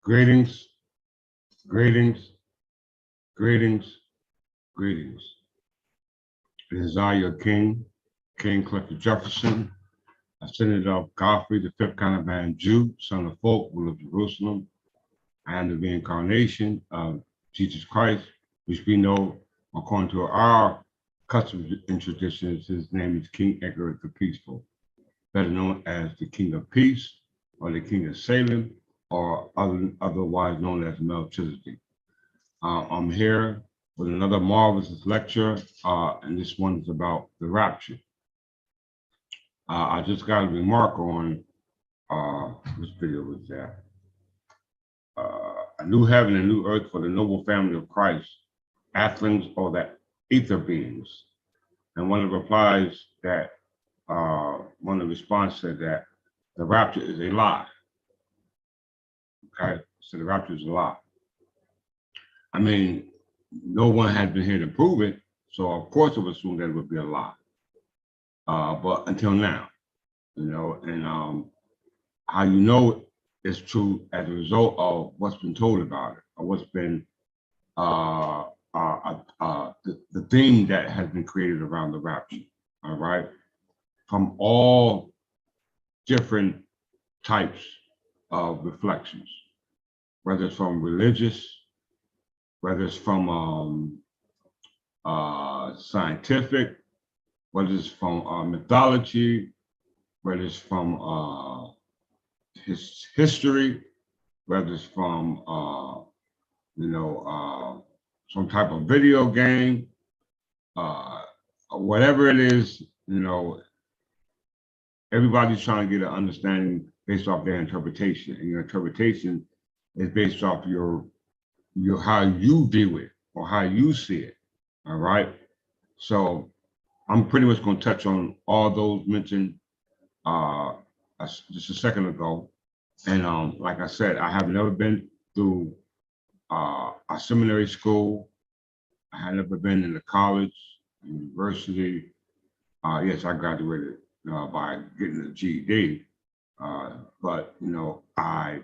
Greetings, greetings, greetings, greetings. It is I, your king, King Clifford Jefferson, ascendant of Godfrey, the fifth caravan Jew, son of folk, ruler of Jerusalem. I am the reincarnation of Jesus Christ, which we know according to our customs and traditions. His name is King Edgar the Peaceful, better known as the King of Peace or the King of Salem, or otherwise known as Melchizedek. I'm here with another marvelous lecture, and this one is about the rapture. I just got a remark on, this video was that, a new heaven and new earth for the noble family of Christ, Athelings or the Aether beings. And one of the replies that, one of the response said that the rapture is a lie. Okay, so the rapture is a lie. I mean, no one has been here to prove it, so of course it was assumed that it would be a lie. But until now, you know, and how you know it's true as a result of what's been told about it, or what's been the theme that has been created around the rapture. All right, from all different types of reflections, whether it's from religious, whether it's from scientific, whether it's from mythology, whether it's from history, whether it's from some type of video game, whatever it is, you know, everybody's trying to get an understanding based off their interpretation, and your interpretation is based off your how you view it or how you see it. All right. So I'm pretty much going to touch on all those mentioned just a second ago. And like I said, I have never been through a seminary school. I had never been in a college, university. Yes, I graduated by getting a GED, but you know, I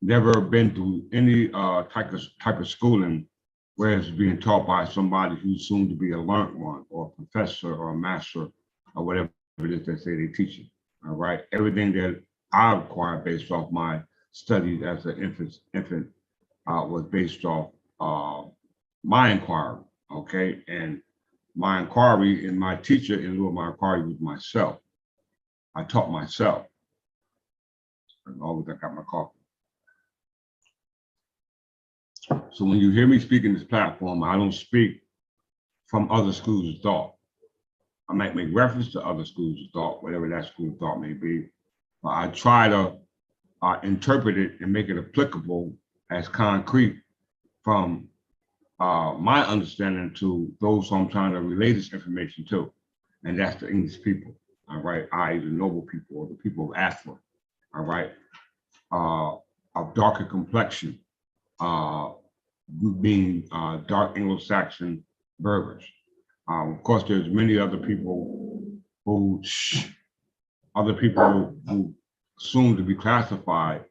never been through any type of schooling where it's being taught by somebody who's soon to be a learned one, or a professor or a master, or whatever it is they say they teach you. All right, everything that I acquired based off my studies as an infant was based off my inquiry. Okay, and my inquiry and my teacher in lieu of my inquiry was myself. I taught myself. And always I got my coffee. So when you hear me speak in this platform, I don't speak from other schools of thought. I might make reference to other schools of thought, whatever that school of thought may be, but I try to interpret it and make it applicable as concrete from my understanding to those who I'm trying to relay this information to, and that's the English people, all right, i.e. the noble people, or the people of Aether, all right, of darker complexion, being dark Anglo-Saxon Berbers. Of course, there's many other people who soon to be classified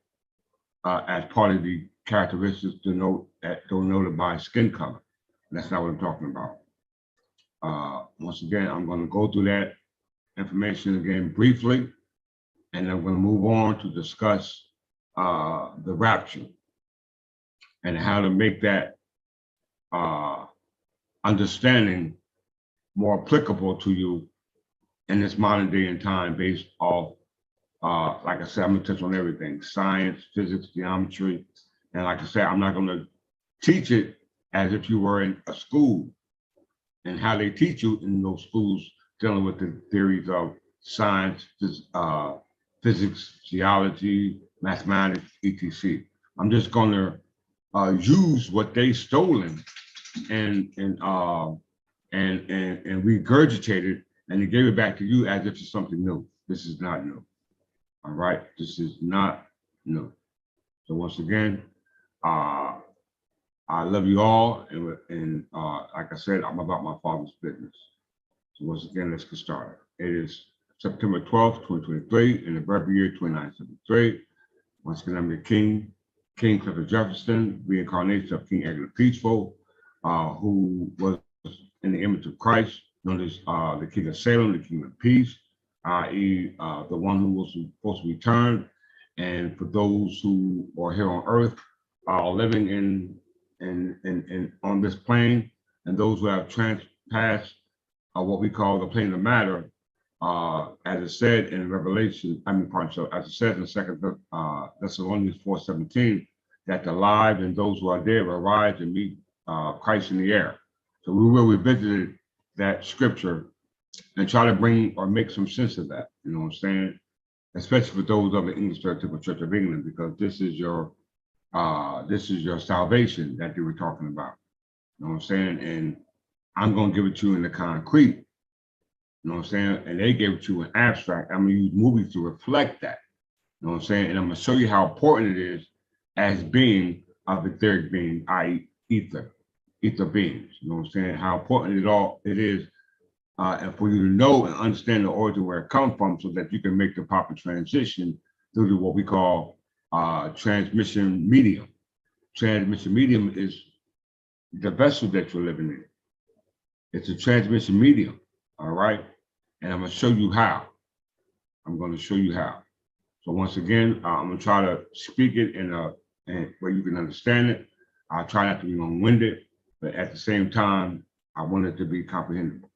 as part of the characteristics denoted by skin color. That's not what I'm talking about. Once again, I'm going to go through that information again briefly, and I'm going to move on to discuss the rapture and how to make that understanding more applicable to you in this modern day and time, based off, like I said, I'm going to touch on everything: science, physics, geometry. And like I said, I'm not going to teach it as if you were in a school, and how they teach you in those schools dealing with the theories of science, physics, geology, mathematics, etc. I'm just going to use what they stolen and regurgitated, and they gave it back to you as if it's something new. This is not new. All right, this is not new. So once again, I love you all, and like I said, I'm about my father's business. So once again, let's get started. It is September 12th, 2023, in the birth year 2973. Once again, I'm the King Clifford Jefferson, reincarnation of King Edgar the Peaceful, who was in the image of Christ, known as the King of Salem, the King of Peace, i.e. The one who was supposed to return. And for those who are here on earth, living in on this plane, and those who have transpassed what we call the plane of matter, as it said in Revelation, as it says in Second Thessalonians 4:17, that the alive and those who are dead will rise and meet Christ in the air. So we will revisit that scripture and try to bring or make some sense of that. You know what I'm saying? Especially for those of the English Theological Church of England, because this is your salvation that they were talking about. You know what I'm saying? And I'm going to give it to you in the concrete. You know what I'm saying? And they gave it to you in abstract. I'm going to use movies to reflect that. You know what I'm saying? And I'm going to show you how important it is as being of etheric being, i.e. ether beings. You know what I'm saying? How important it is and for you to know and understand the origin where it comes from, so that you can make the proper transition through to what we call transmission medium. Transmission medium is the vessel that you're living in. It's a transmission medium, all right? And I'm going to show you how. I'm going to show you how. So once again, I'm going to try to speak it in where you can understand it. I'll try not to be long-winded, but at the same time, I want it to be comprehensible.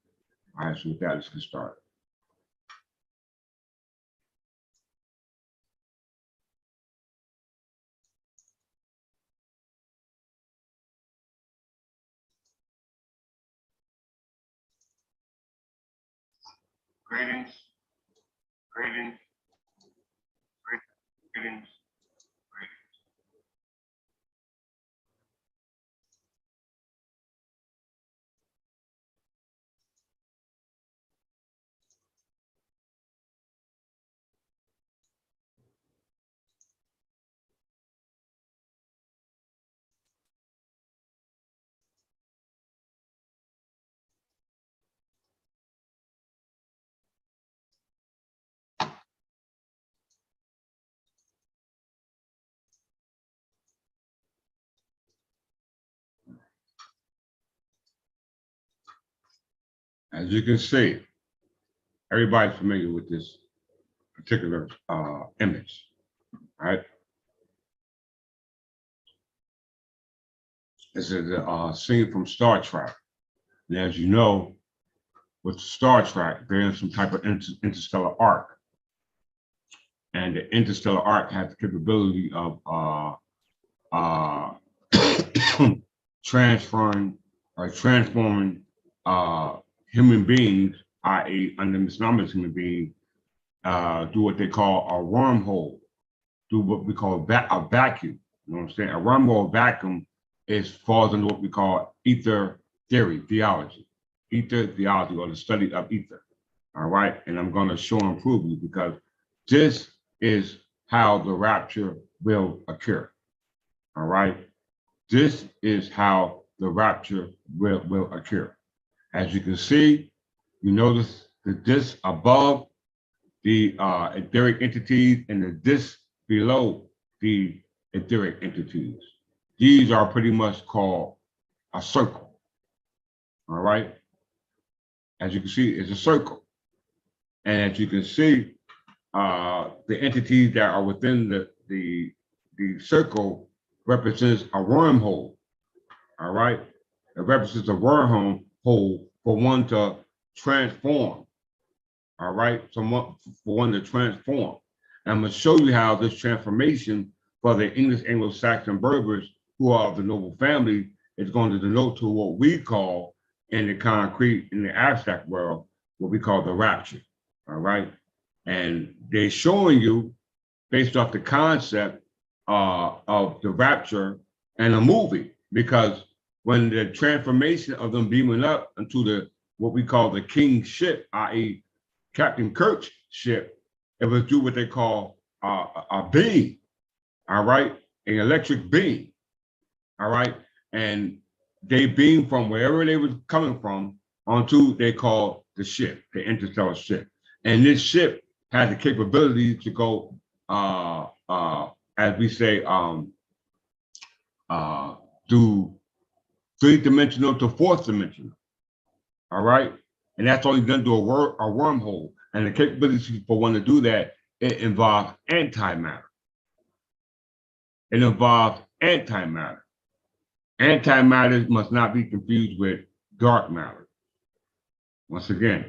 All right, so with that, let's get started. Greetings, greetings, greetings. As you can see, everybody's familiar with this particular image, right? This is a scene from Star Trek. And as you know, with Star Trek, they're in some type of interstellar arc. And the interstellar arc has the capability of transforming human beings, i.e. under misnomer human beings, do what they call a wormhole, do what we call a vacuum. You know what I'm saying? A wormhole vacuum falls into what we call ether theology, or the study of ether. All right, and I'm going to show and prove you, because this is how the rapture will occur. All right, this is how the rapture will occur. As you can see, you notice the disc above the etheric entities and the disc below the etheric entities. These are pretty much called a circle. All right. As you can see, it's a circle. And as you can see, the entities that are within the circle represents a wormhole. All right. It represents a wormhole for one to transform. All right. For one to transform. And I'm going to show you how this transformation for the English Anglo-Saxon Berbers, who are of the noble family, is going to denote to what we call in the concrete, in the abstract world, what we call the rapture. All right. And they're showing you, based off the concept of the rapture and a movie, because when the transformation of them beaming up into what we call the Kingship, i.e. Captain Kirk's ship, it was through what they call a beam, all right, an electric beam, all right, and they beamed from wherever they was coming from onto they call the ship, the interstellar ship, and this ship had the capability to go as we say, do three-dimensional to fourth-dimensional. All right, and that's only done to a wormhole. And the capability for one to do that, it involves antimatter. It involves antimatter. Antimatter must not be confused with dark matter. Once again,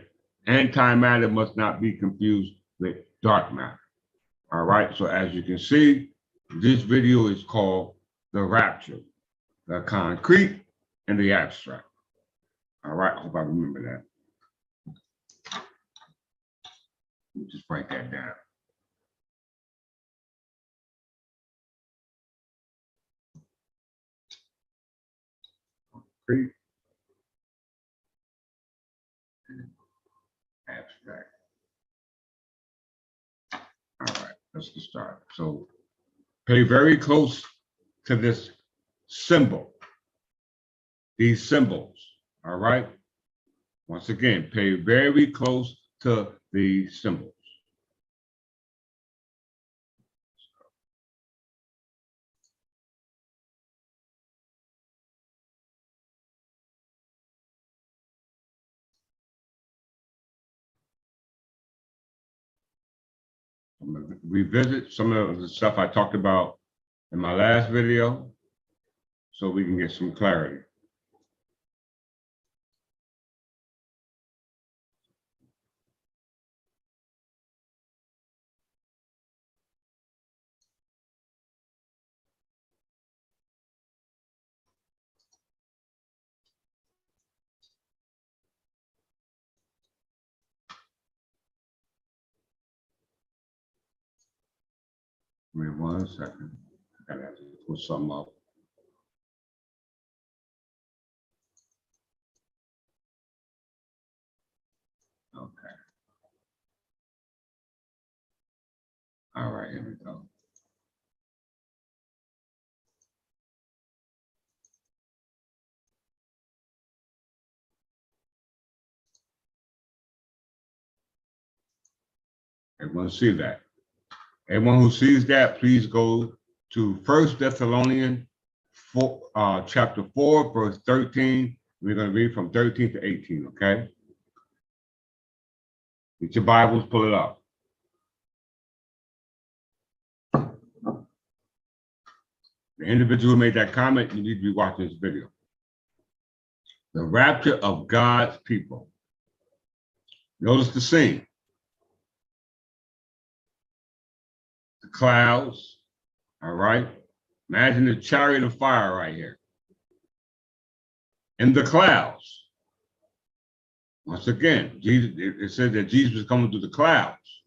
antimatter must not be confused with dark matter. All right, so as you can see, this video is called The Rapture, the concrete and the abstract. All right, I hope I remember that. Let me just write that down. Concrete and abstract. All right, let's get started. So pay very close to this symbol, these symbols. All right. Once again, pay very close to the symbols. I'm going to revisit some of the stuff I talked about in my last video so we can get some clarity. Give me 1 second. I gotta have to put something up. Okay. All right, here we go. Everyone see that? Everyone who sees that, please go to 1 Thessalonians 4, chapter 4, verse 13. We're going to read from 13 to 18, okay? Get your Bibles, pull it up. The individual who made that comment, you need to be watching this video. The rapture of God's people. Notice the scene. The clouds, all right? Imagine the chariot of fire right here. In the clouds. Once again, Jesus, it said that Jesus was coming through the clouds,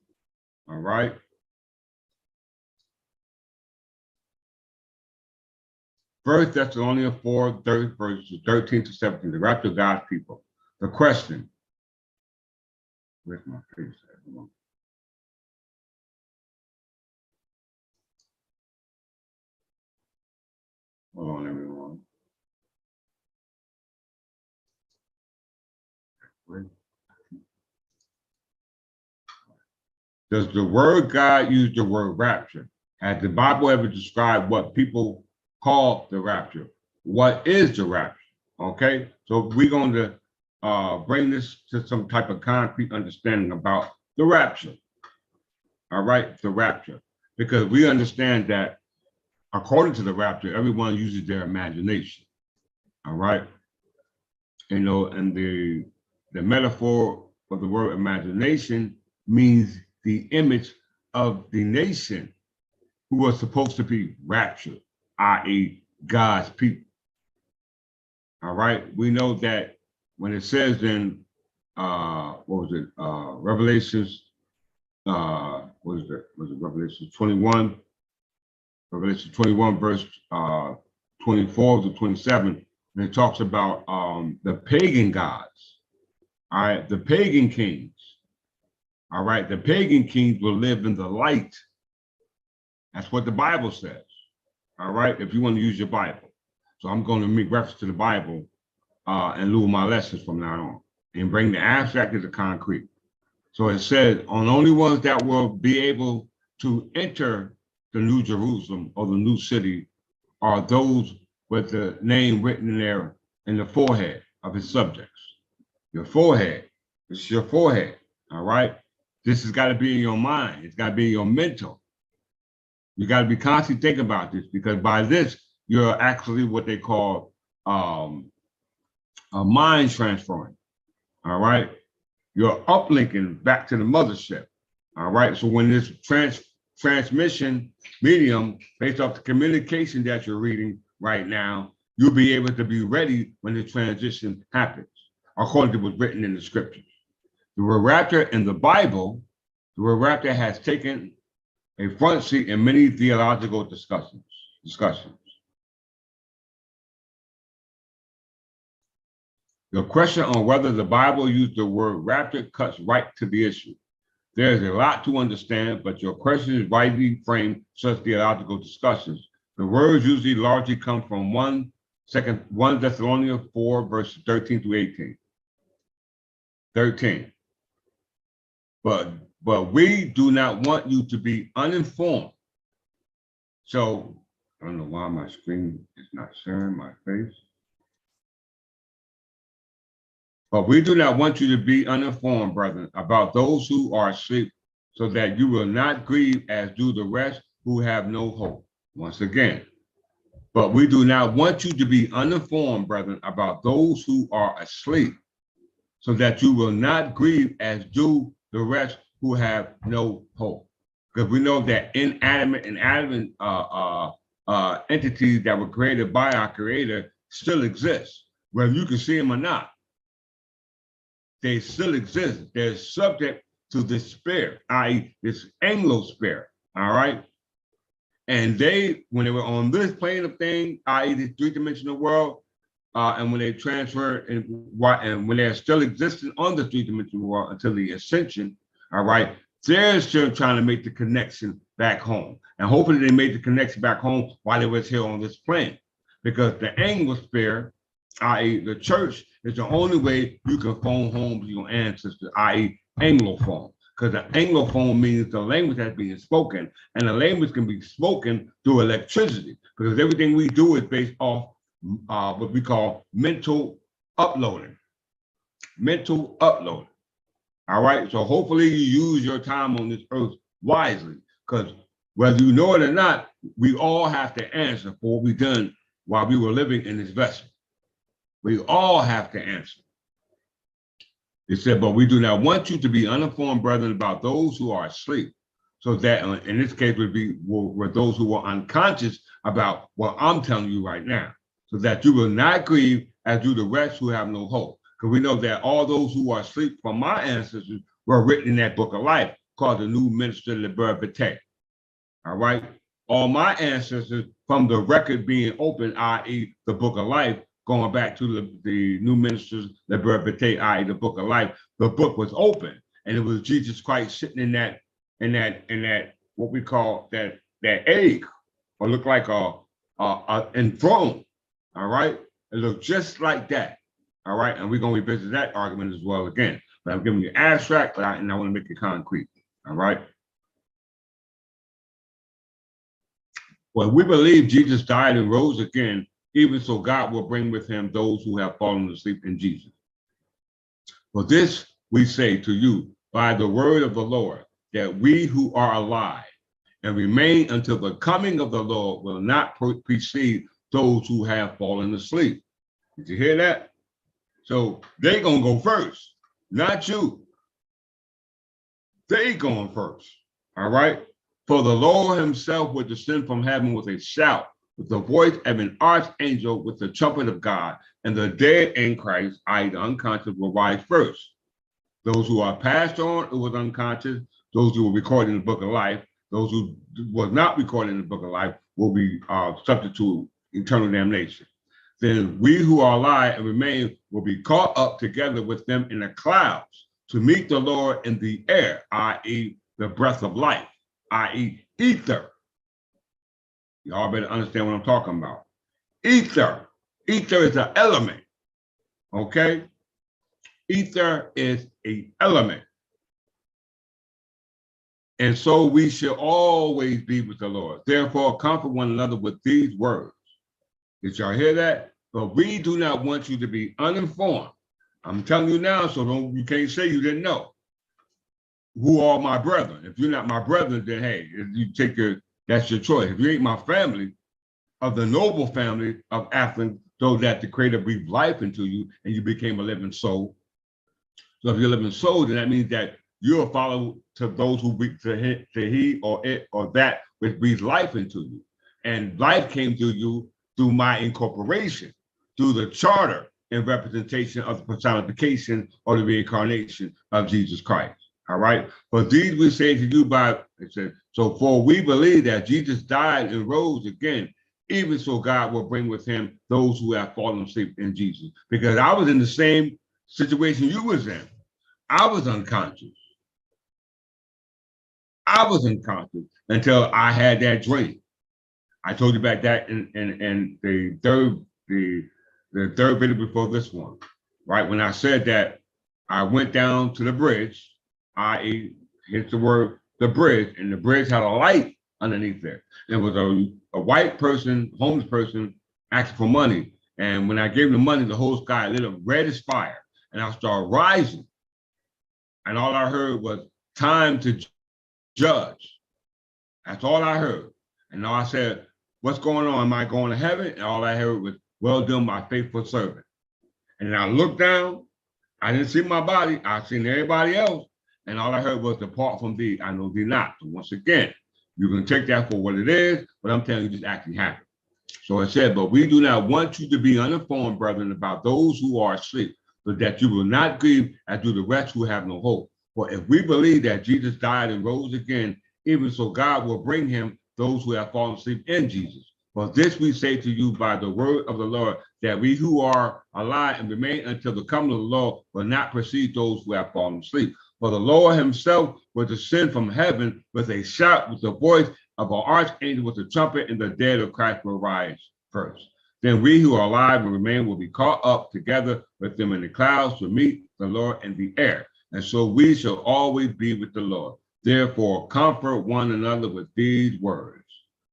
all right? First Thessalonians 4, verses 13 to 17, the rapture of God's people. The question, where's my face? Hold on, everyone. Does the word God use the word rapture? Has the Bible ever described what people call the rapture? What is the rapture? Okay, so we're going to bring this to some type of concrete understanding about the rapture. All right, the rapture, because we understand that according to the rapture, everyone uses their imagination. All right, you know, and the metaphor of the word imagination means the image of the nation who was supposed to be raptured, i.e. God's people. All right, we know that when it says in Revelations, was it Revelation 21? Revelation 21, verse 24 to 27, and it talks about the pagan gods, all right, the pagan kings. All right, the pagan kings will live in the light. That's what the Bible says. All right, if you want to use your Bible. So I'm going to make reference to the Bible in lieu of my lessons from now on and bring the abstract to the concrete. So it says, on only ones that will be able to enter the New Jerusalem or the new city are those with the name written there in the forehead of his subjects. Your forehead. This is your forehead. All right. This has got to be in your mind. It's got to be in your mental. You got to be constantly thinking about this, because by this, you're actually what they call a mind transferring. All right. You're uplinking back to the mothership. All right. So when this transmission medium, based off the communication that you're reading right now, you'll be able to be ready when the transition happens, according to what's written in the scriptures. The word rapture in the Bible, the word rapture has taken a front seat in many theological discussions. The question on whether the Bible used the word rapture cuts right to the issue. There is a lot to understand, but your question is rightly framed such theological discussions. The words usually largely come from 1 Thessalonians 4, verses 13 to 18. 13. But we do not want you to be uninformed. So I don't know why my screen is not sharing my face. But we do not want you to be uninformed, brethren, about those who are asleep, so that you will not grieve as do the rest who have no hope. Once again, but we do not want you to be uninformed, brethren, about those who are asleep, so that you will not grieve as do the rest who have no hope. Because we know that inanimate and animate entities that were created by our Creator still exist, whether you can see them or not. They still exist. They're subject to this spirit, i.e., this Anglo spirit. All right. And they, when they were on this plane of thing, i.e., the three-dimensional world, and when they transferred and when they're still existing on the three-dimensional world until the ascension, all right, they're still trying to make the connection back home. And hopefully they made the connection back home while they was here on this plane. Because the Anglo spirit, i.e., the church, is the only way you can phone home to your ancestors, i.e., Anglophone. Because the Anglophone means the language that's being spoken, and the language can be spoken through electricity, because everything we do is based off what we call mental uploading. Mental uploading. All right. So hopefully you use your time on this earth wisely, because whether you know it or not, we all have to answer for what we've done while we were living in this vessel. We all have to answer. It said, but we do not want you to be uninformed, brethren, about those who are asleep. So that in this case were those who were unconscious about what I'm telling you right now, so that you will not grieve as do the rest who have no hope. Because we know that all those who are asleep from my ancestors were written in that book of life called the New Minister Liber Vitae. All right. All my ancestors from the record being open, i.e., the book of life, going back to the New Ministers Liber Vitae, i.e., the book of life, the book was open, and it was Jesus Christ sitting in that what we call that egg, or look like a enthroned. All right. It looked just like that. All right. And we're going to revisit that argument as well again. But I'm giving you abstract, and I want to make it concrete. All right. Well, we believe Jesus died and rose again, even so God will bring with him those who have fallen asleep in Jesus. For this we say to you by the word of the Lord, that we who are alive and remain until the coming of the Lord will not precede those who have fallen asleep. Did you hear that? So they're going to go first, not you. They going first, all right? For the Lord himself will descend from heaven with a shout, with the voice of an archangel, with the trumpet of God, and the dead in Christ, i.e. the unconscious, will rise first. Those who are passed on, who was unconscious, those who were recorded in the book of life, those who was not recorded in the book of life will be subject to eternal damnation. Then we who are alive and remain will be caught up together with them in the clouds to meet the Lord in the air, i.e. the breath of life, i.e. ether. Y'all better understand what I'm talking about. Ether. Ether is an element. Okay? Ether is an element. And so we shall always be with the Lord. Therefore, comfort one another with these words. Did y'all hear that? But we do not want you to be uninformed. I'm telling you now, so you can't say you didn't know. Who are my brethren? If you're not my brethren, then hey, if you take that's your choice. If you ain't my family, of the noble family of Atheling, so that the Creator breathed life into you and you became a living soul. So if you're a living soul, then that means that you're a follower to those who breathe to he or it or that which breathes life into you. And life came to you through my incorporation, through the charter and representation of the personification or the reincarnation of Jesus Christ. All right. But these we say to you by, it says, so for we believe that Jesus died and rose again, even so God will bring with him those who have fallen asleep in Jesus. Because I was in the same situation you was in. I was unconscious. I was unconscious until I had that dream. I told you about that in the third video before this one, right? When I said that I went down to the bridge, I hit the word the bridge, and the bridge had a light underneath there. It was a white person, homeless person, asking for money. And when I gave him the money, the whole sky lit up red as fire. And I started rising. And all I heard was time to judge. That's all I heard. And I said, what's going on? Am I going to heaven? And all I heard was, well done, my faithful servant. And then I looked down. I didn't see my body. I seen everybody else. And all I heard was, depart from thee, I know thee not. So once again, you can take that for what it is, but I'm telling you, this actually happened. So it said, but we do not want you to be uninformed, brethren, about those who are asleep, so that you will not grieve as do the rest who have no hope. For if we believe that Jesus died and rose again, even so God will bring him those who have fallen asleep in Jesus. For this we say to you by the word of the Lord, that we who are alive and remain until the coming of the Lord will not precede those who have fallen asleep. For the Lord himself will descend from heaven with a shout, with the voice of an archangel, with a trumpet, and the dead of Christ will rise first. Then we who are alive and remain will be caught up together with them in the clouds to meet the Lord in the air. And so we shall always be with the Lord. Therefore, comfort one another with these words.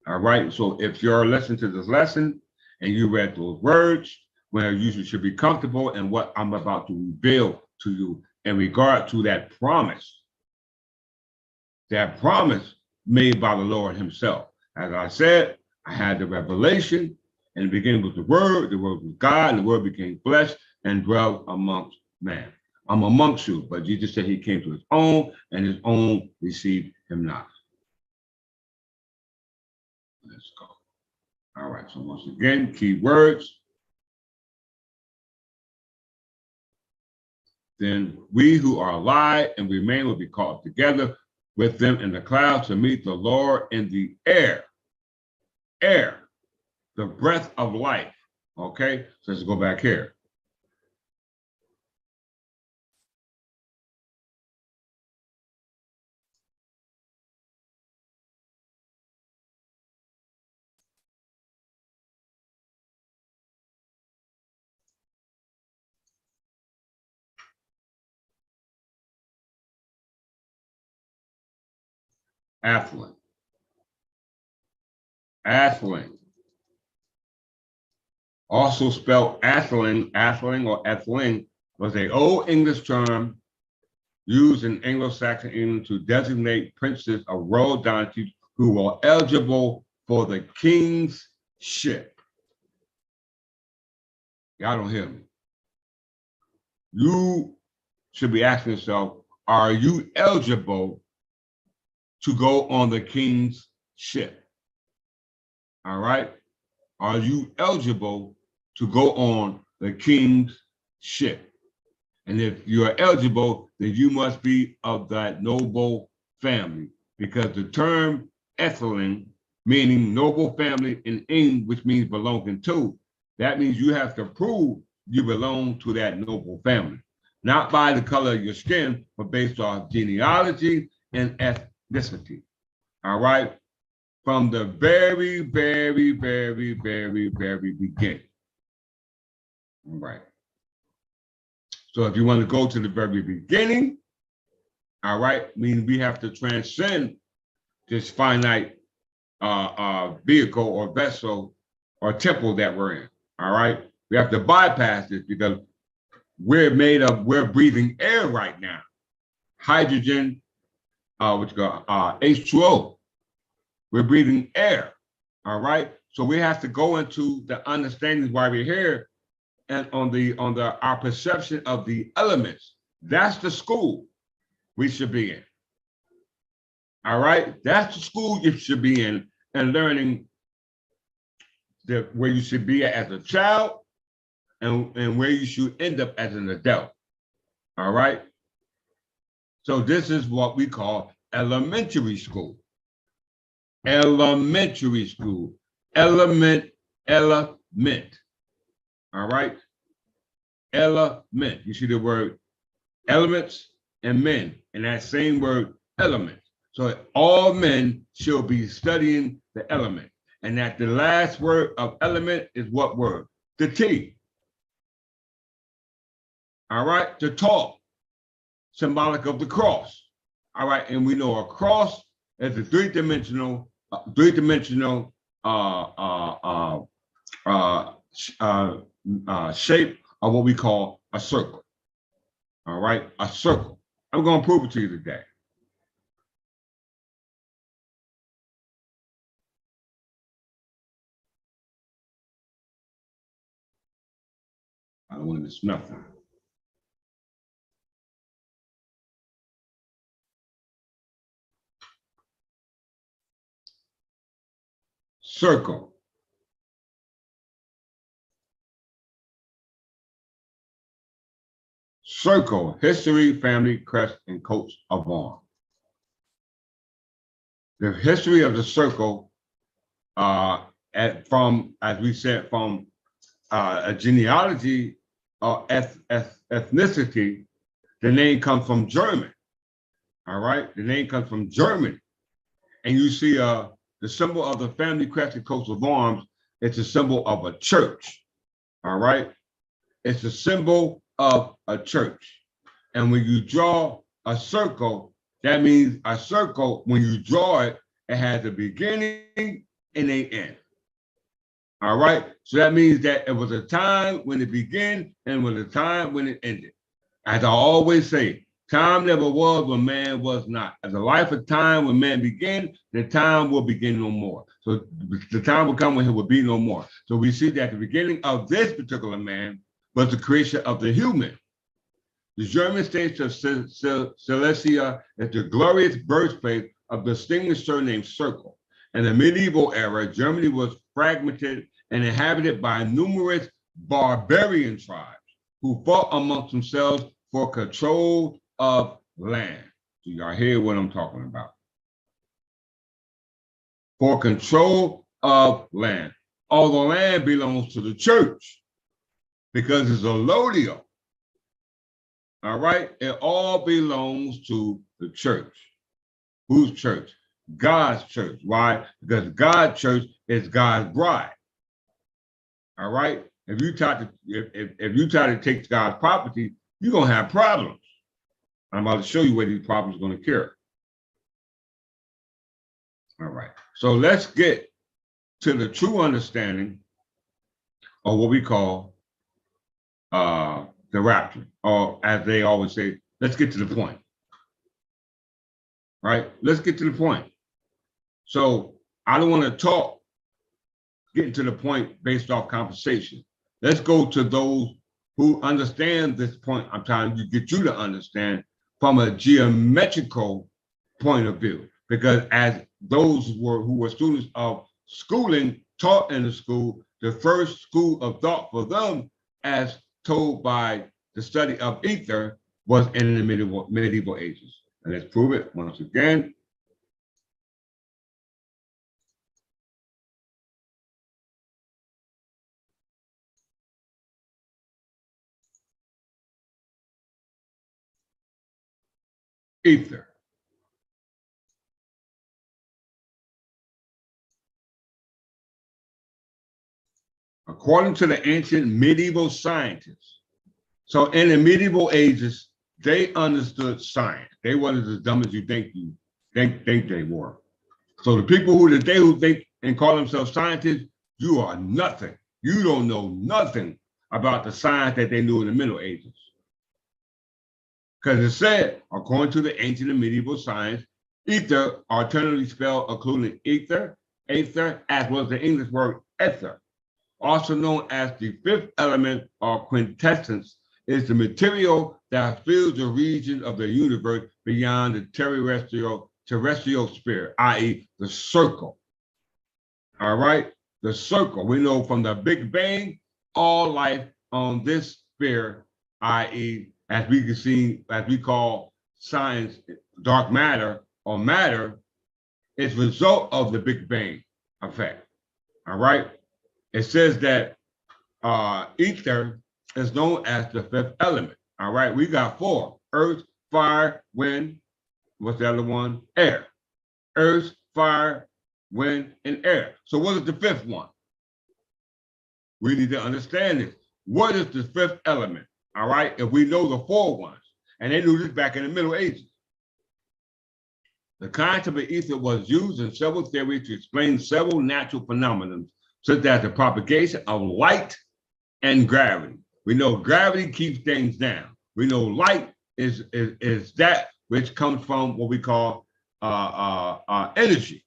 All right. So if you're listening to this lesson and you read those words, well, you should be comfortable in what I'm about to reveal to you in regard to that promise made by the Lord himself. As I said, I had the revelation, and the beginning was the word was God, and the word became flesh and dwelt amongst man. I'm amongst you, but Jesus said he came to his own, and his own received him not. Let's go. All right, so once again, key words. Then we who are alive and remain will be caught up together with them in the clouds to meet the Lord in the air. Air, the breath of life. Okay, so let's go back here. Atheling. Atheling. Also spelled Atheling, Atheling or Atheling, was an old English term used in Anglo-Saxon England to designate princes of royal dynasties who were eligible for the kingship. Y'all don't hear me. You should be asking yourself, are you eligible to go on the king's ship? All right. Are you eligible to go on the king's ship? And if you are eligible, then you must be of that noble family, because the term Atheling, meaning noble family in English, which means belonging to, that means you have to prove you belong to that noble family, not by the color of your skin, but based off genealogy and ethnicity. All right. From the very, very, very, very, very beginning. All right. So if you want to go to the very beginning, All right, meaning we have to transcend this finite vehicle or vessel or temple that we're in. All right, we have to bypass this because we're breathing air right now, hydrogen, which go H2O. We're breathing air. All right, so we have to go into the understanding why we're here, and on our perception of the elements. That's the school we should be in. All right, that's the school you should be in, and learning where you should be as a child and where you should end up as an adult. All right. So this is what we call elementary school. Elementary school. Element. All right. Element. You see the word elements and men, and that same word element. So all men shall be studying the element. And that the last word of element is what word? The T. All right, the tall, symbolic of the cross. All right, and we know a cross is a three-dimensional shape of what we call a circle. All right, a circle. I'm going to prove it to you today. I don't want to miss nothing. Circle. Circle, history, family, crest, and coats of arms. The history of the circle, from, as we said, from a genealogy or ethnicity, the name comes from German. All right, the name comes from Germany. And you see the symbol of the family crest and coats of arms, it's a symbol of a church. All right, it's a symbol of a church. And when you draw a circle, that means a circle, when you draw it, it has a beginning and an end. All right, so that means that it was a time when it began and was a time when it ended. As I always say, time never was when man was not. As a life of time when man began, the time will begin no more. So the time will come when he will be no more. So we see that the beginning of this particular man was the creation of the human. The German states of Silesia is the glorious birthplace of the distinguished surname Circle. In the medieval era, Germany was fragmented and inhabited by numerous barbarian tribes who fought amongst themselves for control of land. So y'all hear what I'm talking about. For control of land. All the land belongs to the church because it's a lodio. All right, it all belongs to the church. Whose church? God's church. Why? Because God's church is God's bride. All right. If you try to take God's property, you're gonna have problems. I'm about to show you where these problems are going to cure. All right. So let's get to the true understanding of what we call the rapture, or as they always say, let's get to the point. Right? Let's get to the point. So I don't want to getting to the point based off conversation. Let's go to those who understand this point I'm trying to get you to understand from a geometrical point of view. Because as those who were students of schooling taught in the school, the first school of thought for them, as told by the study of Aether, was in the medieval ages. And let's prove it once again. Aether. According to the ancient medieval scientists, so in the medieval ages, they understood science. They weren't as dumb as you think they were. So the people who think and call themselves scientists, you are nothing. You don't know nothing about the science that they knew in the Middle Ages. Because it said, according to the ancient and medieval science, ether, alternatively spelled including ether, aether, as well as the English word ether, also known as the fifth element or quintessence, is the material that fills the region of the universe beyond the terrestrial sphere, i.e. the circle. All right, the circle. We know from the Big Bang, all life on this sphere, i.e. as we can see, as we call science, dark matter or matter, is a result of the Big Bang effect. All right. It says that ether is known as the fifth element. All right. We got four: earth, fire, wind. What's the other one? Air. Earth, fire, wind, and air. So what is the fifth one? We need to understand this. What is the fifth element? All right. If we know the four ones, and they knew this back in the Middle Ages. The concept of ether was used in several theories to explain several natural phenomena, such as the propagation of light and gravity. We know gravity keeps things down. We know light is that which comes from what we call energy.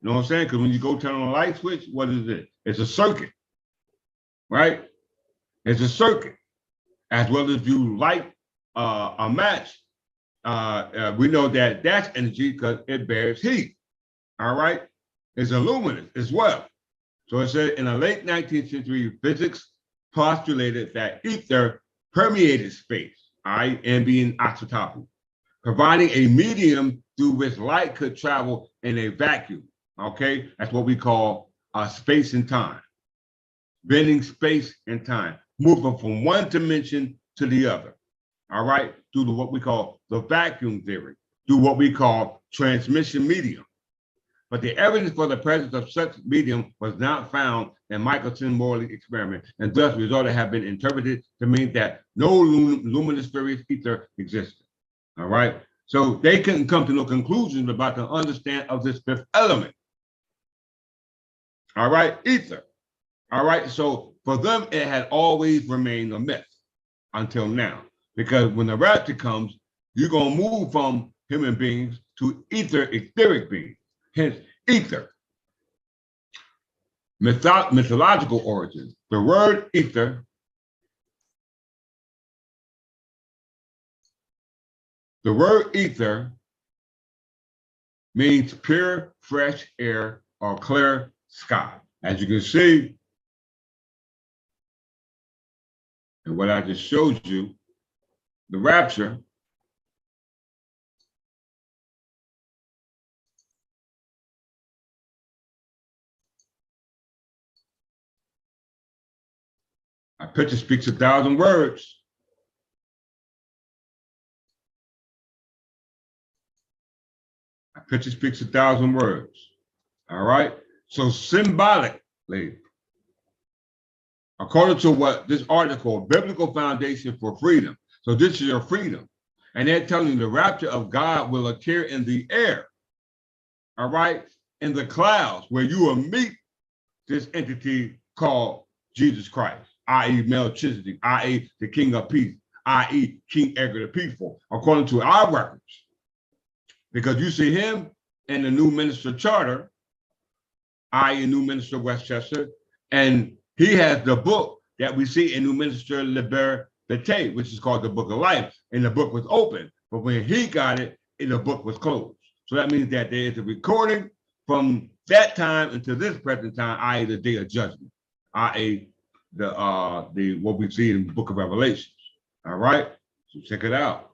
You know what I'm saying? Because when you go turn on a light switch, what is it? It's a circuit, right? It's a circuit. As well as you light a match, we know that that's energy because it bears heat. All right, it's luminous as well. So it said in the late 19th century, physics postulated that ether permeated space, all right, and being isotopy, providing a medium through which light could travel in a vacuum. Okay, that's what we call space and time, bending space and time, moving from one dimension to the other. All right, through what we call the vacuum theory, through what we call transmission medium. But the evidence for the presence of such medium was not found in Michelson-Morley experiment, and thus results have been interpreted to mean that no luminous spurious ether existed. All right, so they couldn't come to no conclusions about the understand of this fifth element. All right, ether. All right, so for them, it had always remained a myth until now. Because when the rapture comes, you're going to move from human beings to etheric beings, hence ether. Mythological origins. The word ether, means pure, fresh air or clear sky. As you can see, and what I just showed you, the rapture a picture speaks 1,000 words. A picture speaks 1,000 words. All right. So symbolically, according to what this article, Biblical Foundation for Freedom. So this is your freedom. And they're telling you the rapture of God will occur in the air. All right. In the clouds, where you will meet this entity called Jesus Christ, i.e. Melchizedek, i.e. the King of Peace, i.e. King Edgar the Peaceful, according to our records. Because you see him in the New Minister Charter, i.e. New Minister Westchester, and he has the book that we see in New Minister Liberté, which is called the Book of Life, and the book was open. But when he got it, the book was closed. So that means that there is a recording from that time until this present time, i.e. the day of judgment, i.e. the what we see in the book of Revelations. All right, so check it out.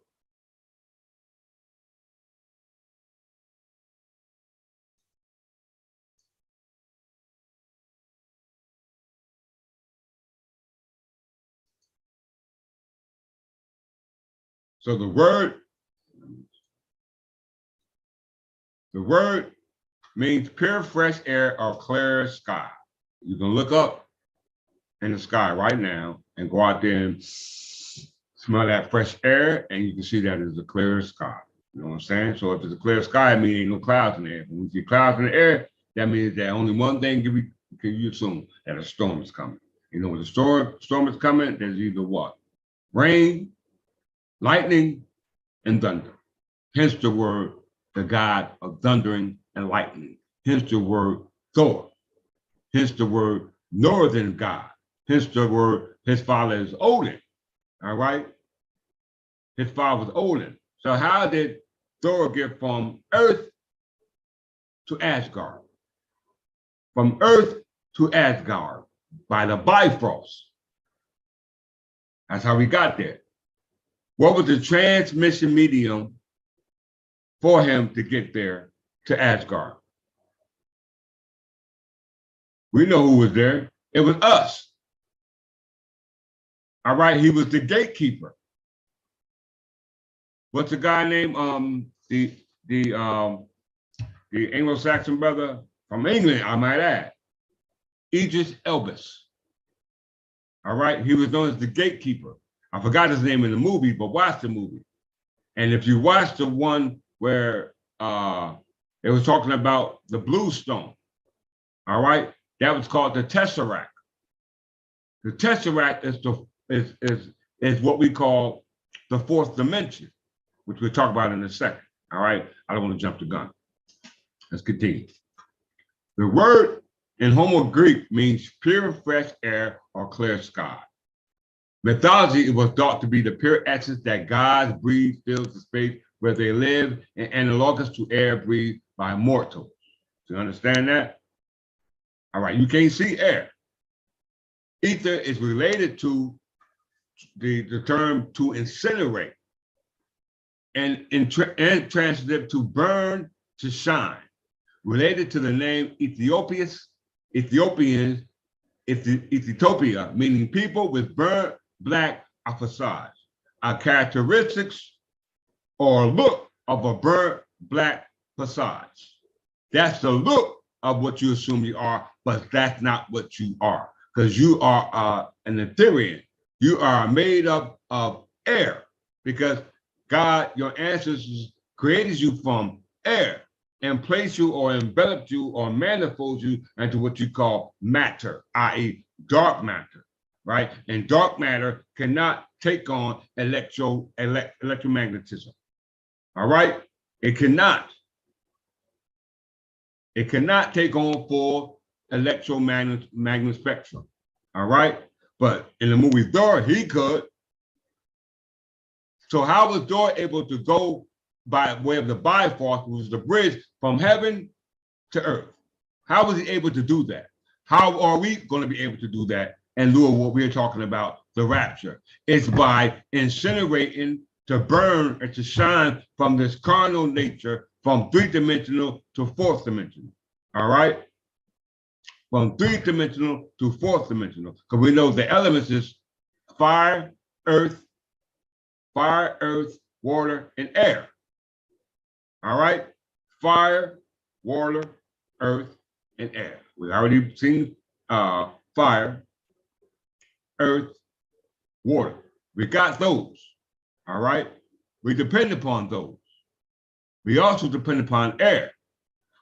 So the word means pure, fresh air or clear sky. You can look up in the sky right now and go out there and Smell that fresh air, and you can see that it's a clear sky. You know what I'm saying? So if it's a clear sky, it means ain't no clouds in the air. When you see clouds in the air, that means that only one thing can you assume that a storm is coming. You know, when the storm is coming, there's either what? Rain, lightning, and thunder. Hence the word, the god of thundering and lightning. Hence the word Thor. Hence the word northern god. Hence the word, his father is Odin. All right? His father was Odin. So how did Thor get from Earth to Asgard? From Earth to Asgard by the Bifrost. That's how we got there. What was the transmission medium for him to get there to Asgard? We know who was there. It was us. All right, he was the gatekeeper. What's the guy named? The Anglo-Saxon brother from England, I might add, Idris Elbis. All right, he was known as the gatekeeper. I forgot his name in the movie, but watch the movie. And if you watch the one where it was talking about the blue stone, all right, that was called the Tesseract. The Tesseract is what we call the fourth dimension, which we'll talk about in a second. All right, I don't want to jump the gun. Let's continue. The word in Homo Greek means pure fresh air or clear sky. Mythology, it was thought to be the pure essence that gods breathe, fills the space where they live, and analogous to air breathed by mortals. Do you understand that? All right, you can't see air. Ether is related to the term to incinerate, and intransitive to burn, to shine. Related to the name Ethiopians, Ethiopia, meaning people with burnt black visage, are characteristics or look of a burnt black visage. That's the look of what you assume you are, but that's not what you are, because you are an Ethiopian. You are made up of air, because God, your ancestors, created you from air and placed you or enveloped you or manifold you into what you call matter, i.e. dark matter, right? And dark matter cannot take on electromagnetism, all right? It cannot. It cannot take on full electromagnetic spectrum, all right? But in the movie Thor, he could. So how was Thor able to go by way of the Bifrost, which was the bridge from heaven to earth? How was he able to do that? How are we going to be able to do that in lieu of what we're talking about, the rapture? It's by incinerating, to burn and to shine from this carnal nature, from three-dimensional to fourth-dimensional, all right? From three-dimensional to fourth-dimensional, because we know the elements is fire, earth, water, and air. All right? Fire, water, earth, and air. We already seen fire, earth, water. We got those. All right? We depend upon those. We also depend upon air.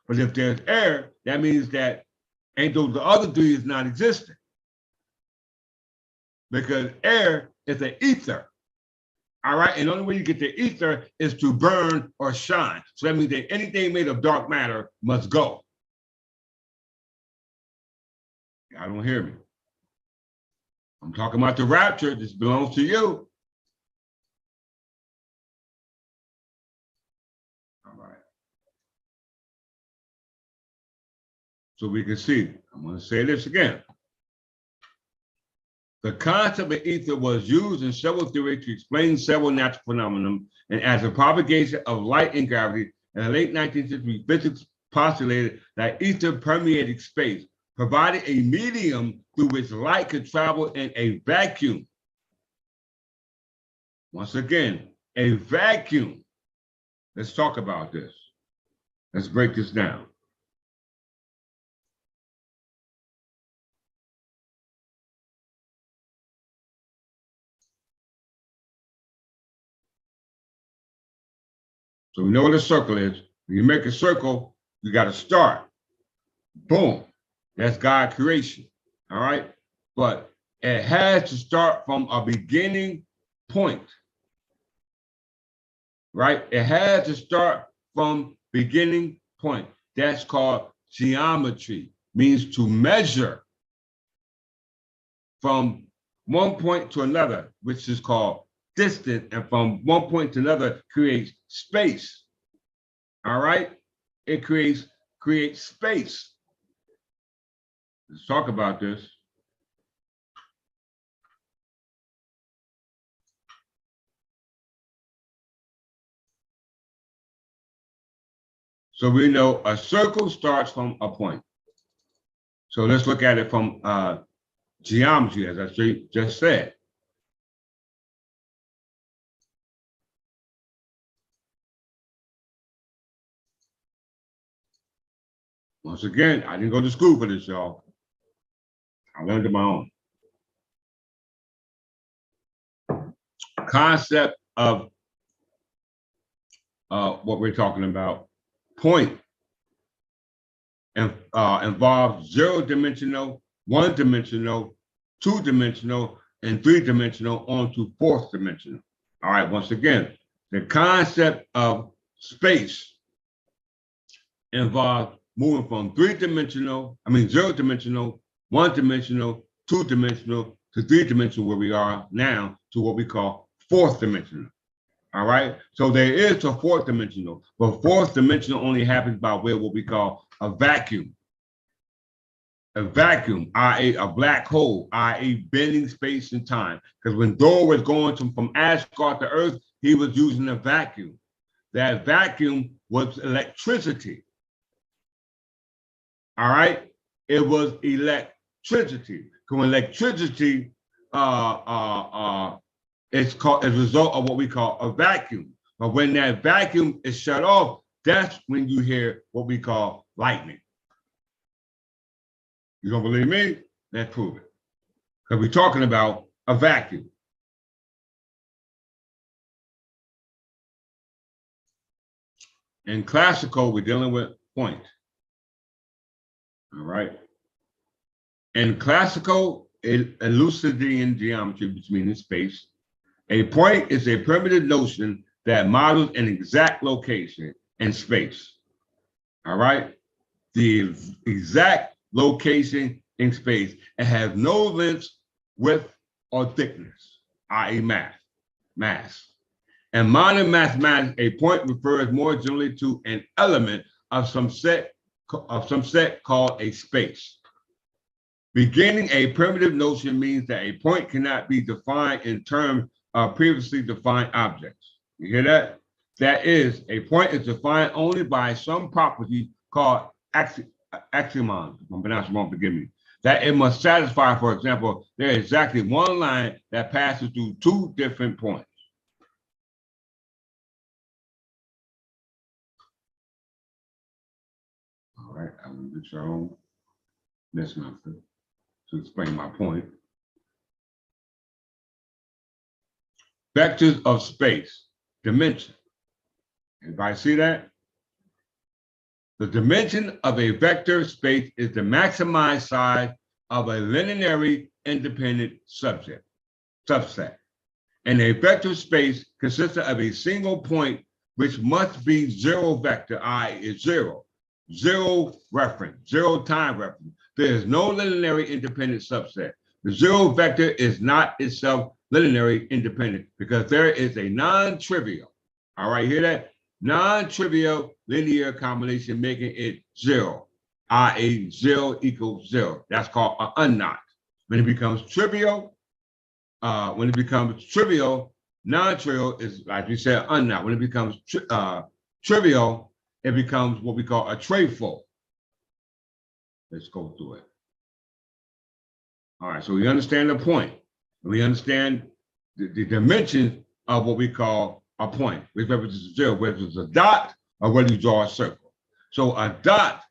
But if there's air, that means that ain't those the other three is not existing. Because air is an ether. All right, and the only way you get the ether is to burn or shine. So that means that anything made of dark matter must go. Y'all don't hear me. I'm talking about the rapture. This belongs to you. All right. So we can see, I'm going to say this again. The concept of ether was used in several theories to explain several natural phenomena, and as a propagation of light and gravity, in the late 19th century, physics postulated that ether permeated space, providing a medium through which light could travel in a vacuum. Once again, a vacuum. Let's talk about this. Let's break this down. So we know what a circle is. When you make a circle, you got to start. Boom. That's God creation. All right. But it has to start from a beginning point. Right? It has to start from beginning point. That's called geometry, means to measure from one point to another, which is called distance, and from one point to another creates space. All right? It creates space. Let's talk about this. So we know a circle starts from a point. So let's look at it from geometry, as I just said. Once again, I didn't go to school for this, y'all. I learned it on my own. Concept of what we're talking about. Point involves zero-dimensional, one-dimensional, two-dimensional, and three-dimensional onto fourth-dimensional. All right, once again, the concept of space involves moving from zero-dimensional, one-dimensional, two-dimensional, to three-dimensional, where we are now, to what we call fourth-dimensional. All right, so there is a fourth dimensional, but fourth dimensional only happens by way of what we call a vacuum. A vacuum, i.e. a black hole, i.e. bending space and time. Because when Thor was going from Asgard to Earth, he was using a vacuum. That vacuum was electricity. All right, it was electricity. Because when electricity it's called as a result of what we call a vacuum. But when that vacuum is shut off, that's when you hear what we call lightning. You don't believe me? Let's prove it. Because we're talking about a vacuum. In classical, we're dealing with point. All right. In classical Eleusinian geometry, which means space, a point is a primitive notion that models an exact location in space. All right? The exact location in space and has no length, width, or thickness, i.e. mass. In modern mathematics, a point refers more generally to an element of some set called a space. Beginning a primitive notion means that a point cannot be defined in terms previously defined objects. You hear that? That is, a point is defined only by some property called axiom. If I'm pronouncing wrong, forgive me. That it must satisfy, for example, there is exactly one line that passes through two different points. All right, I'm going to get your own. That's nothing to explain my point. Vectors of space, dimension. Everybody see that? The dimension of a vector space is the maximized size of a linearly independent subset. And a vector space consists of a single point which must be zero vector, i.e. is zero. Zero reference, zero time reference. There is no linearly independent subset. The zero vector is not itself linearly independent because there is a non-trivial, all right, hear that? Non-trivial linear combination making it zero, i.e. 0 equals 0. That's called an unknot. When it becomes trivial, non-trivial is, like we said, unknot. When it becomes trivial, it becomes what we call a trefoil. Let's go through it. All right, so we understand the point. We understand the dimensions of what we call a point, which represents 0, whether it's a dot or whether you draw a circle. So a dot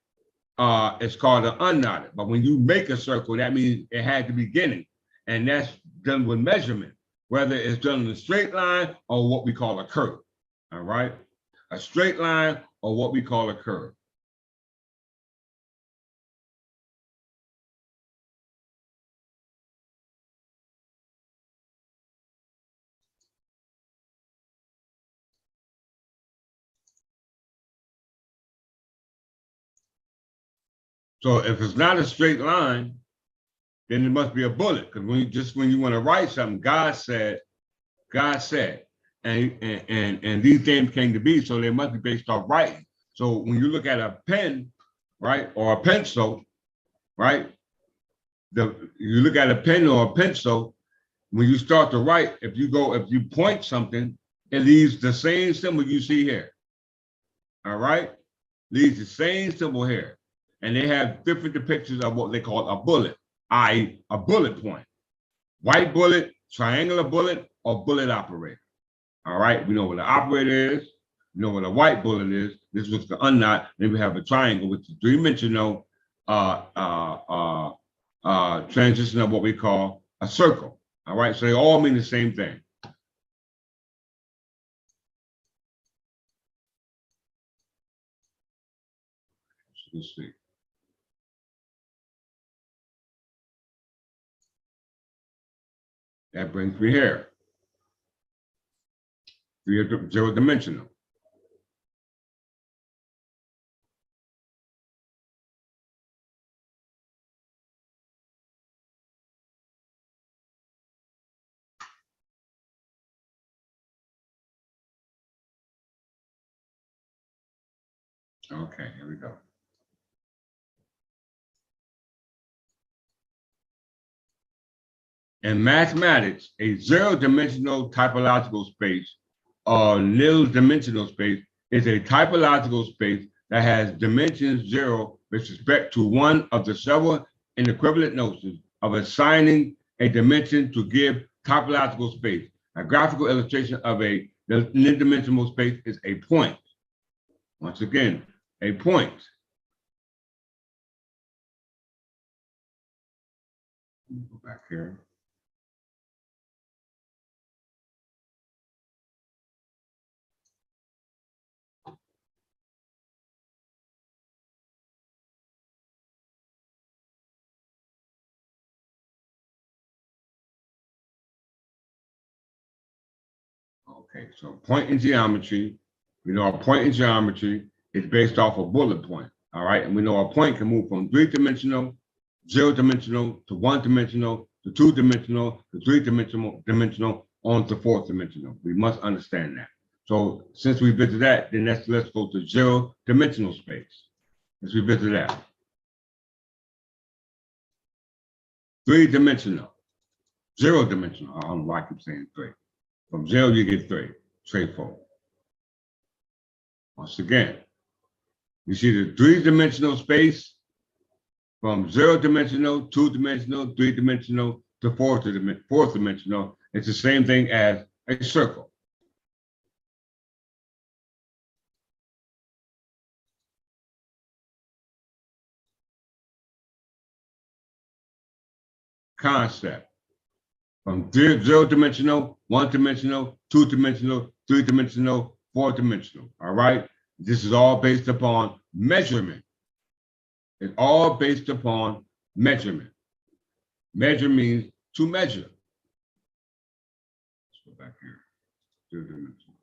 is called an unknotted, but when you make a circle, that means it had the beginning, and that's done with measurement, whether it's done in a straight line or what we call a curve. All right. a straight line or what we call a curve. So if it's not a straight line, then it must be a bullet. Because when you want to write something, God said, and these things came to be, so they must be based off writing. So when you look at a pen, right, or a pencil, right, you look at a pen or a pencil, when you start to write, if you point something, it leaves the same symbol you see here. All right, leaves the same symbol here, and they have different depictions of what they call a bullet, i.e., a bullet point, white bullet, triangular bullet, or bullet operator. All right, we know what the operator is. We know what a white bullet is. This was the unknot. Then we have a triangle, which is three-dimensional transition of what we call a circle. All right, so they all mean the same thing. Let's see. That brings me here. Zero dimensional. Okay, here we go. In mathematics, a zero-dimensional typological space or nil-dimensional space is a typological space that has dimensions zero with respect to one of the several inequivalent notions of assigning a dimension to give topological space. A graphical illustration of a nil-dimensional space is a point. Once again, a point. Go back here. Okay, so point in geometry, we know a point in geometry is based off a bullet point, all right? And we know a point can move from three-dimensional, zero-dimensional, to one-dimensional, to two-dimensional, to three-dimensional, on to fourth-dimensional. We must understand that. So since we visit that, then let's go to zero-dimensional space. Let's revisit that. Three-dimensional, zero-dimensional. I don't know why I keep saying three. From zero, you get three, straightforward. Once again, you see the three-dimensional space from zero-dimensional, two-dimensional, three-dimensional to fourth-dimensional. It's the same thing as a circle. Concept. From zero-dimensional, one-dimensional, two-dimensional, three-dimensional, four-dimensional, all right? This is all based upon measurement. It's all based upon measurement. Measure means to measure. Let's go back here. Zero-dimensional.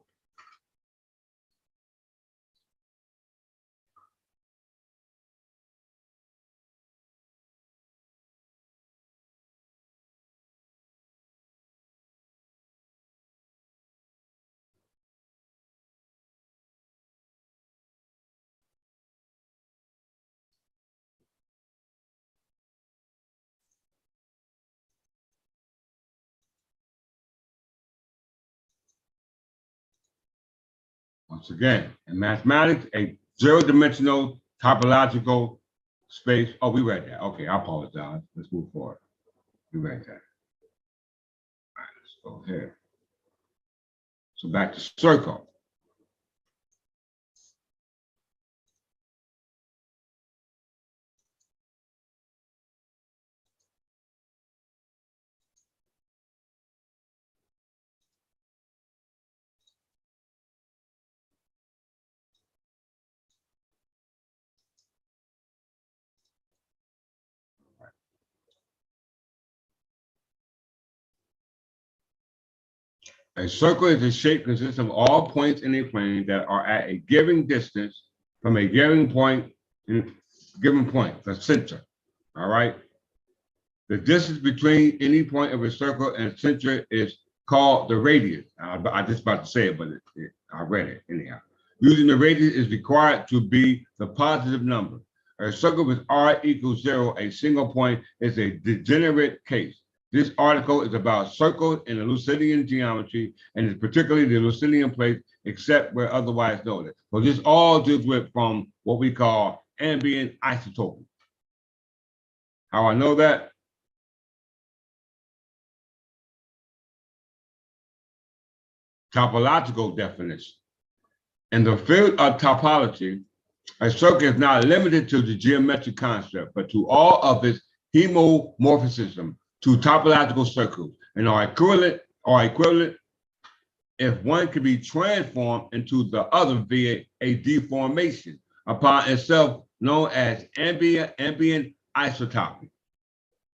Once again, in mathematics, a zero-dimensional topological space. Oh, we read that. Okay, I apologize. Let's move forward. We read that. All right, let's go here. So back to circle. A circle is a shape consisting of all points in a plane that are at a given distance from a given point, the center. All right. The distance between any point of a circle and center is called the radius. I just about to say it, but I read it anyhow. Using the radius is required to be the positive number. A circle with r equals 0, a single point, is a degenerate case. This article is about circles in the Euclidean geometry and is particularly the Euclidean plate, except where otherwise noted. So this all deals with from what we call ambient isotope. How I know that? Topological definition. In the field of topology, a circle is not limited to the geometric concept, but to all of its homomorphism to topological circles, and are equivalent if one can be transformed into the other via a deformation upon itself known as ambient isotopy.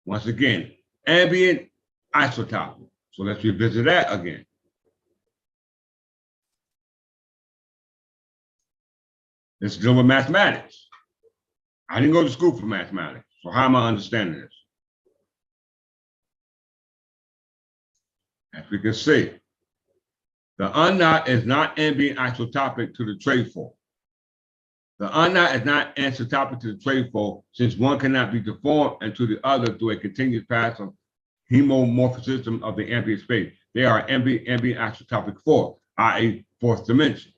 Once again, ambient isotopy. So let's revisit that again. Let's deal with mathematics. I didn't go to school for mathematics, so how am I understanding this? As we can see, the unknot is not ambient isotopic to the trefoil. The unknot is not isotopic to the trefoil since one cannot be deformed into the other through a continuous path of homomorphism of the ambient space. They are ambient isotopic force, i.e. fourth dimension.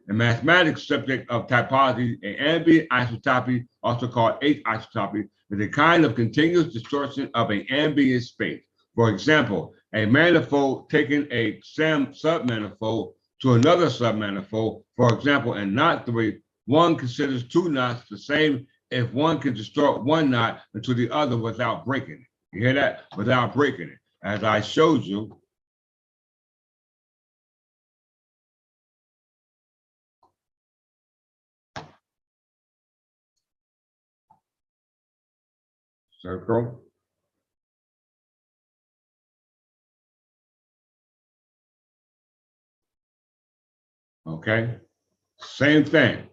The mathematics subject of typology, an ambient isotopy, also called aisotopy, is a kind of continuous distortion of an ambient space. For example, a manifold taking a submanifold to another submanifold, for example, in knot 3, one considers two knots the same if one can distort one knot into the other without breaking it. You hear that? Without breaking it. As I showed you, circle. Okay, same thing.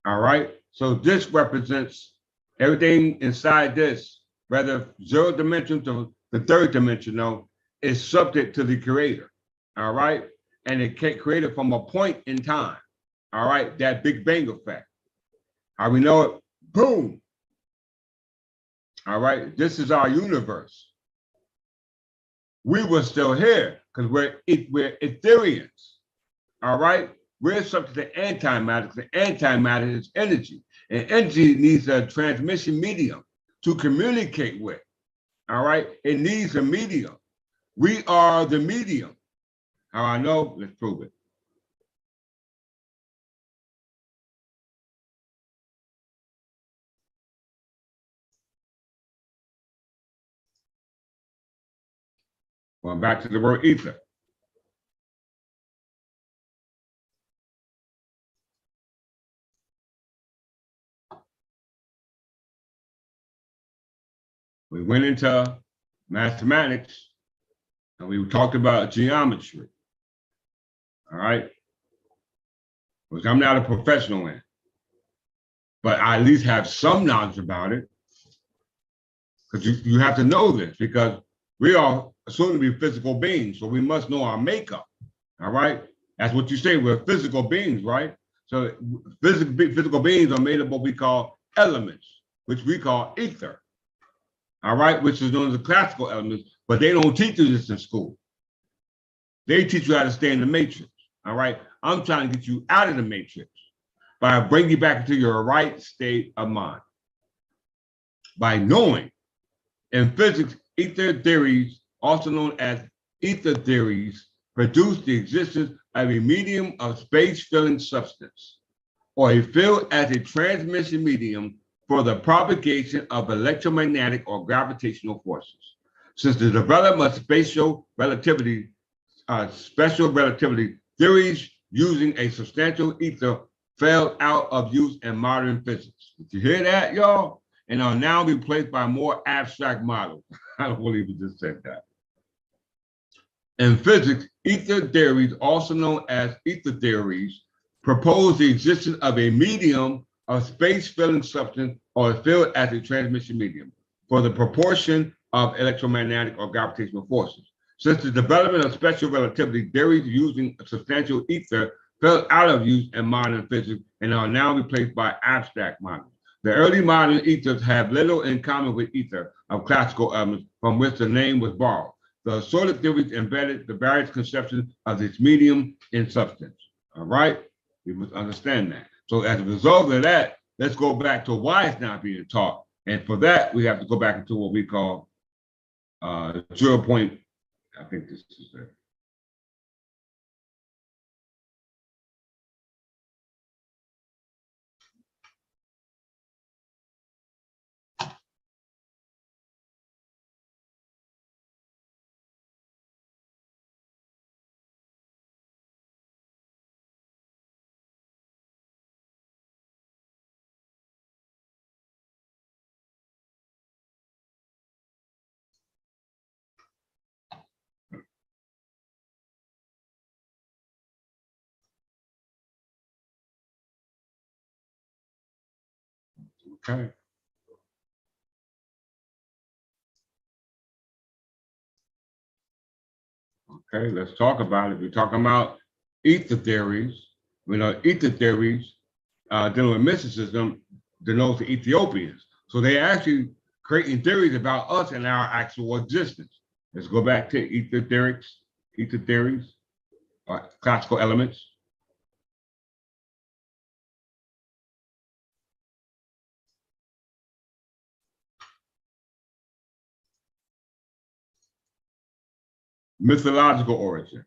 All right, so this represents everything inside this, whether 0 dimension to the 3rd dimensional, is subject to the creator. All right, and it can't create it from a point in time. All right, that Big Bang effect. How we know it? Boom. All right, this is our universe. We were still here because we're Ethiopians. All right, we're subject to antimatter. The antimatter is energy, and energy needs a transmission medium to communicate with. All right, it needs a medium. We are the medium. How I know? Let's prove it. Going back to the word ether. We went into mathematics and we talked about geometry. All right, which I'm not a professional in, but I at least have some knowledge about it, because you have to know this, because we are assumed to be physical beings, so we must know our makeup. All right, that's what you say, we're physical beings, right? So physical beings are made of what we call elements, which we call ether. All right, which is known as the classical elements, but they don't teach you this in school. They teach you how to stay in the matrix. All right, I'm trying to get you out of the matrix by bringing you back into your right state of mind. By knowing in physics, ether theories, also known as ether theories, produce the existence of a medium of space-filling substance, or a field as a transmission medium for the propagation of electromagnetic or gravitational forces. Since the development of special relativity theories using a substantial ether fell out of use in modern physics. Did you hear that, y'all? And are now replaced by more abstract models. I don't believe we just said that. In physics, ether theories, also known as ether theories, propose the existence of a medium of space-filling substance or a field as a transmission medium for the proportion of electromagnetic or gravitational forces. Since the development of special relativity, theories using substantial ether fell out of use in modern physics and are now replaced by abstract models. The early modern ethers have little in common with ether of classical elements from which the name was borrowed. The assorted theories embedded the various conceptions of this medium in substance. All right, we must understand that. So as a result of that, let's go back to why it's not being taught. And for that, we have to go back into what we call 0 point, I think this is it. Okay. Okay, let's talk about it. We're talking about ether theories. We know ether theories dealing with mysticism denotes the Ethiopians. So they actually creating theories about us and our actual existence. Let's go back to ether theories, classical elements. Mythological origin.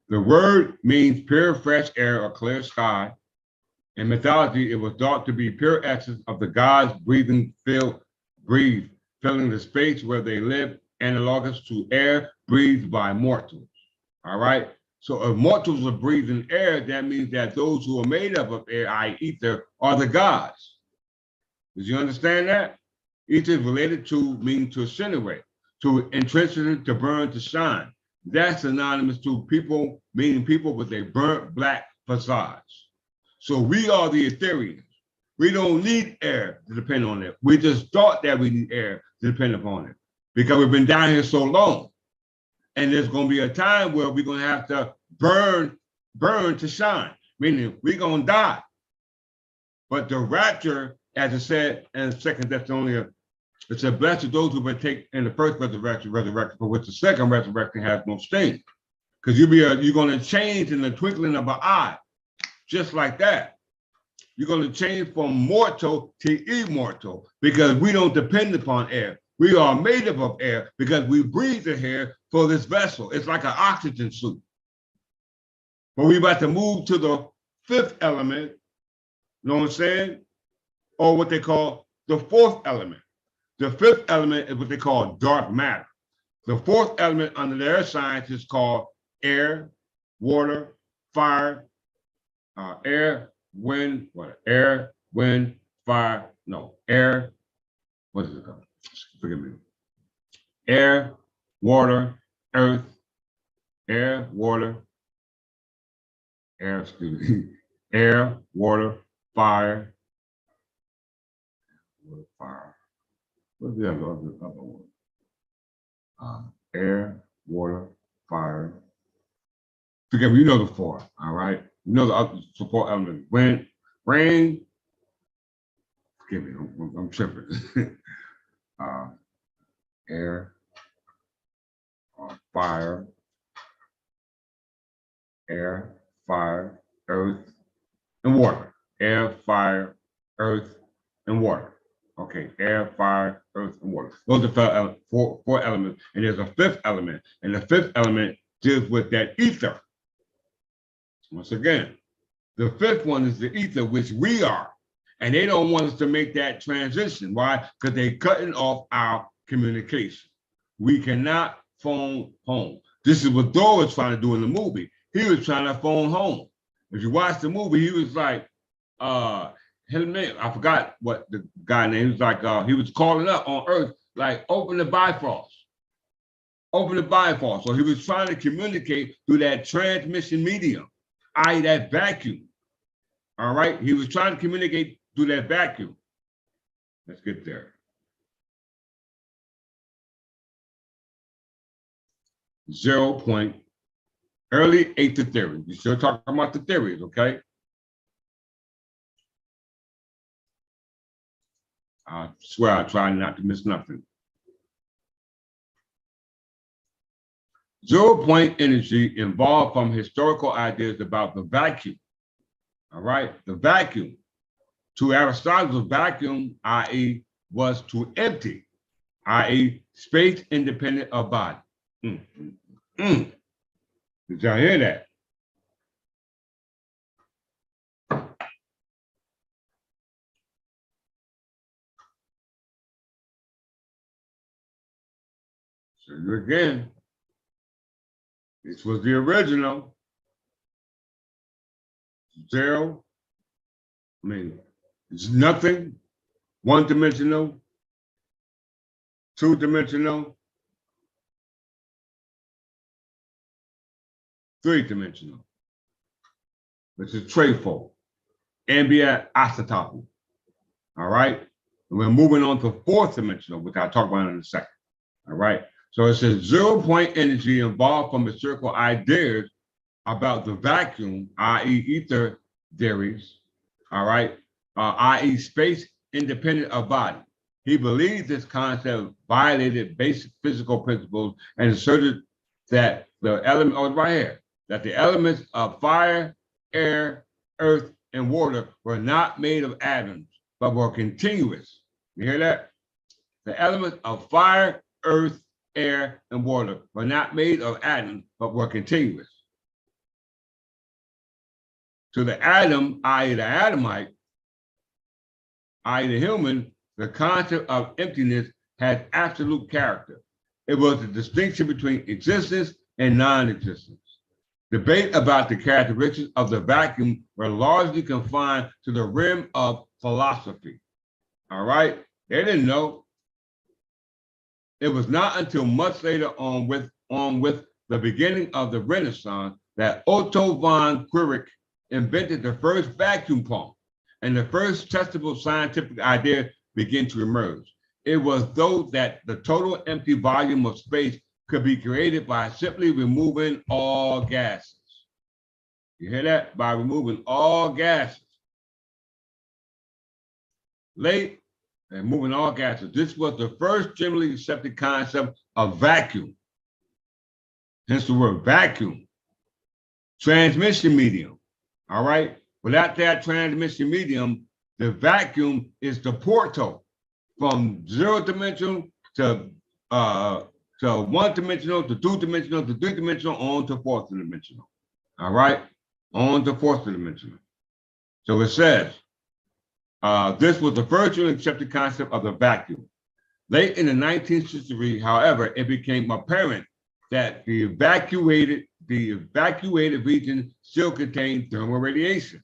The word means pure fresh air or clear sky. In mythology, it was thought to be pure essence of the gods filling the space where they live, analogous to air breathed by mortals. All right. So if mortals are breathing air, that means that those who are made up of air, i.e. ether, are the gods. Did you understand that? Ether is related to, meaning to incinerate, to intransitive, to burn, to shine. That's synonymous to people, meaning people with a burnt black visage. So we are the Ethiopians. We don't need air to depend on it. We just thought that we need air to depend upon it because we've been down here so long. And there's going to be a time where we're going to have to burn to shine, meaning we're going to die. But the rapture, as it said in 2 Thessalonians, it said, blessed are those who will take in the first resurrection, for which the second resurrection has no stain. Because you're going to change in the twinkling of an eye, just like that. You're going to change from mortal to immortal because we don't depend upon air. We are made up of air because we breathe the air for this vessel. It's like an oxygen suit. But we're about to move to the fifth element, you know what I'm saying? Or what they call the fourth element. The fifth element is what they call dark matter. The fourth element under their science is called air, water, fire, air, wind, fire, air, what is it called? Forgive me. Air, water, earth, air, water, air, water, fire, fire. What's the other one? Air, water, fire. Forget me, you know the four, all right? You know the other support elements. Wind, rain, forgive me, I'm tripping. Air, fire, earth, and water. Air, fire, earth, and water. Okay, air, fire, earth, and water. Those are four elements, and there's a fifth element, and the fifth element deals with that ether. Once again, the fifth one is the ether, which we are, and they don't want us to make that transition. Why? Because they're cutting off our communication. We cannot phone home. This is what Thor was trying to do in the movie. He was trying to phone home. If you watch the movie, he was like, his name, I forgot what the guy name was like. He was calling up on Earth, like, open the Bifrost. open the bifold. So he was trying to communicate through that transmission medium, i.e. that vacuum. All right, he was trying to communicate through that vacuum. Let's get there. Early Aether theory. We're still talking about the theories, okay? I swear I try not to miss nothing. 0 point energy evolved from historical ideas about the vacuum. All right, the vacuum. To Aristotle, the vacuum, i.e., was to empty, i.e., space independent of body. Did y'all hear that? So again, this was the original. Zero. I mean, it's nothing. One-dimensional. Two-dimensional. Three-dimensional. Which is trefoil. Ambient isotopy. All right. And we're moving on to fourth-dimensional, which I'll talk about in a second. All right. So it says 0 point energy involved from historical ideas about the vacuum, i.e. ether theories, all right, i.e. space independent of body. He believed this concept violated basic physical principles and asserted that the element, right here, that the elements of fire, air, earth, and water were not made of atoms, but were continuous. You hear that? The elements of fire, earth, air, and water were not made of atoms, but were continuous. To the atom, i.e. the atomite, i.e. the human, the concept of emptiness had absolute character. It was the distinction between existence and non-existence. Debate about the characteristics of the vacuum were largely confined to the realm of philosophy. All right? They didn't know. It was not until much later on with the beginning of the Renaissance that Otto von Guericke invented the first vacuum pump, and the first testable scientific idea began to emerge. It was though that the total empty volume of space could be created by simply removing all gases. You hear that? By removing all gases. Late and moving all gases. This was the first generally accepted concept of vacuum. Hence the word vacuum. Transmission medium. All right. Without that transmission medium, the vacuum is the portal from 0-dimensional to one-dimensional to two-dimensional to three-dimensional on to fourth-dimensional. All right. On to fourth-dimensional. So it says, this was the first generally accepted concept of the vacuum. Late in the 19th century, however, it became apparent that the evacuated region still contained thermal radiation.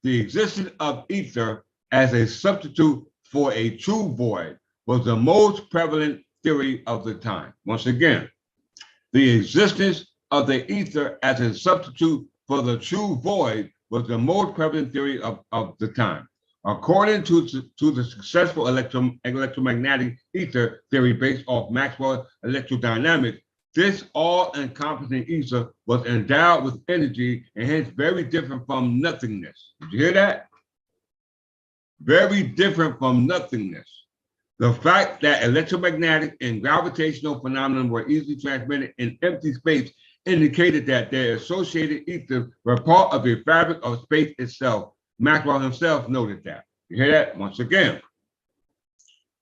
The existence of ether as a substitute for a true void was the most prevalent theory of the time. Once again, the existence of the ether as a substitute for the true void was the most prevalent theory of the time. According to the successful electromagnetic ether theory based off Maxwell electrodynamics, this all-encompassing ether was endowed with energy and hence very different from nothingness. Did you hear that? Very different from nothingness. The fact that electromagnetic and gravitational phenomena were easily transmitted in empty space indicated that their associated ethers were part of the fabric of space itself. Maxwell himself noted that. You hear that? Once again,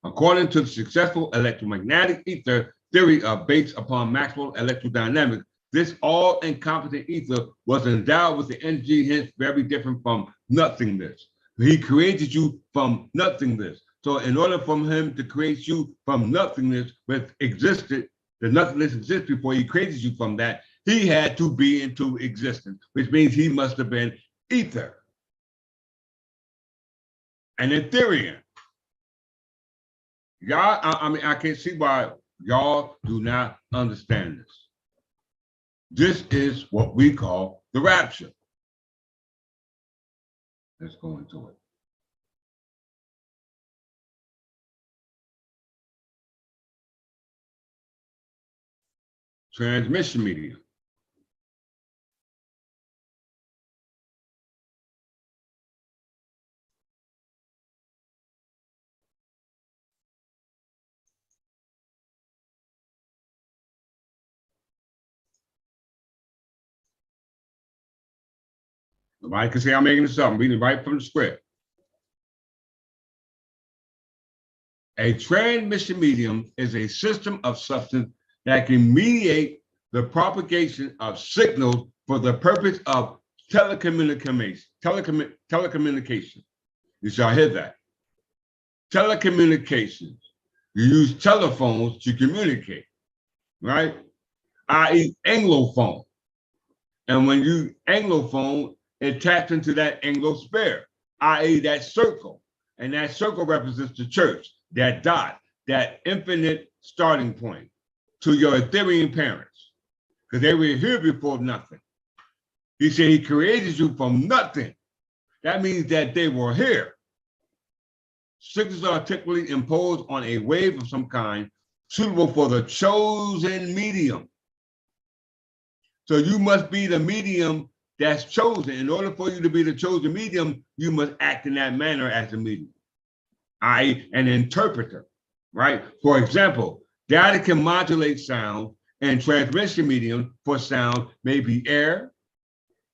according to the successful electromagnetic ether theory based upon Maxwell electrodynamics, this all-encompassing ether was endowed with the energy, hence very different from nothingness. He created you from nothingness. So in order for him to create you from nothingness, which existed, the nothingness exists before he created you from that, he had to be into existence, which means he must have been ether. An Etherian. Y'all, I mean, I can't see why Y'all do not understand this. This is what we call the rapture. Let's go into it. Transmission medium. Nobody can say I'm making this up. I'm reading right from the script. A transmission medium is a system of substance that can mediate the propagation of signals for the purpose of telecommunication. Telecommunication. You shall hear that. Telecommunications. You use telephones to communicate, right? I.e. Anglophone. And when you Anglophone, it taps into that Anglosphere, i.e. that circle. And that circle represents the church, that dot, that infinite starting point to your Ethiopian parents, because they were here before nothing. He said he created you from nothing. That means that they were here. Signals are typically imposed on a wave of some kind, suitable for the chosen medium. So you must be the medium that's chosen. In order for you to be the chosen medium, you must act in that manner as a medium, i.e. an interpreter, right? For example, data can modulate sound, and transmission medium for sound may be air.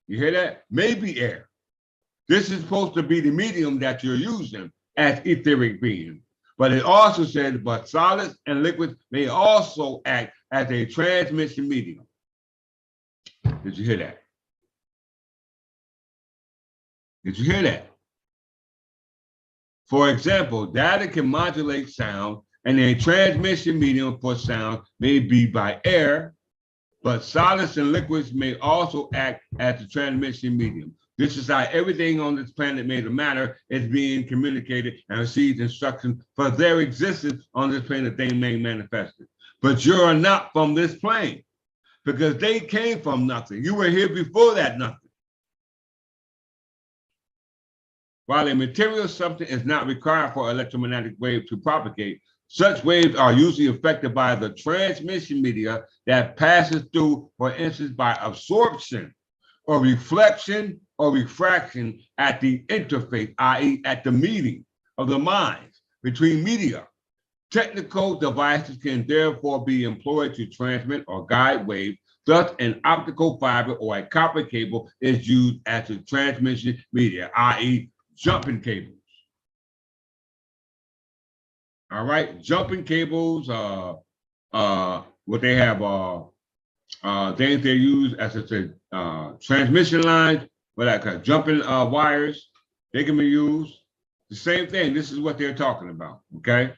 You hear that? Maybe air. This is supposed to be the medium that you're using as etheric being. But it also said, but solids and liquids may also act as a transmission medium. Did you hear that? Did you hear that? For example, data can modulate sound, and a transmission medium for sound may be by air, but solids and liquids may also act as the transmission medium. This is how everything on this planet made of matter is being communicated and receives instruction for their existence on this plane that they may manifest it. But you're not from this plane, because they came from nothing. You were here before that nothing. While a material substance is not required for electromagnetic wave to propagate, such waves are usually affected by the transmission media that passes through, for instance, by absorption or reflection or refraction at the interface, i.e. at the meeting of the minds between media. Technical devices can therefore be employed to transmit or guide waves. Thus, an optical fiber or a copper cable is used as a transmission media, i.e. jumping cables. All right, jumping cables, what they have, things they use as I said, transmission lines, like jumping wires, they can be used. The same thing, this is what they're talking about, okay?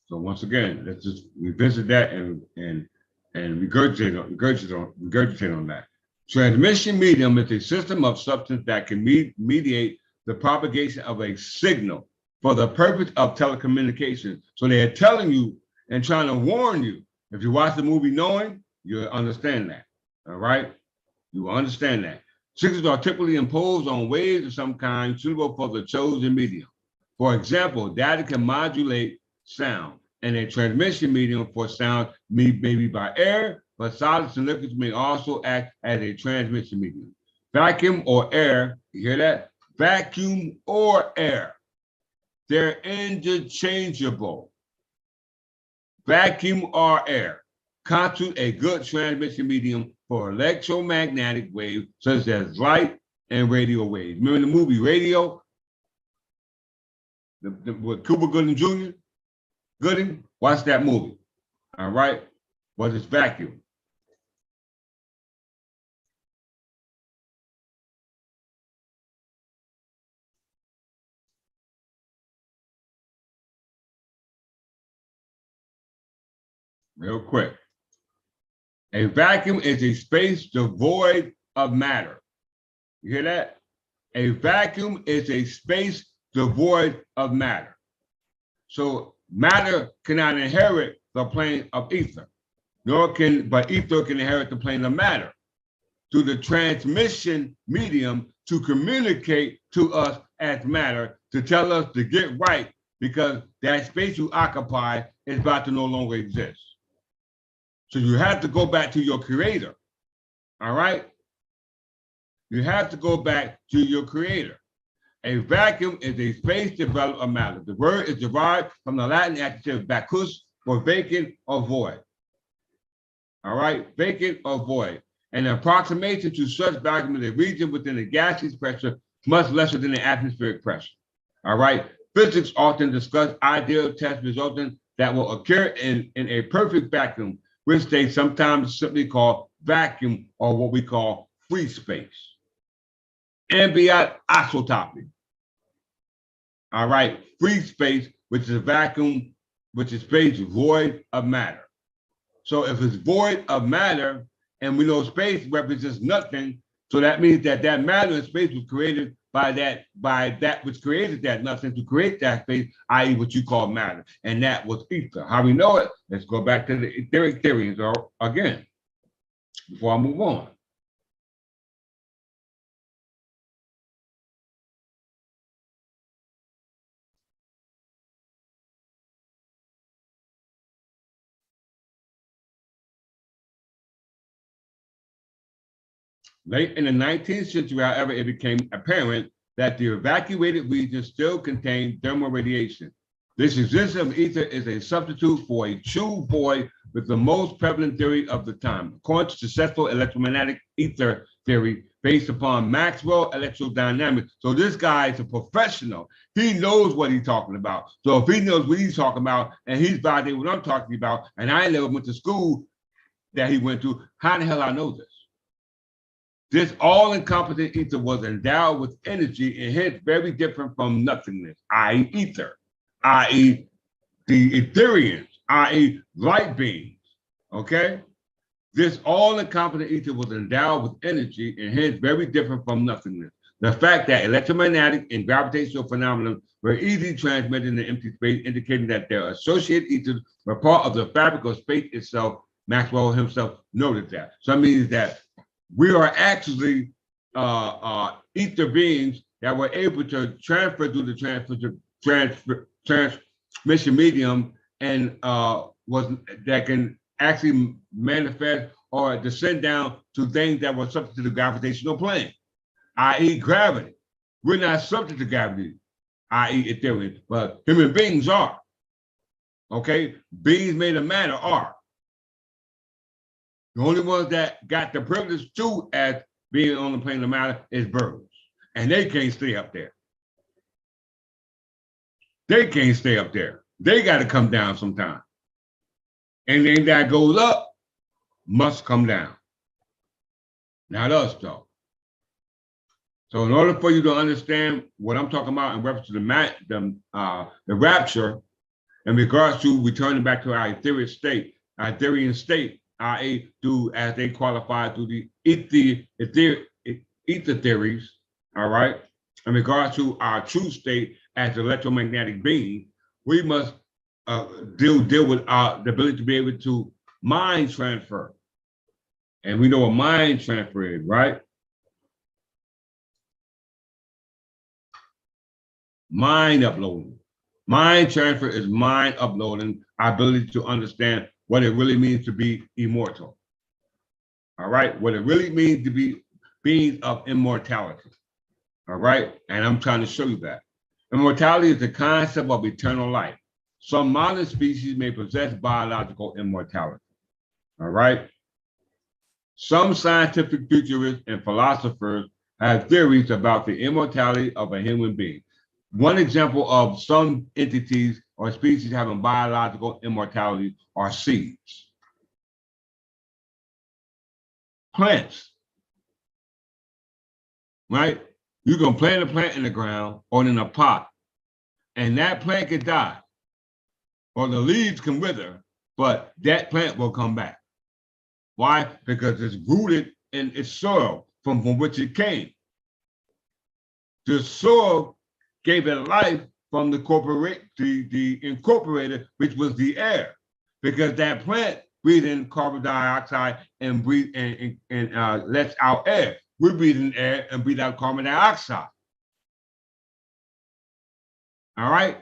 So once again, let's just revisit that and regurgitate on that. Transmission medium is a system of substance that can mediate the propagation of a signal for the purpose of telecommunication. So they're telling you and trying to warn you. If you watch the movie Knowing, you'll understand that. All right? You will understand that. Signals are typically imposed on waves of some kind suitable for the chosen medium. For example, data can modulate sound, and a transmission medium for sound may be by air, but solids and liquids may also act as a transmission medium. Vacuum or air, you hear that? Vacuum or air. They're interchangeable. Vacuum or air constitute a good transmission medium for electromagnetic waves such as light and radio waves. Remember the movie Radio? With Cuba Gooding Jr.? Gooding, watch that movie. All right? What is vacuum? Real quick. A vacuum is a space devoid of matter. You hear that? A vacuum is a space devoid of matter. So matter cannot inherit the plane of ether, but ether can inherit the plane of matter through the transmission medium to communicate to us as matter, to tell us to get right, because that space you occupy is about to no longer exist. So you have to go back to your creator, all right? You have to go back to your creator. A vacuum is a space devoid of matter. The word is derived from the Latin adjective vacus, for vacant or void. All right, vacant or void. An approximation to such vacuum is a region within the gaseous pressure much lesser than the atmospheric pressure. All right, physics often discuss ideal tests resulting that will occur in a perfect vacuum, which they sometimes simply call vacuum, or what we call free space. Ambient isotopy. All right, free space, which is a vacuum, which is space void of matter. So if it's void of matter, and we know space represents nothing, so that means that that matter in space was created by that which created that nothing to create that space, i.e. what you call matter, and that was ether. How we know it? Let's go back to the etheric theories again, before I move on. Late in the 19th century, however, it became apparent that the evacuated region still contained thermal radiation. This existence of ether is a substitute for a true void with the most prevalent theory of the time. According to successful electromagnetic ether theory based upon Maxwell electrodynamics. So this guy is a professional. He knows what he's talking about. So if he knows what he's talking about and he's validating what I'm talking about, and I never went to school that he went to, how the hell I know this? This all-encompassing ether was endowed with energy and hence very different from nothingness, i.e. ether, i.e. the Ethiopians, i.e. light beings, okay? This all-encompassing ether was endowed with energy and hence very different from nothingness. The fact that electromagnetic and gravitational phenomena were easily transmitted in the empty space, indicating that their associated ethers were part of the fabric of space itself. Maxwell himself noted that. So that means that we are actually ether beings that were able to transfer through the transmission medium and that can actually manifest or descend down to things that were subject to the gravitational plane, i.e. gravity. We're not subject to gravity, i.e. Ethereum, but human beings are. Okay, beings made of matter are. The only ones that got the privilege to as being on the plane of matter is birds. And they can't stay up there. They can't stay up there. They got to come down sometime. Anything that goes up must come down. Not us, though. So in order for you to understand what I'm talking about in reference to the rapture, in regards to returning back to our Etherian state, i.e. as they qualify through the ether theories, all right? In regards to our true state as electromagnetic being, we must deal with the ability to be able to mind transfer. And we know what mind transfer is, right? Mind uploading. Mind transfer is mind uploading, our ability to understand what it really means to be immortal. All right, what it really means to be beings of immortality. All right, and I'm trying to show you that. Immortality is the concept of eternal life. Some modern species may possess biological immortality. All right. Some scientific futurists and philosophers have theories about the immortality of a human being. One example of some entities or species having biological immortality are seeds. Plants, right? You can plant a plant in the ground or in a pot, and that plant could die, or the leaves can wither, but that plant will come back. Why? Because it's rooted in its soil from which it came. The soil gave it life from the incorporated, which was the air, because that plant breathes in carbon dioxide and lets out air. We breathe in air and breathe out carbon dioxide. All right.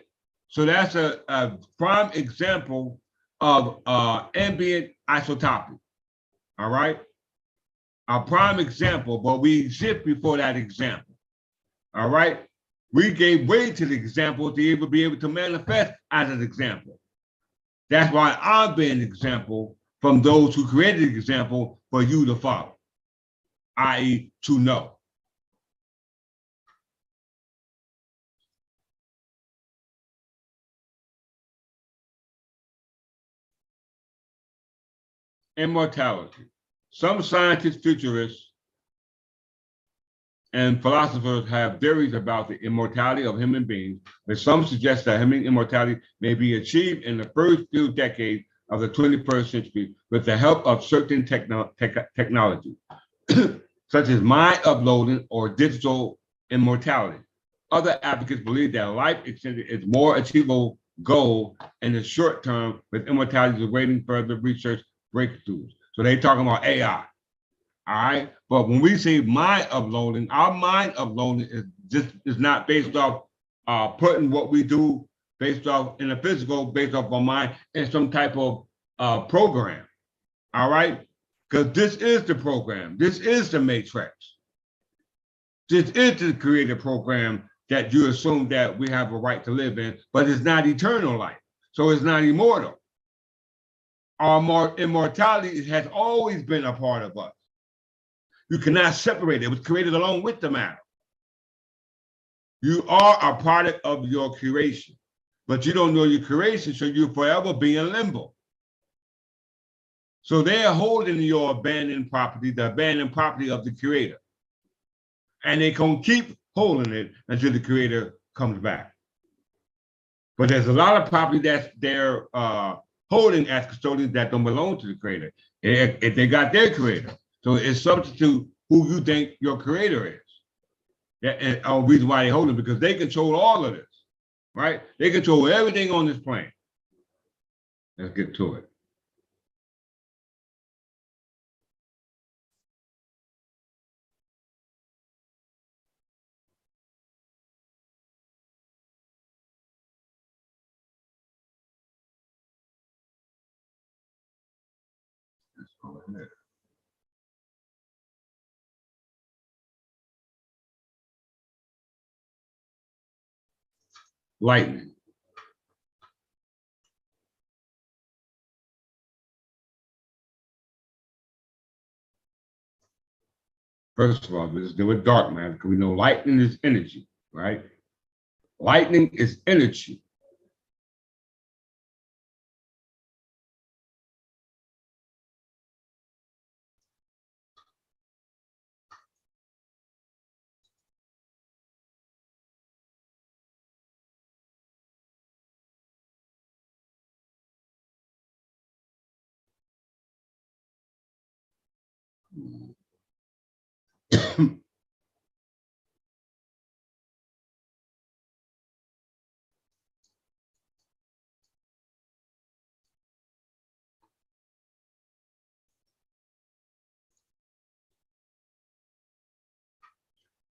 So that's a prime example of ambient isotopy. All right. A prime example, but we exist before that example. All right. We gave way to the example to even be able to manifest as an example. That's why I've been an example from those who created the example for you to follow, i.e. to know. Immortality. Some scientists, futurists, and philosophers have theories about the immortality of human beings, but some suggest that human immortality may be achieved in the first few decades of the 21st century with the help of certain technology, such as mind uploading or digital immortality. Other advocates believe that life extension is more achievable goal in the short term, with immortality awaiting further research breakthroughs. So they're talking about AI. All right. But when we say mind uploading, our mind uploading is not based off putting what we do based off in the physical, based off our mind in some type of program. All right. Because this is the program. This is the matrix. This is the created program that you assume that we have a right to live in, but it's not eternal life. So it's not immortal. Our immortality has always been a part of us. You cannot separate it. It was created along with the matter. You are a product of your creation, but you don't know your creation, so you'll forever be in limbo. So they're holding your abandoned property, the abandoned property of the creator. And they can keep holding it until the creator comes back. But there's a lot of property that they're holding as custodians that don't belong to the creator. If they got their creator. So it's subject to who you think your creator is. And the reason why they hold it, because they control all of this, right? They control everything on this plane. Let's get to it. Let's go ahead. Lightning. First of all, let's deal with dark matter, because we know lightning is energy, right? Lightning is energy.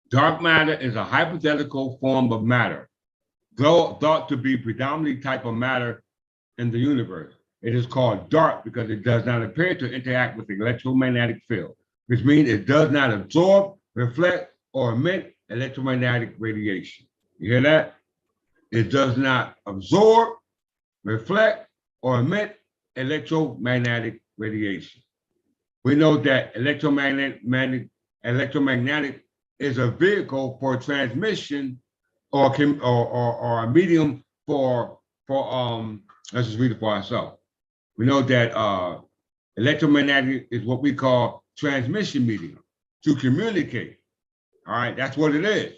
Dark matter is a hypothetical form of matter, though thought to be predominantly type of matter in the universe. It is called dark because it does not appear to interact with the electromagnetic field, which means it does not absorb, reflect, or emit electromagnetic radiation. You hear that? It does not absorb, reflect, or emit electromagnetic radiation. We know that electromagnetic is a vehicle for transmission or a medium for let's just read it for ourselves. We know that electromagnetic is what we call transmission medium to communicate. All right, that's what it is.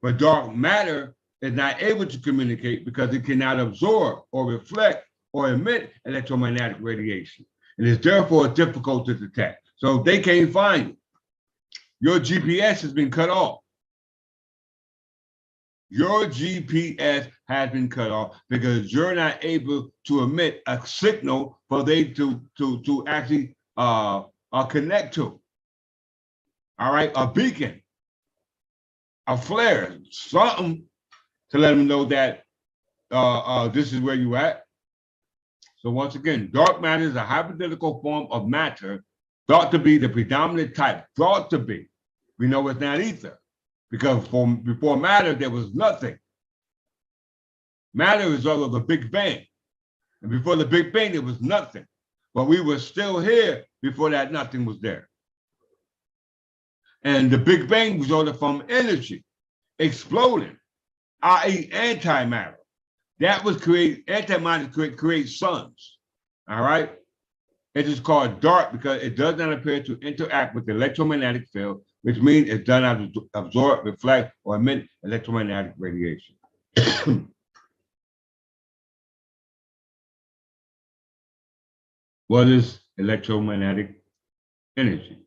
But dark matter is not able to communicate because it cannot absorb or reflect or emit electromagnetic radiation. It is therefore difficult to detect. So they can't find it. Your GPS has been cut off. Your GPS has been cut off because you're not able to emit a signal for they to actually connect to. All right, a beacon, a flare, something to let them know that this is where you at. So once again, dark matter is a hypothetical form of matter thought to be the predominant type, thought to be. We know it's not ether, because before matter, there was nothing. Matter is all of the Big Bang. And before the Big Bang, there was nothing. But we were still here before that nothing was there. And the Big Bang resulted from energy exploding, i.e. antimatter. That was created, antimatter creates suns, all right? It is called dark because it does not appear to interact with the electromagnetic field, which means it does not absorb, reflect, or emit electromagnetic radiation. What is electromagnetic energy?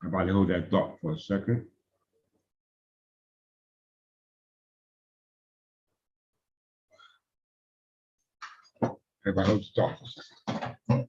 Everybody hold that thought for a second. Everybody hold the thought for a second.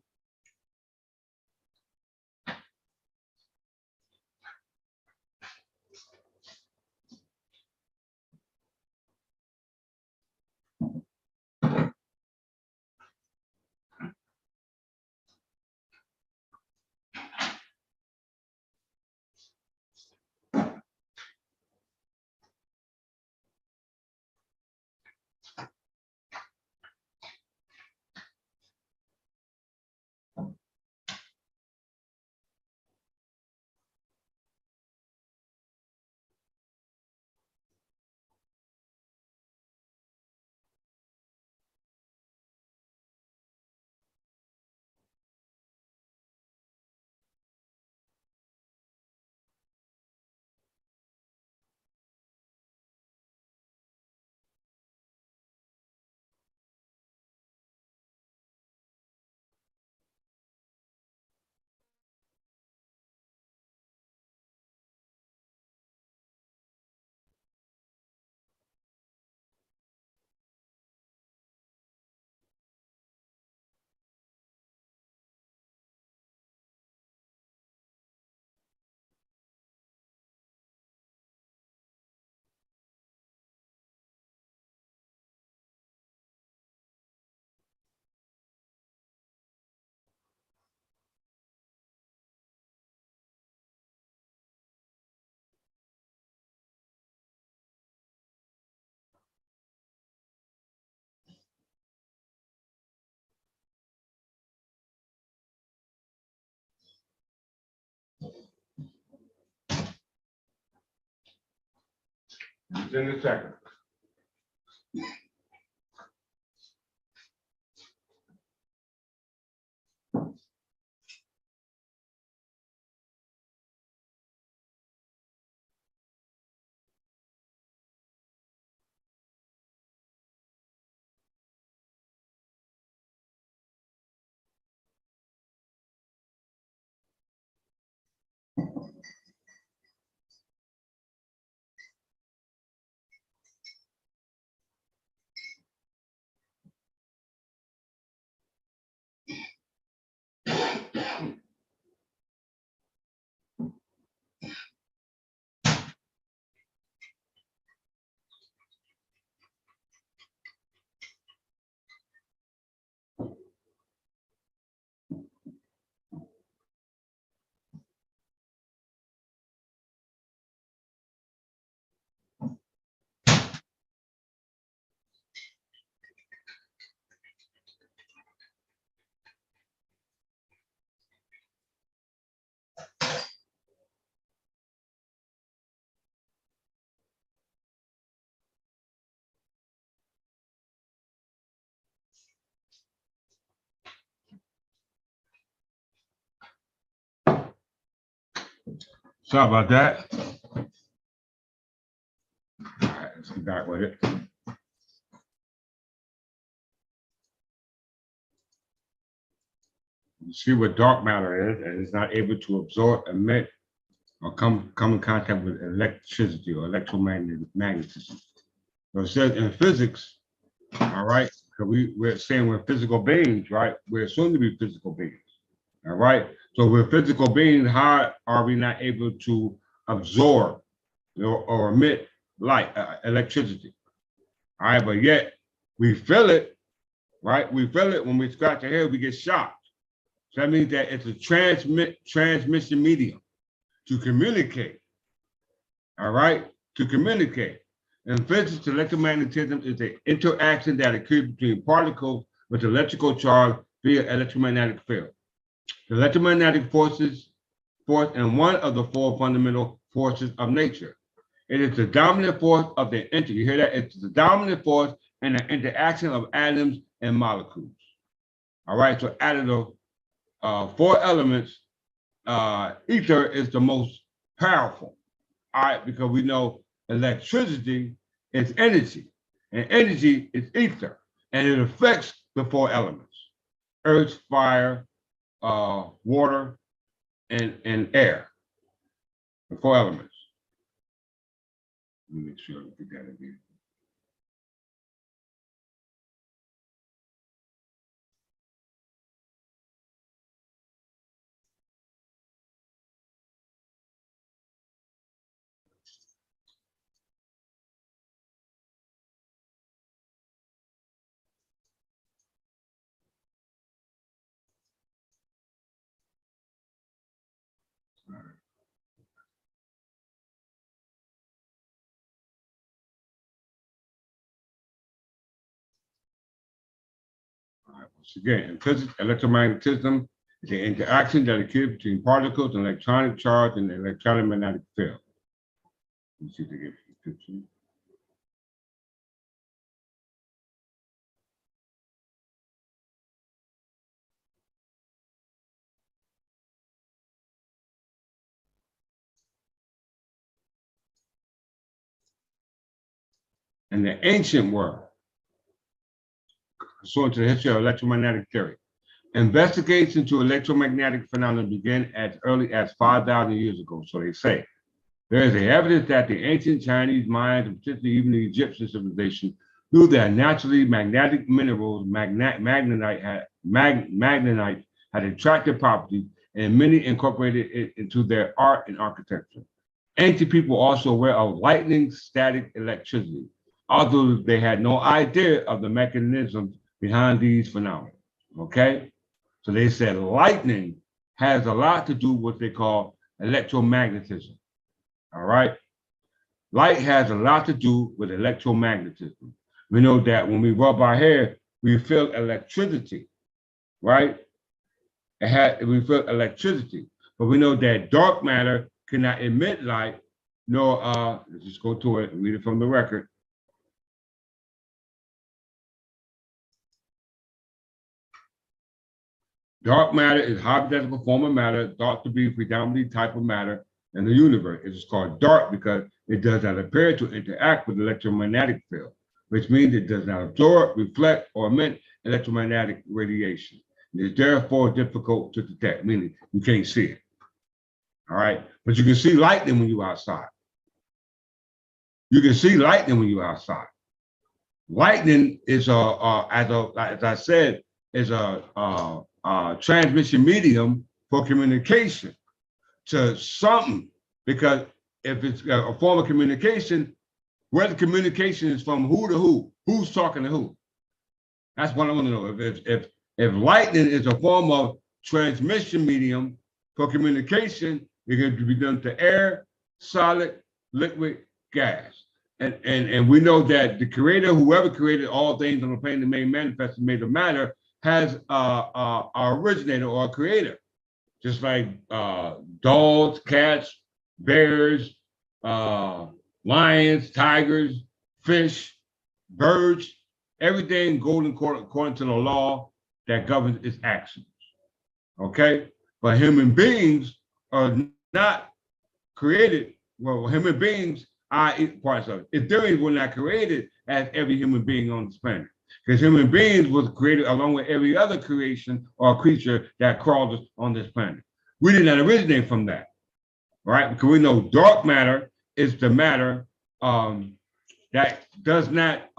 Just in a second. Sorry about that. All right, let's get back with it. You see what dark matter is, and it's not able to absorb, emit, or come in contact with electricity or electromagnetism. So it says in physics, all right, because we're saying we're physical beings, right? We're assumed to be physical beings, all right? So we're physical beings, how are we not able to absorb or emit light, electricity? All right, but yet we feel it, right? We feel it when we scratch our head, we get shocked. So that means that it's a transmission medium to communicate, all right? To communicate. In physics, electromagnetism is the interaction that occurs between particles with electrical charge via electromagnetic field. The electromagnetic force is one of the four fundamental forces of nature. It is the dominant force of the you hear that? It's the dominant force in the interaction of atoms and molecules. All right, so out of the four elements, ether is the most powerful. All right, because we know electricity is energy, and energy is ether, and it affects the four elements: earth, fire, water, and air. The four elements. Let me make sure I get that again. All right, once again, in physics, electromagnetism is the interaction that occurs between particles and electronic charge and the electromagnetic field. Let's see if they get the picture. In the ancient world, pursuant to the history of electromagnetic theory, investigations into electromagnetic phenomena began as early as 5,000 years ago, so they say. There is evidence that the ancient Chinese Mayans, and particularly even the Egyptian civilization, knew that naturally magnetic minerals, magnetite had attractive properties, and many incorporated it into their art and architecture. Ancient people also aware of lightning, static electricity, although they had no idea of the mechanisms behind these phenomena. Okay, so they said lightning has a lot to do with what they call electromagnetism. All right, light has a lot to do with electromagnetism. We know that when we rub our hair, we feel electricity, right? We feel electricity, but we know that dark matter cannot emit light, nor, let's just go to it and read it from the record. Dark matter is a hypothetical form of matter thought to be predominantly type of matter in the universe. It is called dark because it does not appear to interact with the electromagnetic field, which means it does not absorb, reflect, or emit electromagnetic radiation. It is therefore difficult to detect, meaning you can't see it. All right, but you can see lightning when you're outside. You can see lightning when you're outside. Lightning is as I said, is a transmission medium for communication to something, because if it's a form of communication, where the communication is from who to who, who's talking to who. That's what I want to know. If lightning is a form of transmission medium for communication, it can be done to air, solid, liquid, gas. And we know that the creator, whoever created all things on the plane that made manifest and made of matter, has a originator or a creator. Just like dogs, cats, bears, lions, tigers, fish, birds, everything goes according to the law that governs its actions. Okay? But human beings are not created, well, human beings, Ethiopians were not created as every human being on this planet. Because human beings was created along with every other creation or creature that crawls on this planet. We did not originate from that, right? Because we know dark matter is the matter that does not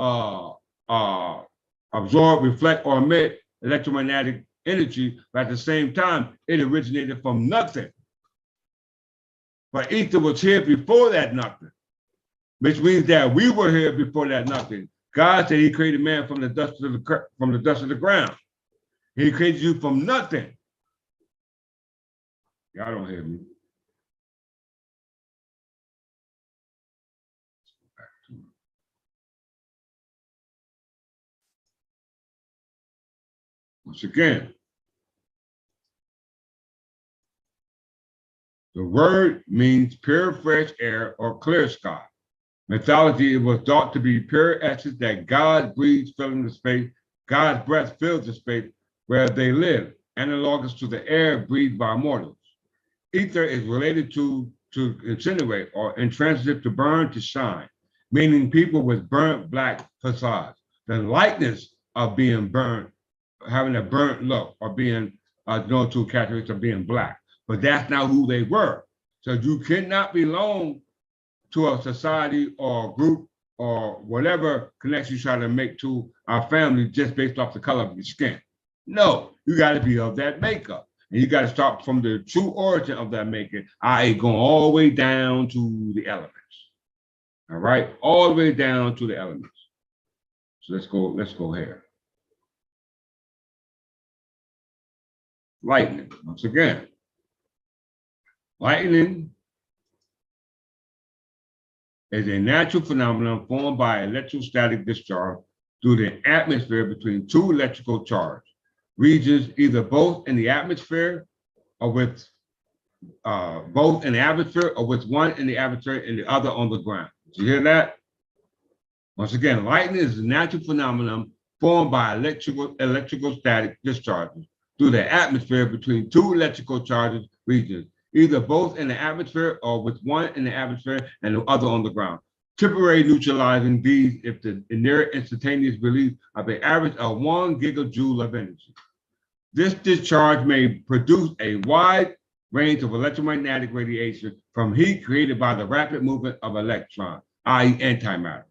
absorb, reflect, or emit electromagnetic energy, but at the same time, it originated from nothing. But ether was here before that nothing, which means that we were here before that nothing. God said he created man from the dust of the ground. He created you from nothing. Y'all don't hear me. Once again, the word means pure fresh air or clear sky. Mythology, it was thought to be pure essence that God breathes, filling the space. God's breath fills the space where they live, analogous to the air breathed by mortals. Ether is related to incinerate or intransitive, to burn, to shine, meaning people with burnt black facades. The lightness of being burnt, having a burnt look, or being known to characteristics of being black. But that's not who they were. So you cannot belong to a society or group or whatever connection you try to make to our family just based off the color of your skin. No, you got to be of that makeup. And you got to start from the true origin of that makeup, i.e. going all the way down to the elements. All right, all the way down to the elements. So let's go here. Lightning, once again. Lightning is a natural phenomenon formed by electrostatic discharge through the atmosphere between two electrical charge regions, either both in the atmosphere or with one in the atmosphere and the other on the ground. Did you hear that? Once again, lightning is a natural phenomenon formed by electrical static discharges through the atmosphere between two electrical charges regions, either both in the atmosphere or with one in the atmosphere and the other on the ground. Temporary neutralizing these if the near instantaneous release of an average of 1 gigajoule of energy. This discharge may produce a wide range of electromagnetic radiation from heat created by the rapid movement of electrons, i.e. antimatter,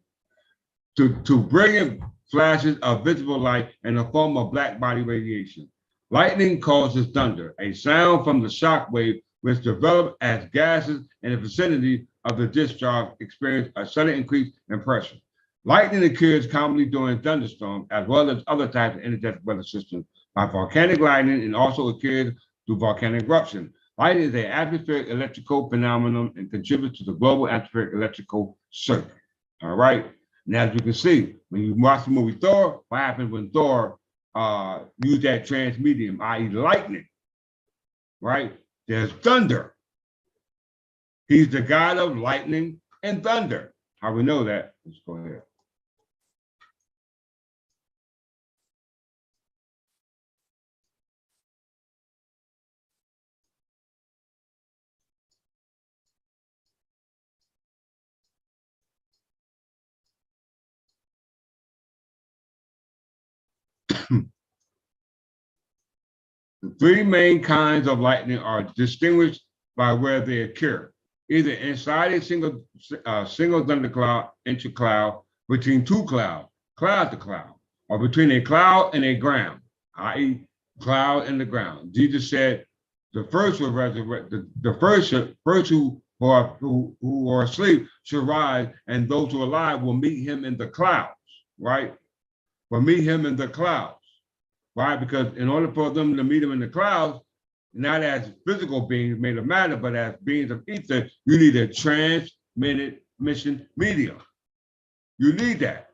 to brilliant flashes of visible light in the form of black body radiation. Lightning causes thunder, a sound from the shock wave which develop as gases in the vicinity of the discharge experience a sudden increase in pressure. Lightning occurs commonly during thunderstorms, as well as other types of energetic weather systems, by volcanic lightning, and also occurs through volcanic eruption. Lightning is an atmospheric electrical phenomenon and contributes to the global atmospheric electrical circuit. All right. And as you can see, when you watch the movie Thor, what happens when Thor used that transmedium, i.e. lightning, right? There's thunder. He's the god of lightning and thunder. How we know that? Let's go ahead. The three main kinds of lightning are distinguished by where they occur, either inside a single thundercloud, intercloud, between two clouds, cloud to cloud, or between a cloud and a ground, i.e. cloud and the ground. Jesus said the first will resurrect, the first who are asleep shall rise, and those who are alive will meet him in the clouds, right? Will meet him in the clouds. Right? Because in order for them to meet him in the clouds, not as physical beings made of matter, but as beings of ether, you need a transmission medium. You need that.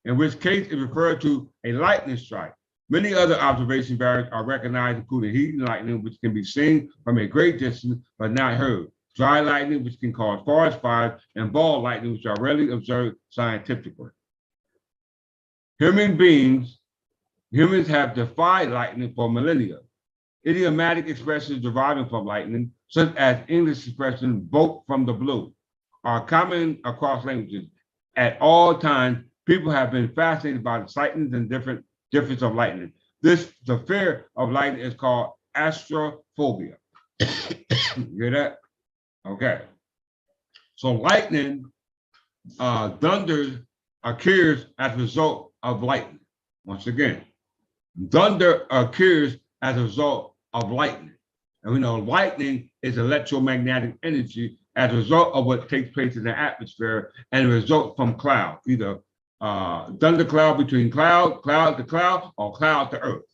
In which case it refers to a lightning strike. Many other observation variants are recognized, including heat and lightning, which can be seen from a great distance but not heard. Dry lightning, which can cause forest fires, and ball lightning, which are rarely observed scientifically. Humans have defied lightning for millennia. Idiomatic expressions deriving from lightning, such as English expression, "bolt from the blue," are common across languages. At all times, people have been fascinated by the sightings and difference of lightning. The fear of lightning is called astrophobia. You hear that? Okay. So lightning, thunder occurs as a result of lightning. Once again, thunder occurs as a result of lightning. And we know lightning is electromagnetic energy as a result of what takes place in the atmosphere and a result from cloud, either thundercloud between cloud to cloud, or cloud to earth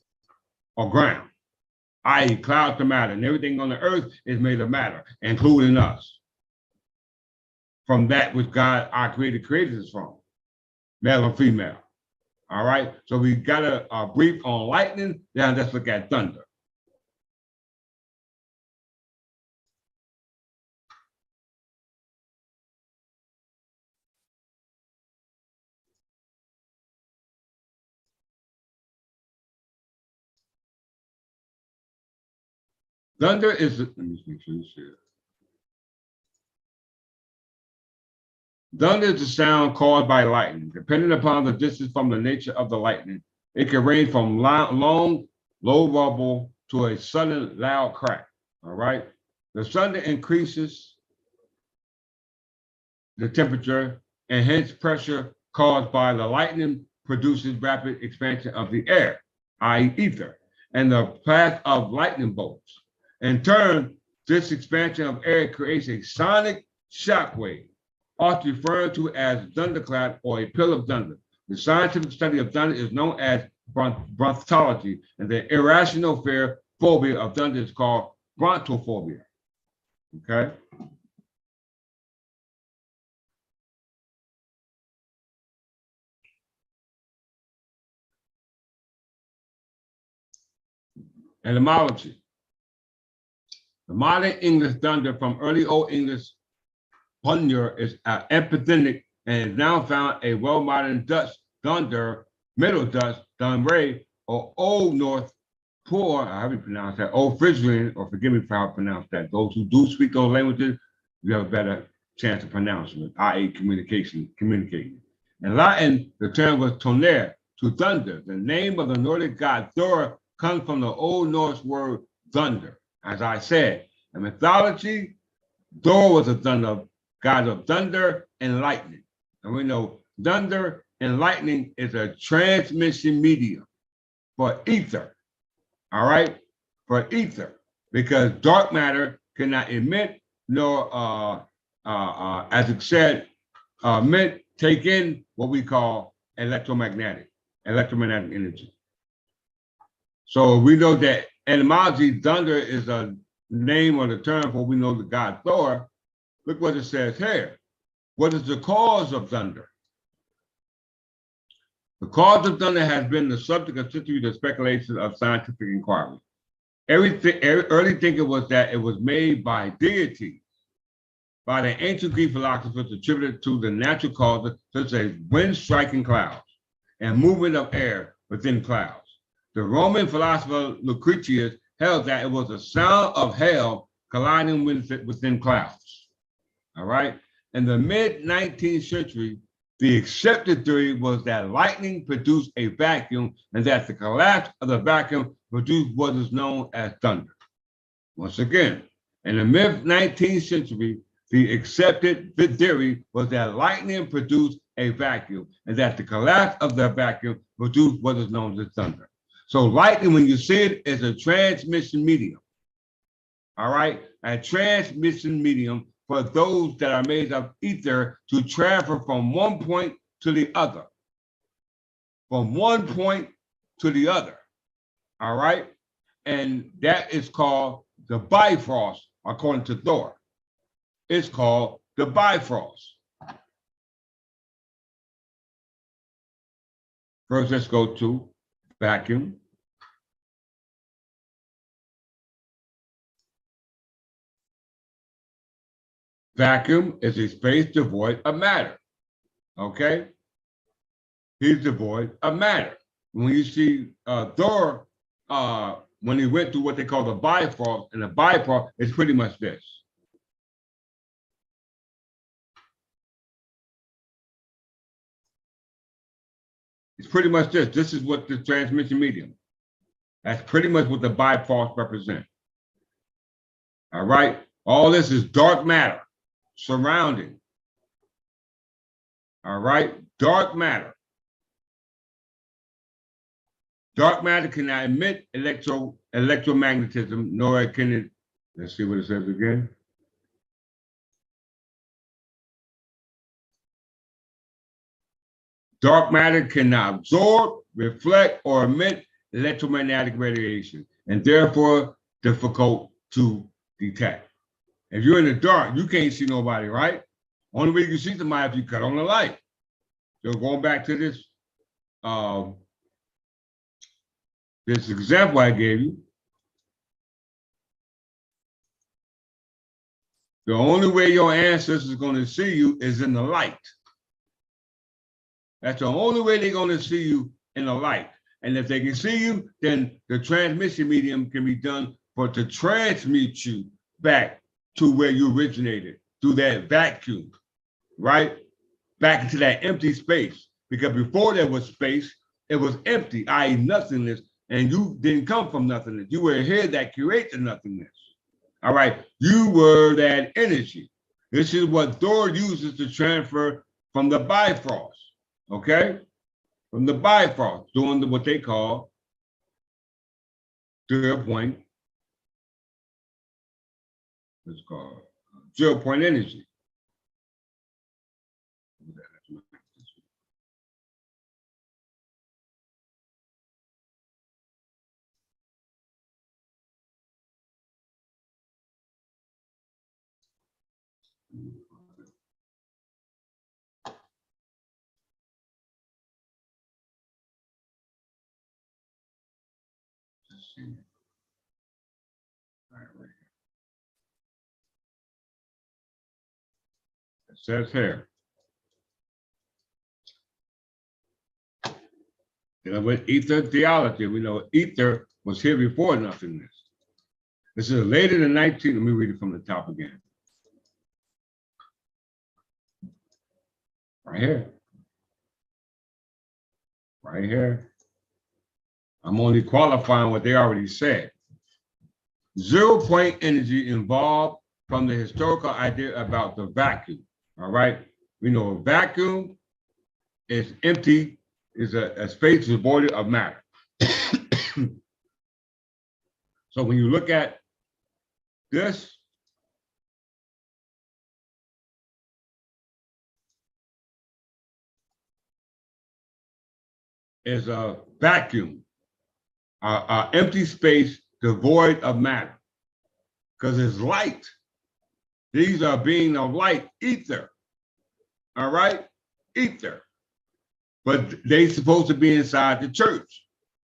or ground, i.e. cloud to matter. And everything on the earth is made of matter, including us, from that which God, our creator, created us from, male and female. All right, so we got a brief on lightning. Now let's look at thunder. Thunder is, let me make sure this here. Thunder is the sound caused by lightning. Depending upon the distance from the nature of the lightning, it can range from long, low rumble to a sudden, loud crack. All right. The thunder increases the temperature, and hence pressure caused by the lightning produces rapid expansion of the air, i.e. ether, and the path of lightning bolts. In turn, this expansion of air creates a sonic shock wave, often referred to as thunderclap or a peal of thunder. The scientific study of thunder is known as bronthology, and the irrational fear phobia of thunder is called brontophobia. Okay. Etymology. The modern English thunder from early Old English thunder is epenthetic and is now found a well-modern Dutch thunder, Middle Dutch dunray, or Old North poor, how do you pronounce that? Old Frisian, or forgive me for how I pronounce that. Those who do speak those languages, you have a better chance of pronouncing it, i.e. communicating. In Latin, the term was tonere, to thunder. The name of the Nordic god Thor comes from the Old Norse word thunder. As I said, in mythology, Thor was a god of thunder and lightning. And we know thunder and lightning is a transmission medium for ether. All right, for ether, because dark matter cannot emit nor, as it said, take in what we call electromagnetic energy. So we know that etymology, thunder is a name or the term for we know the god Thor. Look what it says here. What is the cause of thunder? The cause of thunder has been the subject of centuries of speculation of scientific inquiry. Early thinking was that it was made by deities, by the ancient Greek philosophers attributed to the natural causes such as wind striking clouds and movement of air within clouds. The Roman philosopher Lucretius held that it was the sound of hail colliding within clouds. All right. In the mid-19th century, the accepted theory was that lightning produced a vacuum and that the collapse of the vacuum produced what is known as thunder. Once again, in the mid-19th century, the accepted theory was that lightning produced a vacuum and that the collapse of the vacuum produced what is known as thunder. So lightning, when you see it, is a transmission medium. All right, a transmission medium for those that are made of ether to travel from one point to the other. From one point to the other. All right, and that is called the Bifrost, according to Thor. It's called the Bifrost. First, let's go to vacuum. Vacuum is a space devoid of matter. Okay? He's devoid of matter. When you see Thor when he went through what they call the Bifrost, and the Bifrost is pretty much this. It's pretty much this. This is what the transmission medium. That's pretty much what the Bifrost represents. All right. All this is dark matter surrounding. All right. Dark matter. Dark matter cannot emit electromagnetism, nor can it, let's see what it says again. Dark matter cannot absorb, reflect, or emit electromagnetic radiation, and therefore difficult to detect. If you're in the dark, you can't see nobody, right? Only way you can see somebody if you cut on the light. So going back to this, this example I gave you, the only way your ancestors are going to see you is in the light. That's the only way they're going to see you, in the light. And if they can see you, then the transmission medium can be done to transmute you back to where you originated through that vacuum, right? Back into that empty space. Because before there was space, it was empty, i.e. nothingness, and you didn't come from nothingness. You were here that created nothingness. All right, you were that energy. This is what Thor uses to transfer from the Bifrost, okay? From the Bifrost, doing what they call, to their point, it's called 0-point energy. It says here, with ether theology, we know ether was here before nothingness. This is later than 19. Let me read it from the top again. Right here. Right here. I'm only qualifying what they already said. 0-point energy involved from the historical idea about the vacuum. All right. We know a vacuum is empty, is a space devoid of matter. So when you look at this, is a vacuum, an empty space devoid of matter, because it's light. These are beings of light, ether. All right, ether. But they supposed to be inside the church,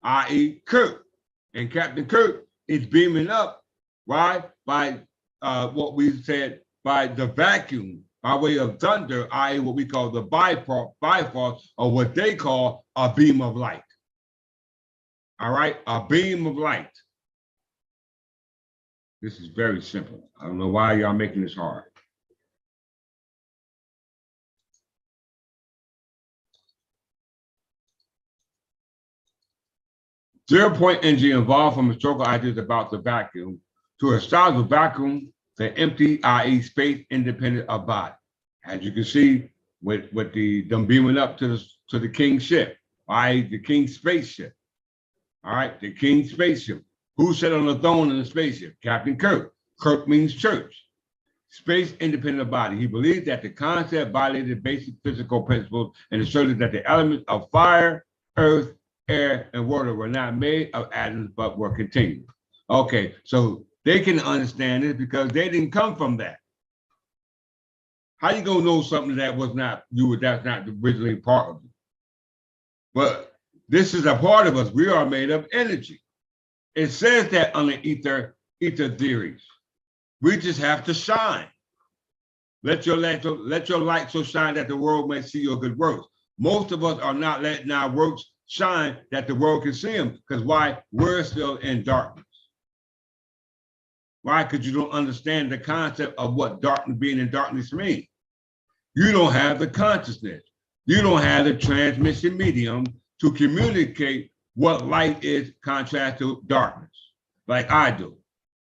i.e. Kirk. And Captain Kirk is beaming up, right? By what we said, by the vacuum, by way of thunder, i.e. what we call the Bifrost, or what they call a beam of light. All right, a beam of light. This is very simple. I don't know why y'all making this hard. Zero-point energy involved from historical ideas about the vacuum to establish the vacuum, the empty, i.e. space independent of body. As you can see with them beaming up to the Kingship, i.e. the King's spaceship. All right, the King's spaceship. Who sat on the throne in the spaceship? Captain Kirk. Kirk means church. Space independent of body. He believed that the concept violated basic physical principles and asserted that the elements of fire, earth, air, and water were not made of atoms, but were continuous. Okay, so they can understand it because they didn't come from that. How you gonna know something that was not you? That's not originally part of you. But this is a part of us. We are made of energy. It says that on the ether theories. We just have to shine. Let your light so shine that the world may see your good works. Most of us are not letting our works shine that the world can see them. Because why? We're still in darkness. Why? Because you don't understand the concept of what darkness, being in darkness means. You don't have the consciousness. You don't have the transmission medium to communicate what light is contrast to darkness, like I do.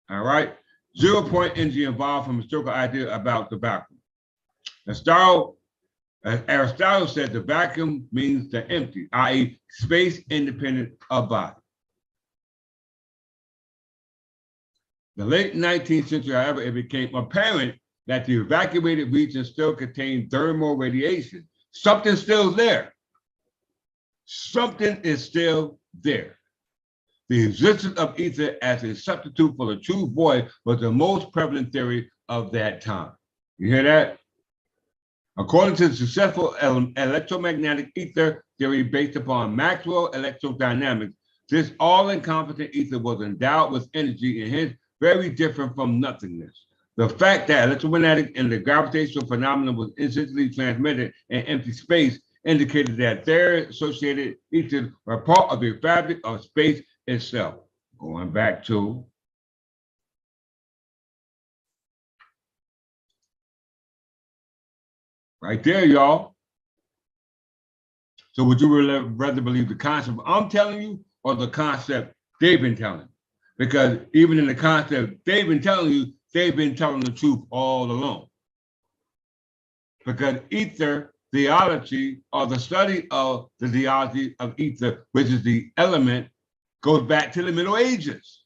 All right? 0-point energy involved from a historical idea about the vacuum. Aristotle said the vacuum means the empty, i.e., space independent of body. The late 19th century, however, it became apparent that the evacuated region still contained thermal radiation. Something's still there. Something is still there. The existence of ether as a substitute for the true void was the most prevalent theory of that time. You hear that? According to the successful electromagnetic ether theory based upon Maxwell electrodynamics, this all-encompassing ether was endowed with energy and hence very different from nothingness. The fact that electromagnetic and the gravitational phenomenon was instantly transmitted in empty space indicated that their associated ethers were part of the fabric of space itself. Going back to right there, y'all. So would you rather believe the concept I'm telling you or the concept they've been telling? Because even in the concept they've been telling you, they've been telling the truth all along. Because ether theology, or the study of the theology of ether, which is the element, goes back to the Middle Ages.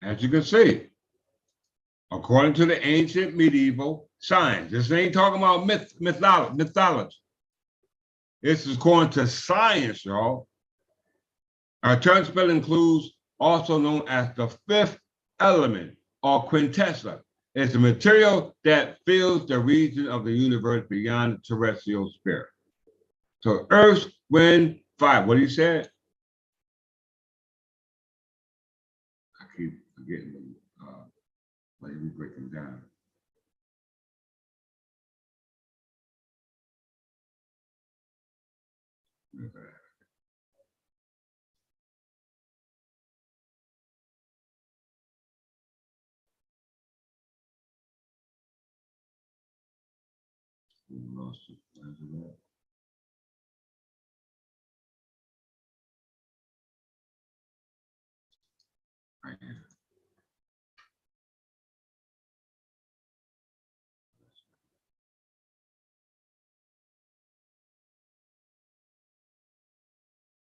As you can see, according to the ancient medieval science, this ain't talking about mythology. This is according to science, y'all. Our term spell includes also known as the fifth element or quintessence. It's the material that fills the region of the universe beyond the terrestrial sphere. So earth, wind, fire. What he said? I keep forgetting them. Let me break them down. Okay. Lost it. Right here.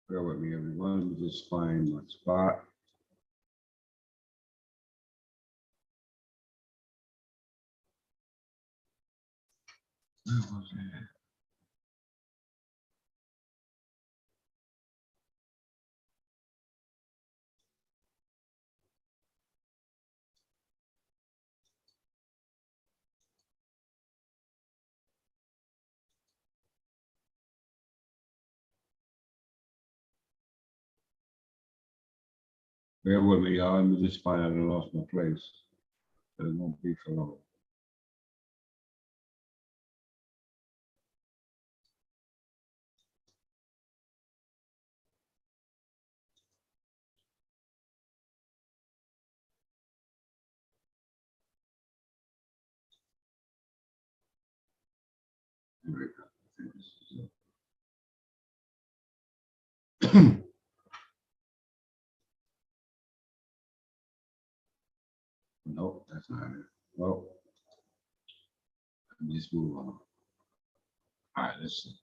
Bear with me, everyone. Let me just find my spot. Where was it? Bear with me, y'all. Let me just find out I lost my place. But it won't be for long. Here we go. Nope, that's not it. Well, let me just move on. All right, let's see.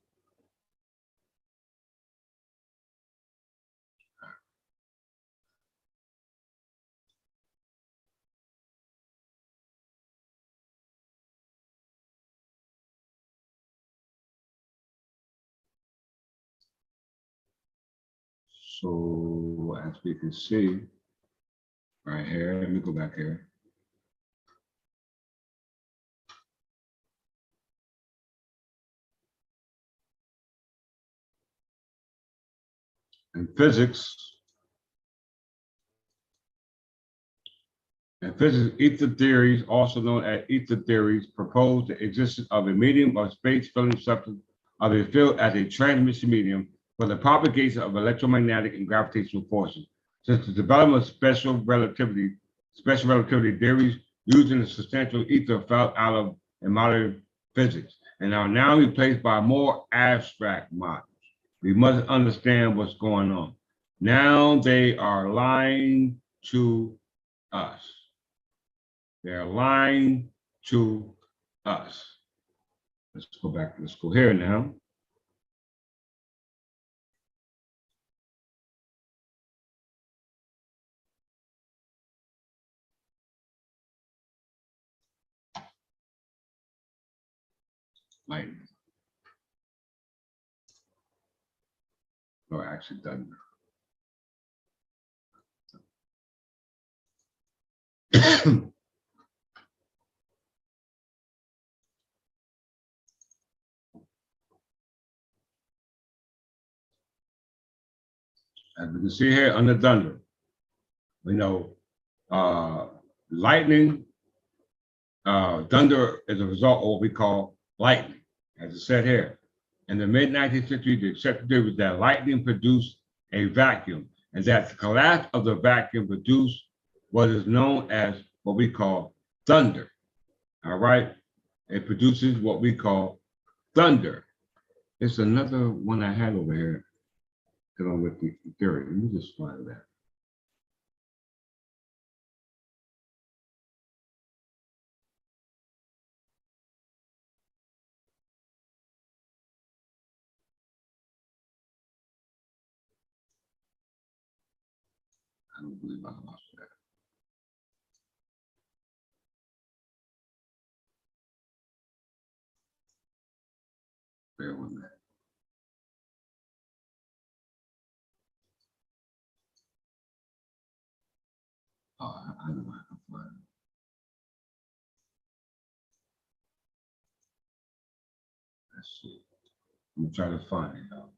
So as we can see right here, let me go back here. In physics, ether theories, also known as ether theories, propose the existence of a medium or space-filling substance of a field as a transmission medium for the propagation of electromagnetic and gravitational forces. Since the development of special relativity theories using the substantial ether fell out of in modern physics and are now replaced by more abstract models. We must understand what's going on. Now they are lying to us. They're lying to us. Let's go back. Let's go here now. Lightning. Or actually thunder. As we can see here under thunder, we know lightning, thunder is a result of what we call lightning, as it said here. In the mid-19th century, the accepted theory was that lightning produced a vacuum, and that the collapse of the vacuum produced what is known as what we call thunder. All right, it produces what we call thunder. It's another one I had over here dealing with the theory. Let me just find that. I don't believe I lost that. Bear with me. Oh, I know I can find it. Let's see. I'm gonna try to find it now.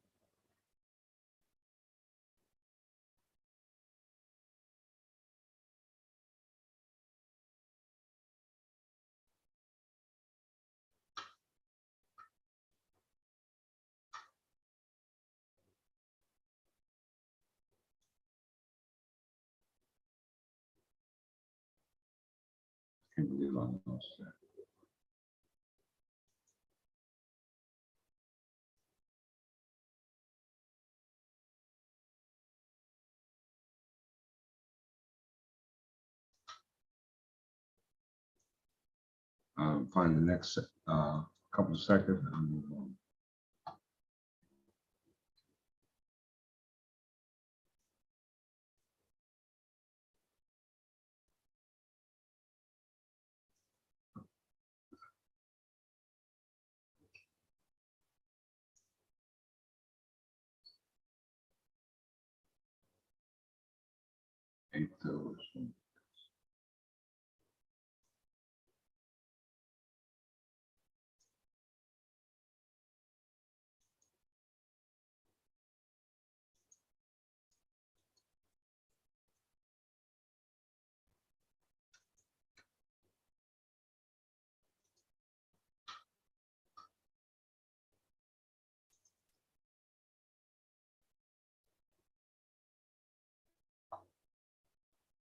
I can't believe I lost that. Find the next couple of seconds and I'll move on. Aethiopes.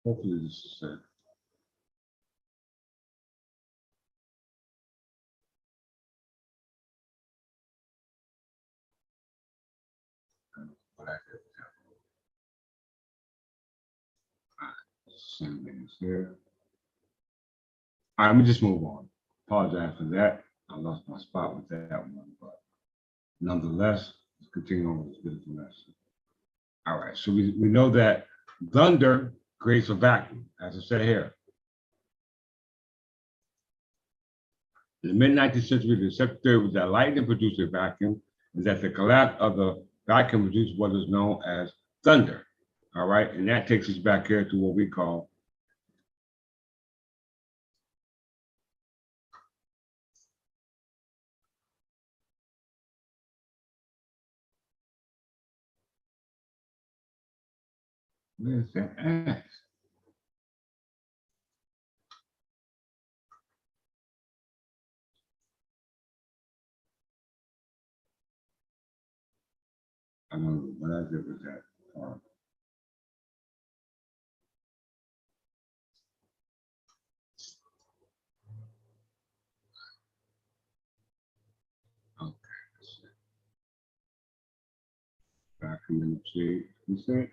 Hopefully this is it. What I did. Same things here. All right, let me just move on. Apologize for that. I lost my spot with that one, but nonetheless, let's continue on with this beautiful lesson. All right, so we know that thunder creates a vacuum, as I said here. In the mid-19th century, the accepted theory was that lightning produced a vacuum, and that the collapse of the vacuum produced what is known as thunder. All right, and that takes us back here to what we call Where's that at? I don't know what I did with that. Okay. Documentation. You said?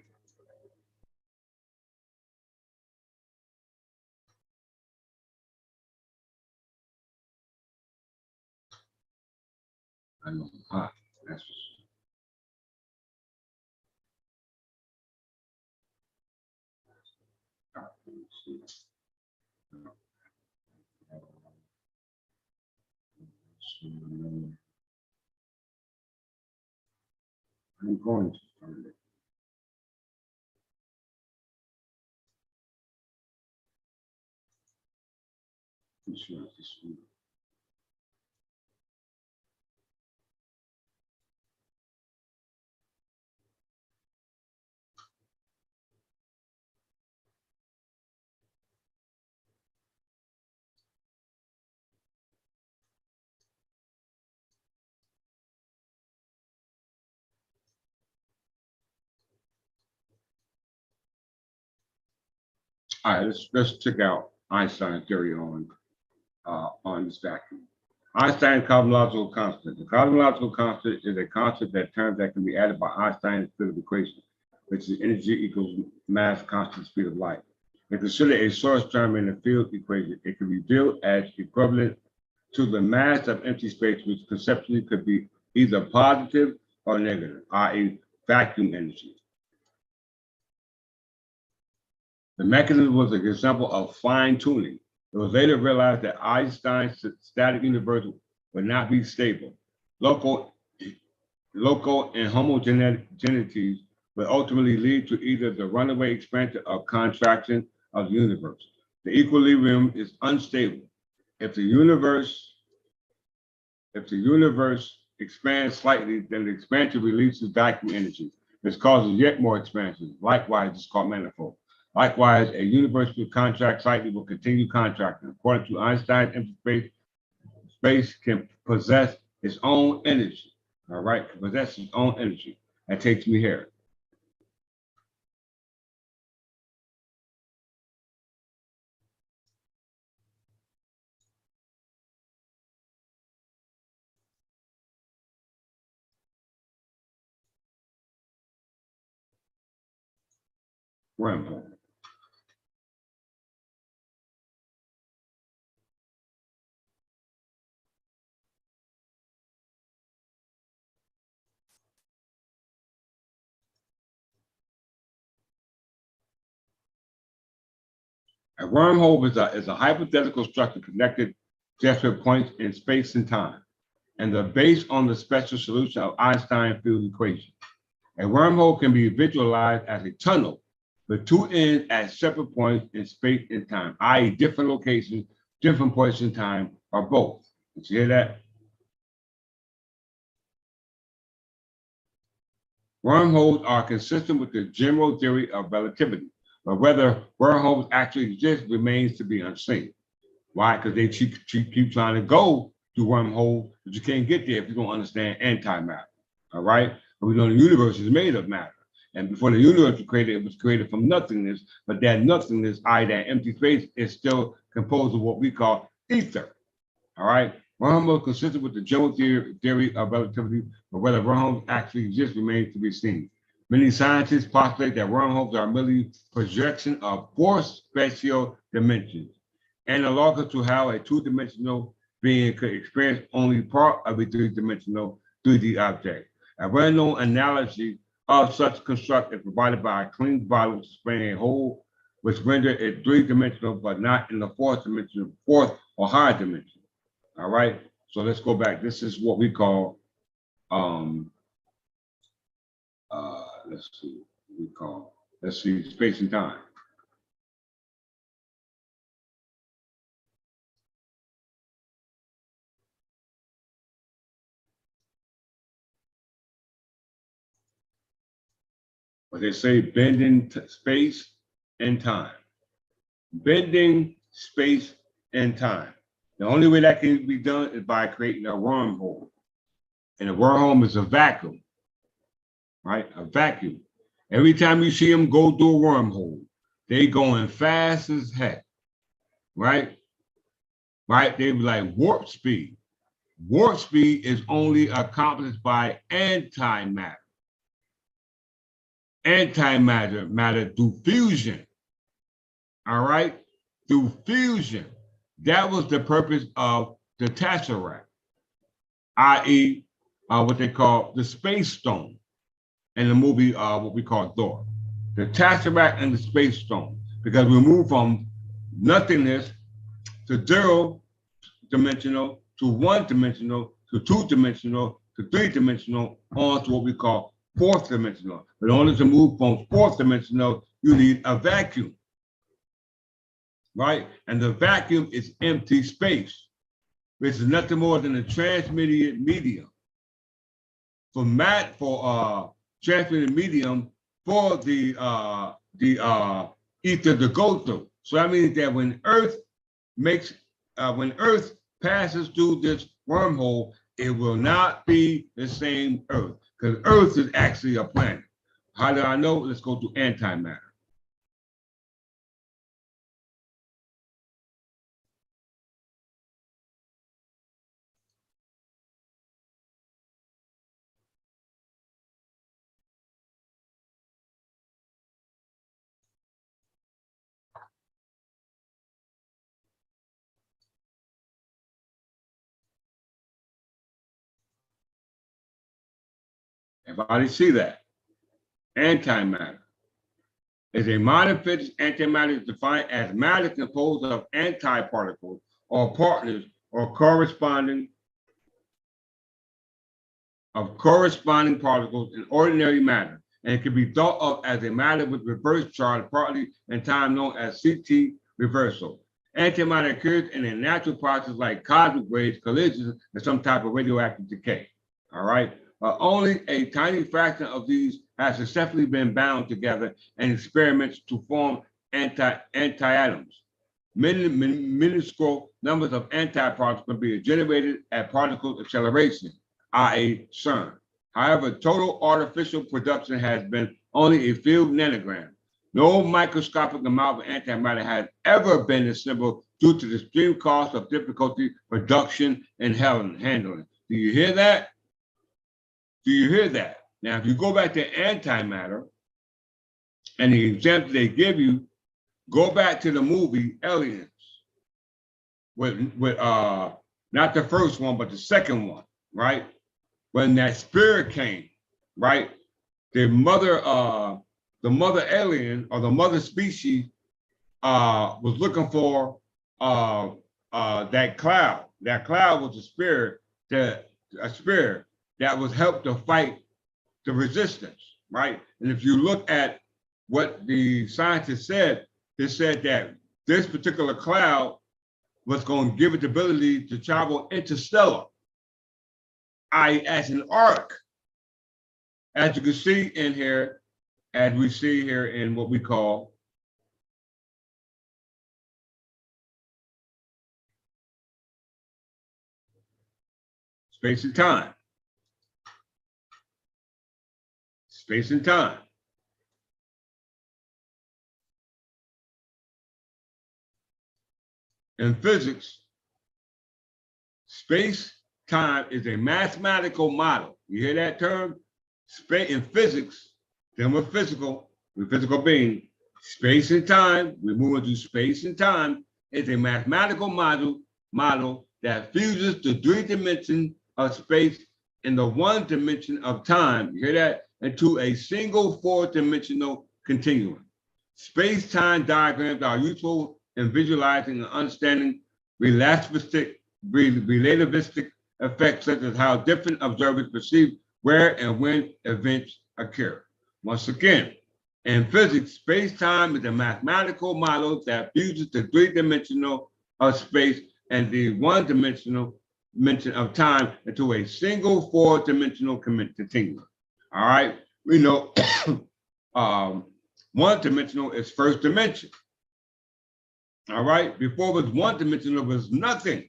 I know. Ah, that's I'm going to find it. Sure, this one. All right, let's check out Einstein's theory on this vacuum. Einstein's cosmological constant. The cosmological constant is a constant that can be added by Einstein's field equation, which is energy equals mass constant speed of light. If considered a source term in the field equation, it can be viewed as equivalent to the mass of empty space, which conceptually could be either positive or negative, i.e. vacuum energy. The mechanism was an example of fine tuning. It was later realized that Einstein's static universe would not be stable. Local inhomogeneities would ultimately lead to either the runaway expansion or contraction of the universe. The equilibrium is unstable. If the universe expands slightly, then the expansion releases vacuum energy. This causes yet more expansion. Likewise, it's called manifold. Likewise, a universe will contract slightly will continue contracting. According to Einstein, empty space can possess its own energy. All right, can possess its own energy. That takes me here. Wormhole. A wormhole is a hypothetical structure connected to points in space and time, and they're based on the special solution of Einstein field equation. A wormhole can be visualized as a tunnel with two ends at separate points in space and time, i.e. different locations, different points in time, or both. Did you hear that? Wormholes are consistent with the general theory of relativity, but whether wormholes actually exist remains to be unseen. Why? Because they keep trying to go through wormholes, but you can't get there if you don't understand antimatter. All right? But we know the universe is made of matter. And before the universe was created, it was created from nothingness, but that nothingness, i.e. that empty space, is still composed of what we call ether. All right? Wormholes consistent with the general theory of relativity, but whether wormholes actually exist remains to be seen. Many scientists postulate that wormholes are merely projection of fourth spatial dimensions, analogous to how a two-dimensional being could experience only part of a three-dimensional 3D object. A well-known analogy of such construct is provided by a clean volume displaying a whole, which render it three-dimensional, but not in the fourth or higher dimension. All right, so let's go back. This is what we call, let's see, space and time. what they say, bending space and time. Bending space and time. The only way that can be done is by creating a wormhole. And a wormhole is a vacuum, right? A vacuum. Every time you see them go through a wormhole, they going fast as heck, right? Right? They be like warp speed. Warp speed is only accomplished by antimatter. Matter through fusion. All right? Through fusion. That was the purpose of the tesseract, i.e., what they call the space stone in the movie, what we call Thor. The tesseract and the space stone, because we move from nothingness to 0-dimensional to 1-dimensional to 2-dimensional to 3-dimensional on to what we call 4th-dimensional. But in order to move from 4th-dimensional, you need a vacuum, right? And the vacuum is empty space, which is nothing more than a transmediate medium for transmitted medium for the ether to go through. So that means that when Earth passes through this wormhole, it will not be the same Earth, because Earth is actually a planet. How do I know? Let's go to antimatter. Everybody see that? Antimatter is a modern physics. Antimatter is defined as matter composed of antiparticles or partners or corresponding particles in ordinary matter, and it can be thought of as a matter with reverse charge, partly in time known as CT reversal. Antimatter occurs in a natural process like cosmic rays, collisions, and some type of radioactive decay. All right. Only a tiny fraction of these has successfully been bound together in experiments to form antiatoms. Minuscule numbers of antiparticles can be generated at particle acceleration, i.e. CERN. However, total artificial production has been only a few nanograms. No microscopic amount of antimatter has ever been assembled due to the extreme cost of difficulty, production, and handling. Do you hear that? Do you hear that? Now, if you go back to antimatter and the example they give you, go back to the movie Aliens with not the first one, but the second one, right? When that spirit came, right? The mother alien or the mother species was looking for that cloud. That cloud was a spirit that was helped to fight the resistance, right? And if you look at what the scientists said, they said that this particular cloud was going to give it the ability to travel interstellar, as an arc. As you can see in here, as we see here in what we call space and time. Space and time. In physics, space-time is a mathematical model. You hear that term? In physics, then we're physical beings. Space and time, we're moving through space and time, is a mathematical model that fuses the 3 dimensions of space and the 1 dimension of time. You hear that? Into a single 4-dimensional continuum. Space-time diagrams are useful in visualizing and understanding relativistic effects, such as how different observers perceive where and when events occur. Once again, in physics, space-time is a mathematical model that fuses the 3-dimensional of space and the 1-dimensional dimension of time into a single 4-dimensional continuum. All right, we know one-dimensional is first dimension. All right, before it was one-dimensional, it was nothing.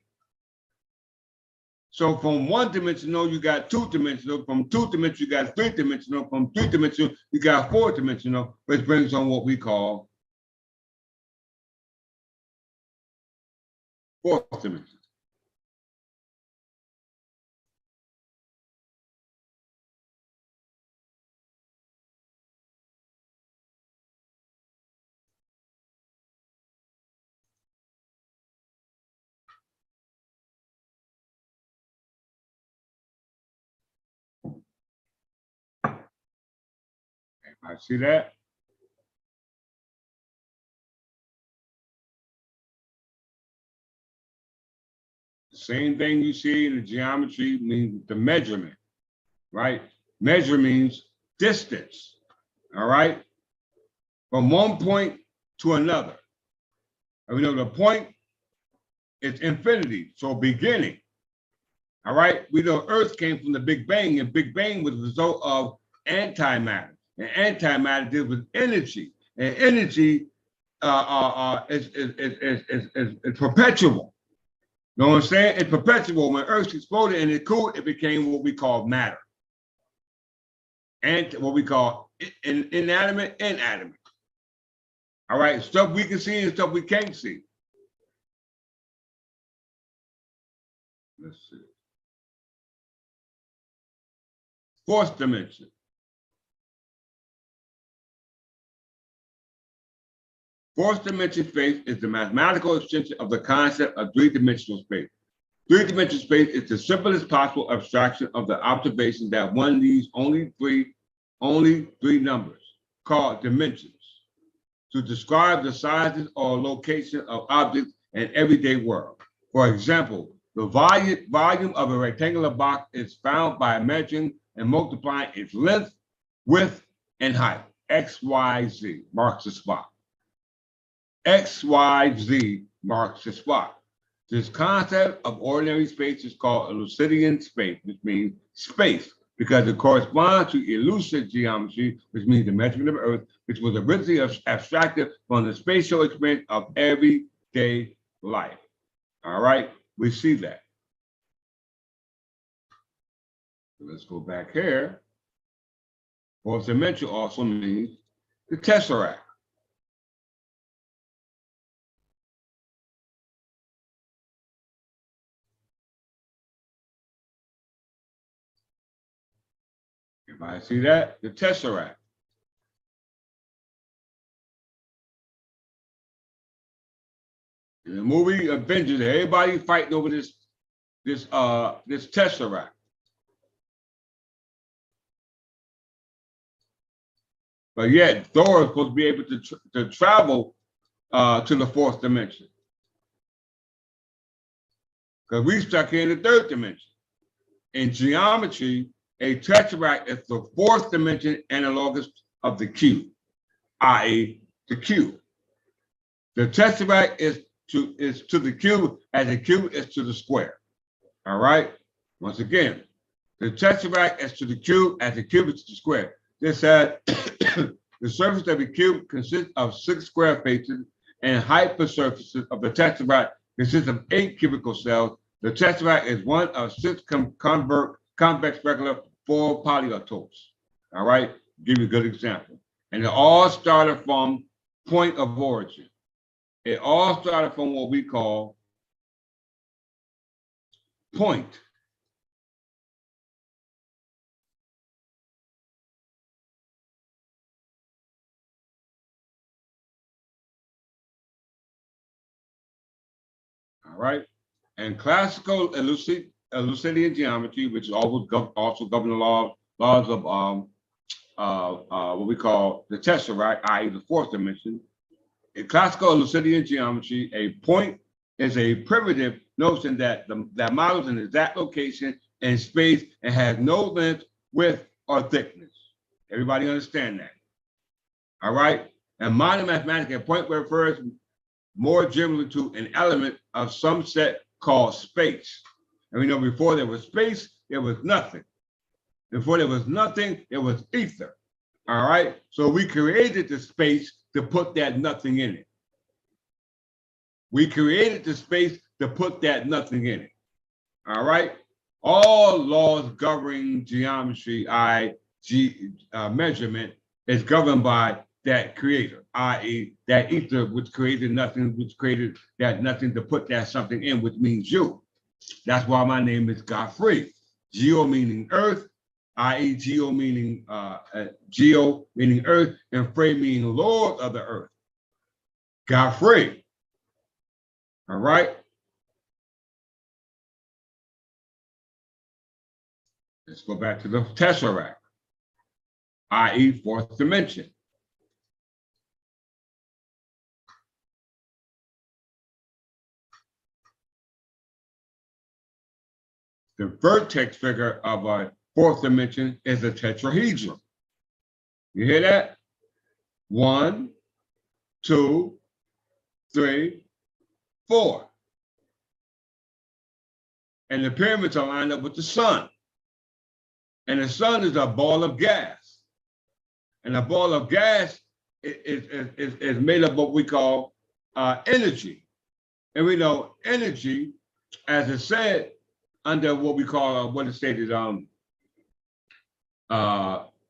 So from one-dimensional, you got two-dimensional. From two-dimensional, you got three-dimensional. From three-dimensional, you got four-dimensional, which brings on what we call fourth dimension. I see that. The same thing you see in the geometry means the measurement, right? Measure means distance, all right? From one point to another. And we know the point is infinity, so beginning, all right? We know Earth came from the Big Bang, and Big Bang was the result of antimatter. And antimatter deals with energy, and energy is perpetual. You know what I'm saying? It's perpetual. When Earth exploded and it cooled, it became what we call matter, and what we call inanimate. All right, stuff we can see and stuff we can't see. Let's see. Fourth dimension. Fourth dimension space is the mathematical extension of the concept of three-dimensional space. Three-dimensional space is the simplest possible abstraction of the observation that one needs only three numbers, called dimensions, to describe the sizes or location of objects in everyday world. For example, the volume of a rectangular box is found by measuring and multiplying its length, width, and height. X, Y, Z marks the spot. X, Y, Z marks the spot. This concept of ordinary space is called Euclidean space, which means space, because it corresponds to Euclidean geometry, which means the measurement of Earth, which was originally abstracted from the spatial experience of everyday life. All right, we see that. Let's go back here. Fourth dimension also means the tesseract. Everybody see that? The tesseract. In the movie Avengers, everybody fighting over this tesseract. But yet Thor is supposed to be able to travel to the fourth dimension, because we stuck here in the third dimension. In geometry, a tesseract is the fourth dimension analogous of the cube, i.e. the cube. The tesseract is to the cube as the cube is to the square. All right. Once again, the tesseract is to the cube as the cube is to the square. This says the surface of the cube consists of 6 square faces, and hypersurfaces of the tesseract consists of 8 cubical cells. The tesseract is one of 6 convex regular 4 polytopes. All right, give you a good example. And it all started from point of origin. It all started from what we call point. All right, and classical Euclidean geometry, which is also govern the laws of what we call the tesseract, i.e. the fourth dimension. In classical Euclidean geometry, a point is a primitive notion that models an exact location in space and has no length, width, or thickness. Everybody understand that? All right. And modern mathematics, a point refers more generally to an element of some set called space. And we know before there was space, there was nothing. Before there was nothing, there was ether. All right. So we created the space to put that nothing in it. We created the space to put that nothing in it. All right. All laws governing geometry, measurement, is governed by that creator, i.e., that ether, which created nothing, which created that nothing to put that something in, which means you. That's why my name is Godfrey. Geo meaning earth, i.e., geo meaning earth, and Frey meaning Lord of the earth. Godfrey. All right. Let's go back to the tesseract, i.e., fourth dimension. The vertex figure of a fourth dimension is a tetrahedron. You hear that? 1, 2, 3, 4. And the pyramids are lined up with the sun. And the sun is a ball of gas. And a ball of gas is made up of what we call energy. And we know energy, as it said, under what we call, what is stated,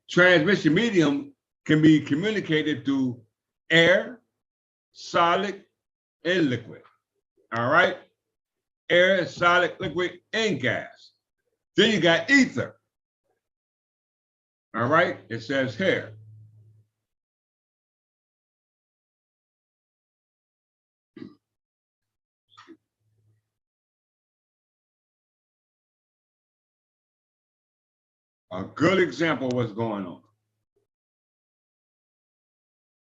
transmission medium can be communicated through air, solid, and liquid. All right? Air, solid, liquid, and gas. Then you got ether. All right? It says here. A good example of what's going on.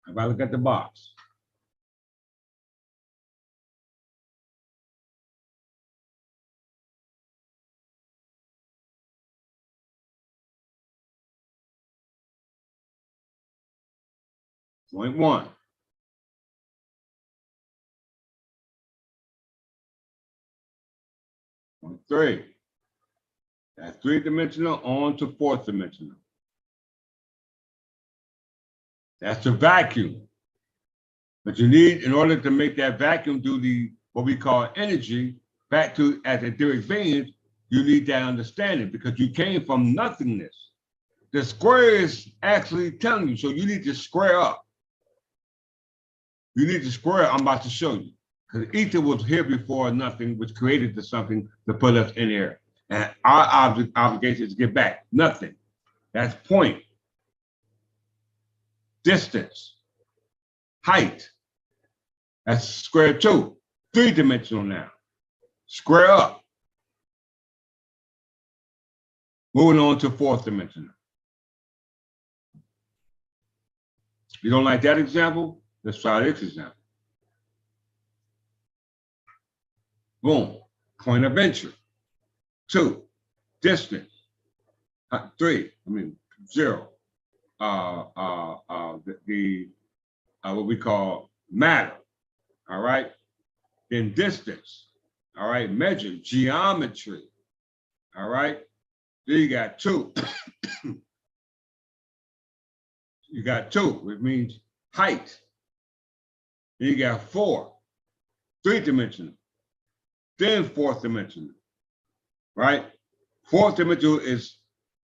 If I look at the box. Point 1. Point 3. That's 3-dimensional on to 4th dimensional. That's a vacuum. But you need, in order to make that vacuum do the, what we call energy, back to as etheric beings, you need that understanding because you came from nothingness. The square is actually telling you, so you need to square up. You need to square up, I'm about to show you. Because ether was here before nothing, which created the something to put us in here. And our obligation is to get back nothing. That's point. Distance. Height. That's square 2. 3-dimensional now. Square up. Moving on to 4th dimensional. You don't like that example? Let's try this example. Boom. Point of entry. 2. Distance. 3. 0. What we call matter. All right. Then distance. All right. Measure. Geometry. All right. Then you got 2. You got 2, which means height. Then you got 4. 3-dimensional. Then 4th dimensional. Right? 4th dimensional is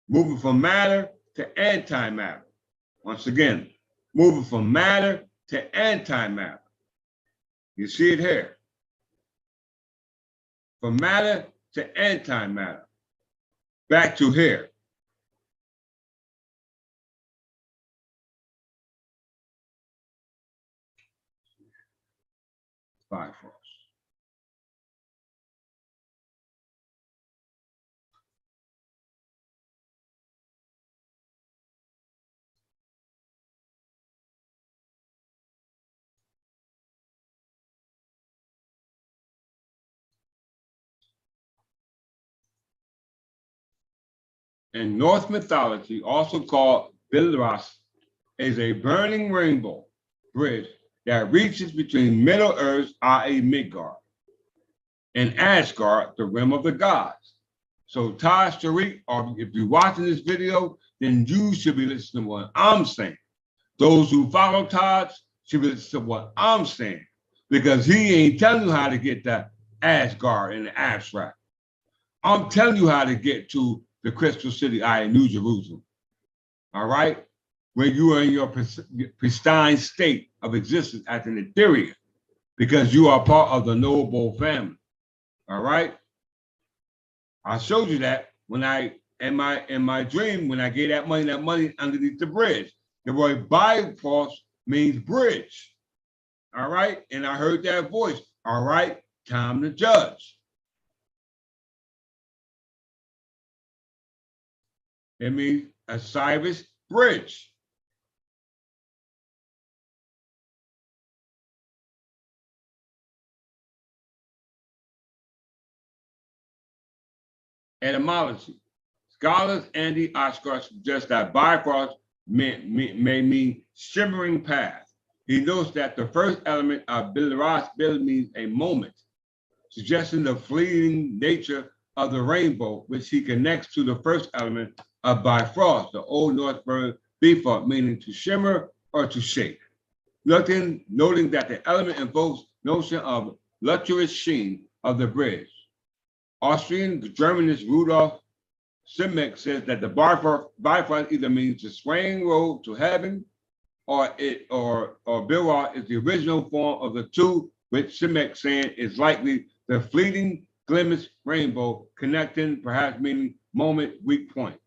moving from matter to antimatter. Once again, moving from matter to antimatter. You see it here. From matter to antimatter. Back to here. Bifrost. In Norse mythology, also called Bilras, is a burning rainbow bridge that reaches between Middle Earth, i.e. Midgard, and Asgard, the realm of the gods. So Taj Tariq, or if you're watching this video, then you should be listening to what I'm saying. Those who follow Todd should be listening to what I'm saying, because he ain't telling you how to get to Asgard in the abstract. I'm telling you how to get to the crystal city, New Jerusalem. All right? When you are in your pristine state of existence as an Ethiopian, because you are part of the noble family. All right? I showed you that when in my dream, when I gave that money underneath the bridge. The word Bifrost means bridge. All right? And I heard that voice. All right, time to judge. It means a Cyrus bridge. Etymology. Scholars Andy Oshkar suggest that Bifrost may mean shimmering path. He notes that the first element of Bilaras means a moment, suggesting the fleeting nature of the rainbow, which he connects to the first element of Bifrost, the Old Norse verb bifrost, meaning to shimmer or to shake. Noting that the element invokes notion of lustrous sheen of the bridge. Austrian Germanist Rudolf Simek says that the Bifrost either means the swaying road to heaven, or Bilra is the original form of the two, which Simek saying is likely the fleeting glimmers rainbow, connecting, perhaps meaning moment, weak point.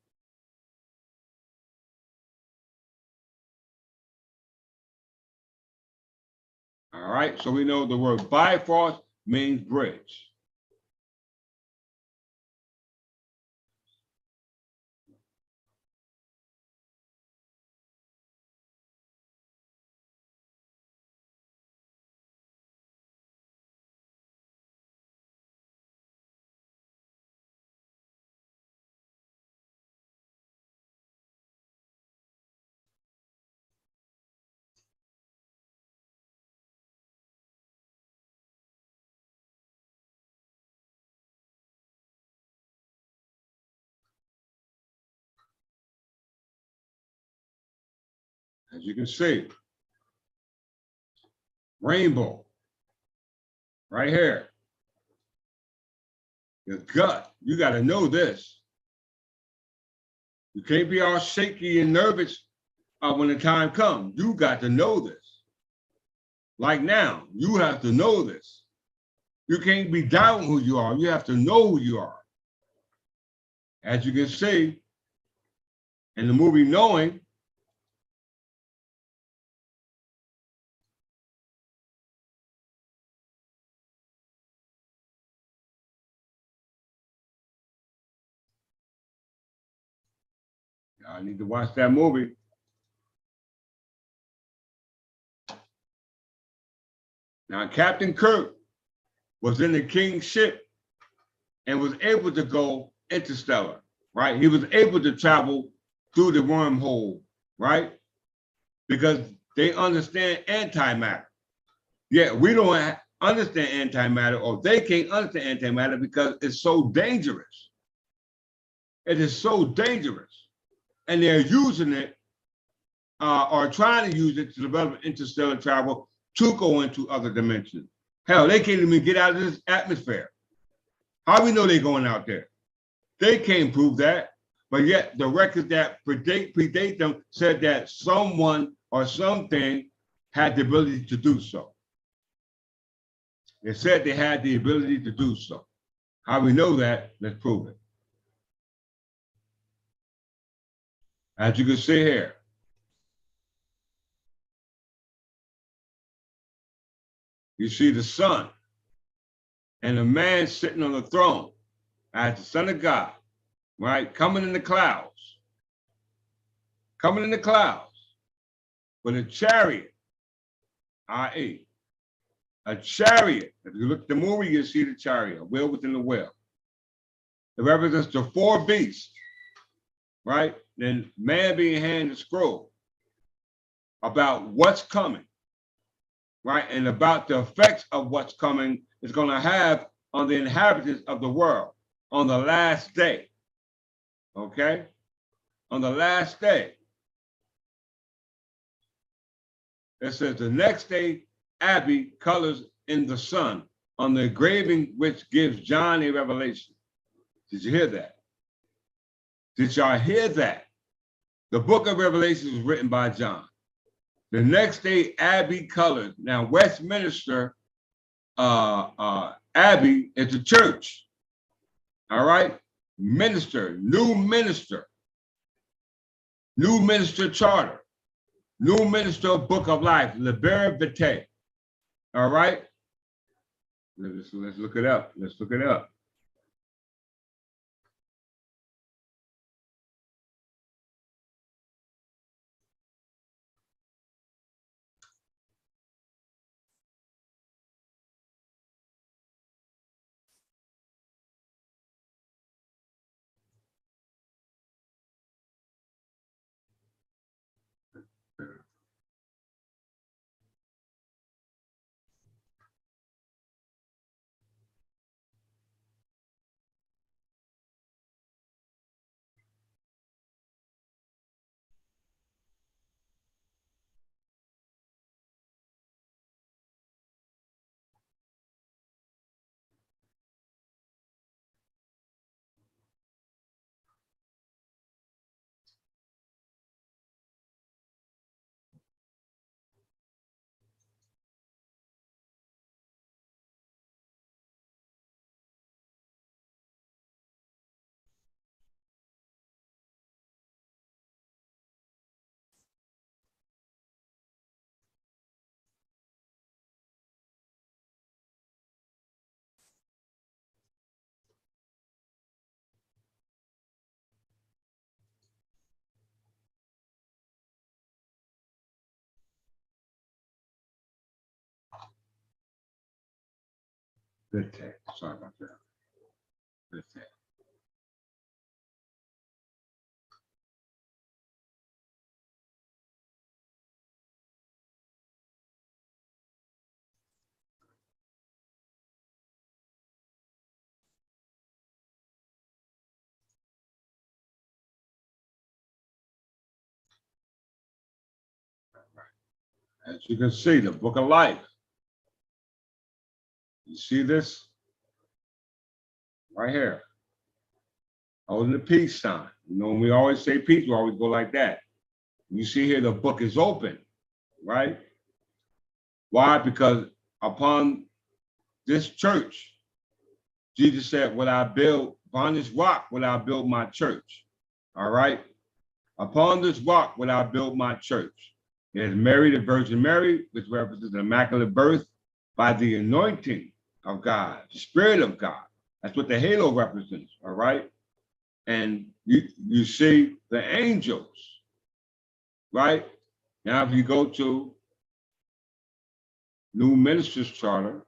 All right, so we know the word Bifrost means bridge. As you can see, rainbow, right here. Your gut, you got to know this. You can't be all shaky and nervous when the time comes. You got to know this. Like now, you have to know this. You can't be doubting who you are. You have to know who you are. As you can see in the movie Knowing, I need to watch that movie. Now, Captain Kirk was in the Kingship and was able to go interstellar, right? He was able to travel through the wormhole, right? Because they understand antimatter. Yeah, we don't understand antimatter, or they can't understand antimatter because it's so dangerous. It is so dangerous. And they're using it or trying to use it to develop interstellar travel to go into other dimensions. Hell, they can't even get out of this atmosphere. How do we know they're going out there? They can't prove that, but yet the records that predate them said that someone or something had the ability to do so. They said they had the ability to do so. How we know that? Let's prove it. As you can see here, you see the sun and a man sitting on the throne as the Son of God, right? Coming in the clouds. Coming in the clouds with a chariot, i.e. a chariot. If you look at the movie, you see the chariot, a wheel within the wheel. It represents the four beasts, right? Then man being handed a scroll about what's coming, right? And about the effects of what's coming is going to have on the inhabitants of the world on the last day, okay? on the last day. It says the next day, Abby colors in the sun on the engraving which gives John a revelation. Did you hear that? Did y'all hear that? The book of Revelation was written by John. The next day, Abbey colored. Now, Westminster Abbey is a church. All right? Minister, new minister charter, new minister book of life, Liber Vitae. All right? Let's look it up. Let's look it up. Vitae. Sorry about that. Vitae. As you can see, the book of life. You see this? Right here. Holding the peace sign. You know, when we always say peace, we always go like that. You see here, the book is open, right? Why? Because upon this church, Jesus said, upon this rock will I build my church. All right? Upon this rock will I build my church. It is Mary, the Virgin Mary, which represents the immaculate birth by the anointing of God, the Spirit of God. That's what the halo represents, all right? And you see the angels, right? Now, if you go to New Ministers Charter,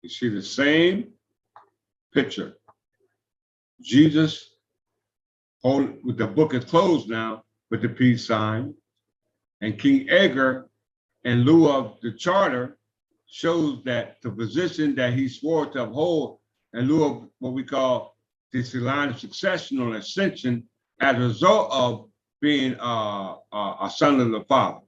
you see the same picture. Jesus, with the book is closed now, with the peace sign, and King Edgar, in lieu of the charter, shows that the position that he swore to uphold in lieu of what we call this line of succession or ascension as a result of being a son of the Father.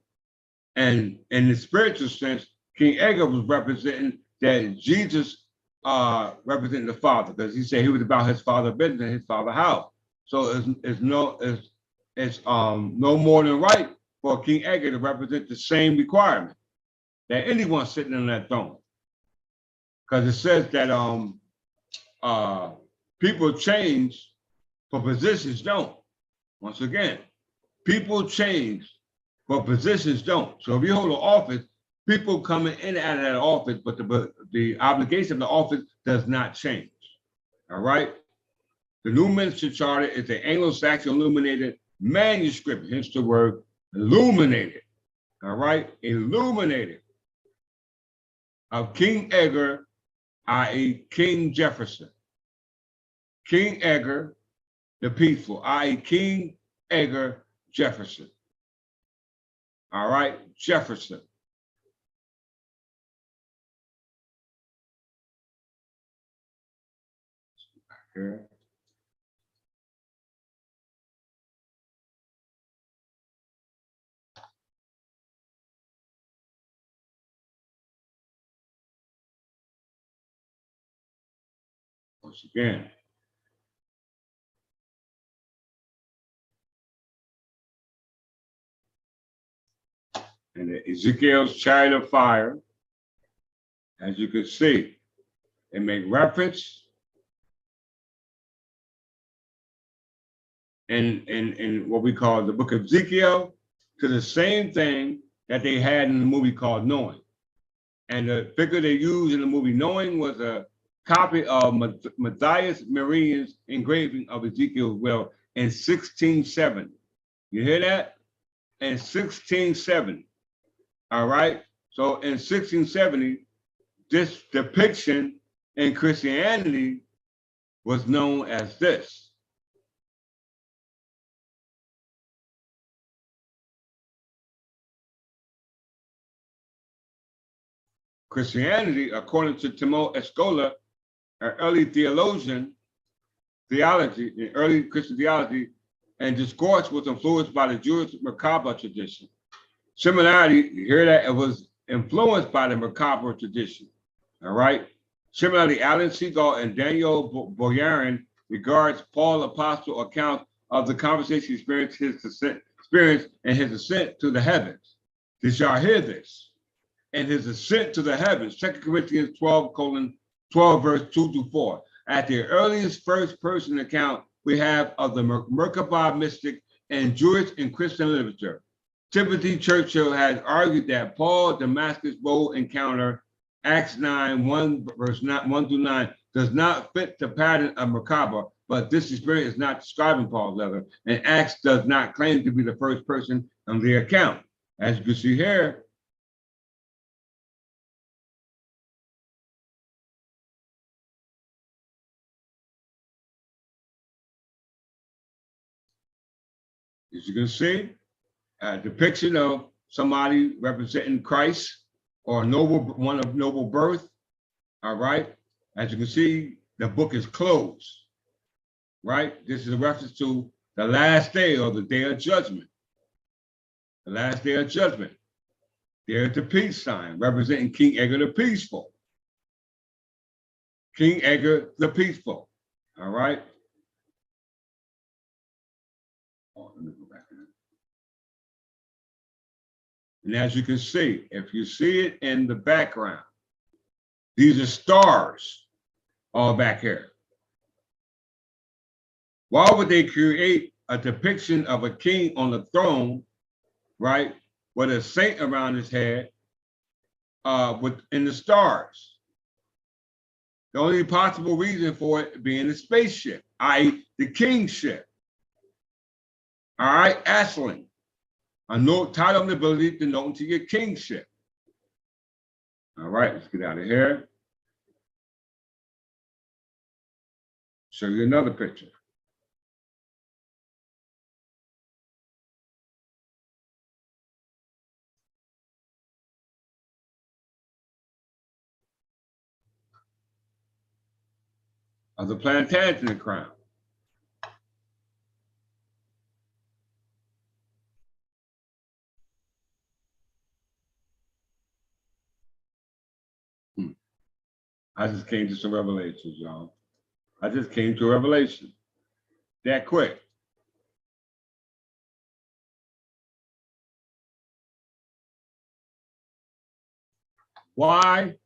And in the spiritual sense, King Edgar was representing that Jesus representing the Father, because he said he was about his Father's business and his Father's house. So it's no more than right for King Edgar to represent the same requirement that anyone sitting on that throne. Because it says that people change, but positions don't. Once again, people change, but positions don't. So if you hold an office, people coming in and out of that office, but the obligation of the office does not change. All right? The New Minister Charter is an Anglo-Saxon illuminated manuscript, hence the word illuminated. All right? Illuminated of King Edgar i.e. King Jefferson. King Edgar the Peaceful, i.e. King Edgar Jefferson. All right, Jefferson. Here. Once again. And Ezekiel's chariot of fire, as you can see, they make reference in what we call the book of Ezekiel to the same thing that they had in the movie called Knowing. And the figure they used in the movie Knowing was a copy of Matthias Marian's engraving of Ezekiel's will in 1670. You hear that? In 1670. All right. So in 1670, this depiction in Christianity was known as this. Christianity, according to Timo Escola, an early theologian, early Christian theology and discourse was influenced by the Jewish Macabre tradition. Similarity, you hear that? It was influenced by the Macabre tradition, all right? Similarly, Alan Seagal and Daniel Boyarin regards Paul Apostle account of the conversation experience and his ascent to the heavens. Did y'all hear this? And his ascent to the heavens, 2 Corinthians 12, verse 2-4. At the earliest first-person account we have of the Merkabah mystic in Jewish and Christian literature. Timothy Churchill has argued that Paul Damascus Road encounter, Acts 9, verse 1-9, does not fit the pattern of Merkabah, but this experience is not describing Paul's letter, and Acts does not claim to be the first person on the account. As you can see here, as you can see, a depiction of somebody representing Christ or one of noble birth. All right. As you can see, the book is closed. Right. This is a reference to the last day or the day of judgment. The last day of judgment. There's the peace sign representing King Edgar the Peaceful. King Edgar the Peaceful. All right. Oh, let me go back there. And as you can see, if you see it in the background, these are stars all back here. Why would they create a depiction of a king on the throne, right, with a saint around his head, in the stars? The only possible reason for it being a spaceship, i.e. the kingship. All right, Atheling, a title of nobility denoting to your kingship. All right, let's get out of here. Show you another picture. Of the Plantagenet crown. I just came to some revelations, y'all. I just came to a revelation. That quick. Why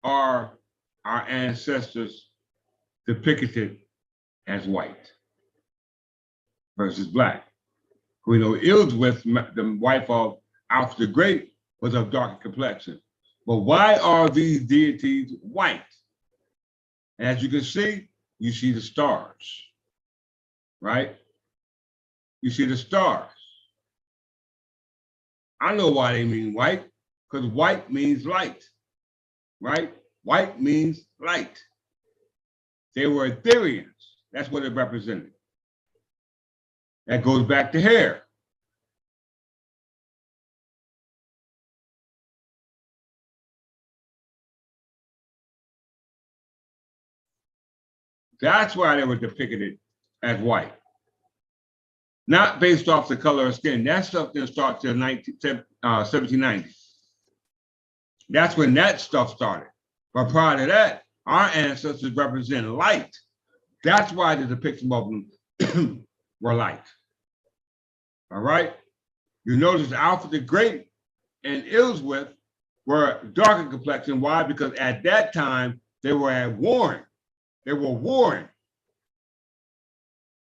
are our ancestors depicted as white versus black? We know Elswith, the wife of Alfred the Great, was of darker complexion. But why are these deities white? As you can see, you see the stars, right? You see the stars. I know why they mean white, because white means light, right? White means light. They were Etherians. That's what it represented. That goes back to hair. That's why they were depicted as white. Not based off the color of skin. That stuff didn't start till 1790. That's when that stuff started. But prior to that, our ancestors represent light. That's why the depiction of them were light. All right? You notice Alfred the Great and Ellsworth were darker complexion. Why? Because at that time, they were at warring. They were warring.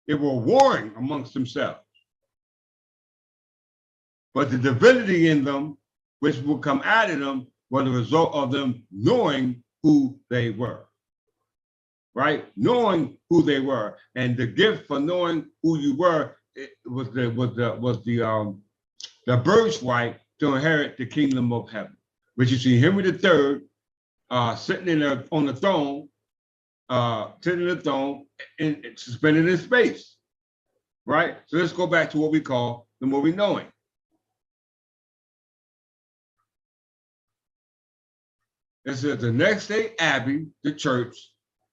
They were warring amongst themselves. But the divinity in them, which will come out of them, was the result of them knowing who they were. Right? Knowing who they were. And the gift for knowing who you were was the birthright to inherit the kingdom of heaven. Which you see Henry III sitting on the throne, sitting in the throne and suspended in space. Right? So let's go back to what we call the movie Knowing. It says the next day abbey, the church,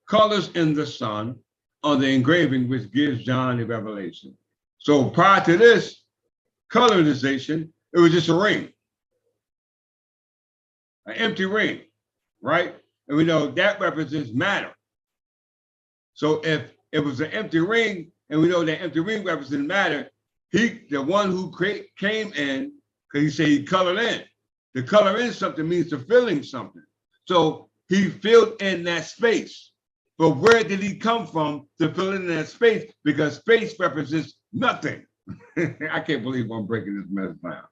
colors in the sun on the engraving which gives John the revelation. So prior to this colorization, it was just a ring, an empty ring, right? And we know that represents matter. So if it was an empty ring, and we know that empty ring represents matter, the one who came in, because he said he colored in. To color in something means to fill in something. So he filled in that space. But where did he come from to fill in that space? Because space represents nothing. I can't believe I'm breaking this mess down.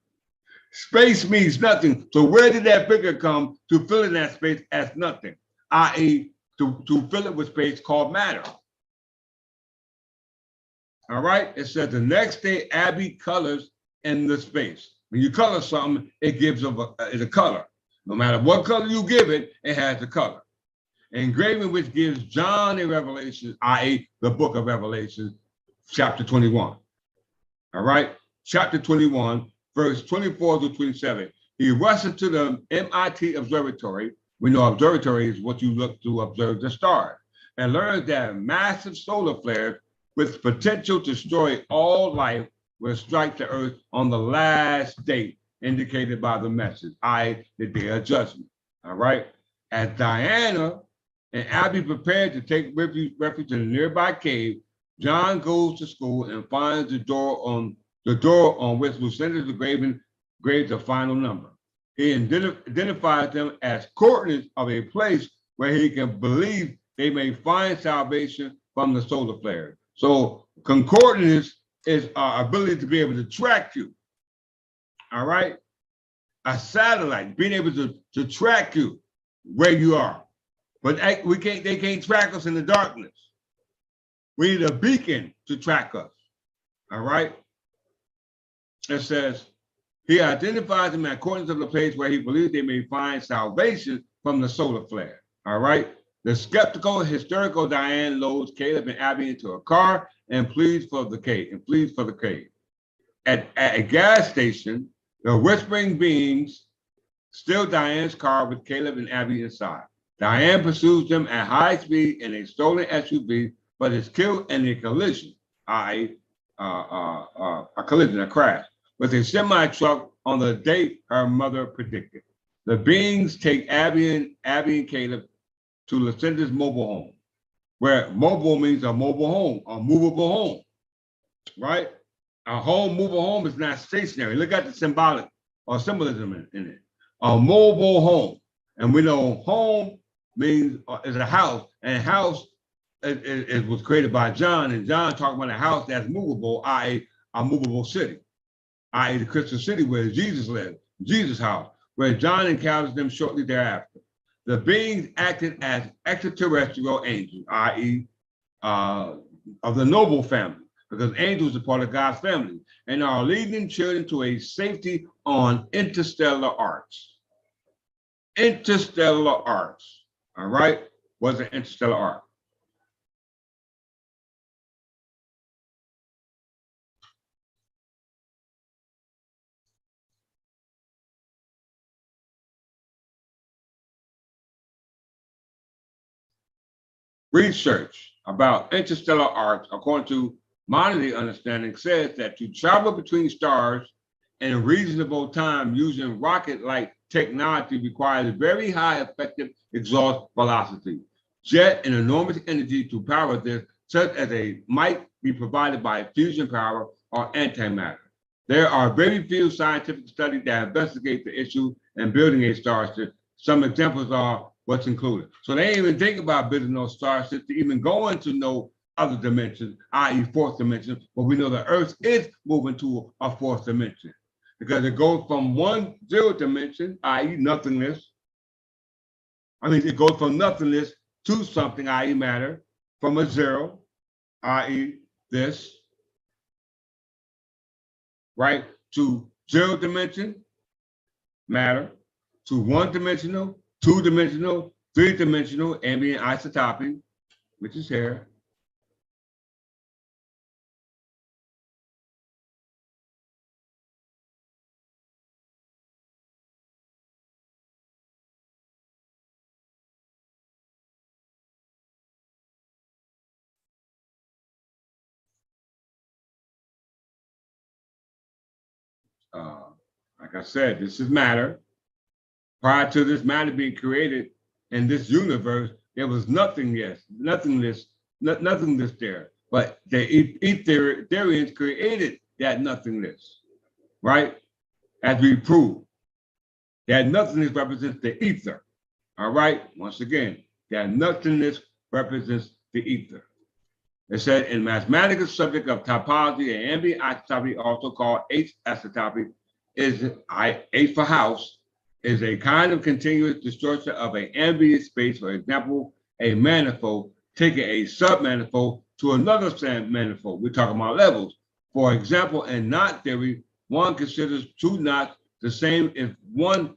Space means nothing. So where did that figure come to fill in that space as nothing? I.e., to fill it with space called matter. All right? It says the next day abbey colors in the space. When you color something, it gives a color. No matter what color you give it, it has a color. Engraving which gives John a revelation, i.e. the book of Revelation, chapter 21. All right? Chapter 21, verse 24 to 27. He rushed into the MIT observatory. We know observatory is what you look to observe the stars. And learns that massive solar flares with potential to destroy all life will strike the earth on the last date indicated by the message, i.e. the day of judgment. All right? As Diana and Abby prepared to take refuge in a nearby cave, John goes to school and finds the door on which Lucinda's engraved the final number. He identifies them as coordinates of a place where he can believe they may find salvation from the solar flare. So concordance is our ability to be able to track you. All right? A satellite, being able to track you where you are. But they can't track us in the darkness. We need a beacon to track us. All right? It says, he identifies them according to the place where he believes they may find salvation from the solar flare. All right? The skeptical, hysterical Diane loads Caleb and Abby into a car and pleads for the cave. At a gas station, the whispering beings steal Diane's car with Caleb and Abby inside. Diane pursues them at high speed in a stolen SUV, but is killed in a collision, a crash, with a semi-truck on the date her mother predicted. The beings take Abby and Caleb to Lucinda's mobile home, where mobile means a mobile home, a movable home, right? A movable home is not stationary. Look at the symbolic or symbolism in it. A mobile home. And we know home means is a house, and house it was created by John, and John talking about a house that's movable, i.e. a movable city, i.e. the Christian city where Jesus lived, Jesus' house, where John encounters them shortly thereafter. The beings acted as extraterrestrial angels, i.e. Of the noble family, because angels are part of God's family, and are leading children to a safety on interstellar arcs. Interstellar arcs. all right, was an interstellar arc. Research about interstellar arcs, according to modern day understanding, says that to travel between stars in reasonable time using rocket-like technology requires very high effective exhaust velocity, jet, and enormous energy to power this, such as might be provided by fusion power or antimatter. There are very few scientific studies that investigate the issue in building a starship. Some examples are what's included. So they didn't even think about building no starships to even go into no other dimensions, i.e. fourth dimension, but we know the Earth is moving to a fourth dimension because it goes from 0 dimension, i.e. nothingness. It goes from nothingness to something, i.e. matter, from a 0, i.e. this, right, to 0 dimension, matter, to 1-dimensional, 2-dimensional, 3-dimensional ambient isotopy, which is here. Like I said, this is matter. Prior to this matter being created in this universe, there was nothingness there. But the Ethiopians created that nothingness, right? As we proved, that nothingness represents the ether. All right. Once again, that nothingness represents the ether. It said in mathematical subject of topology, an ambient isotopy, also called H isotopy, is H for house, is a kind of continuous distortion of an ambient space. For example, a manifold, taking a submanifold to another manifold. We're talking about levels. For example, in knot theory, one considers two knots the same if one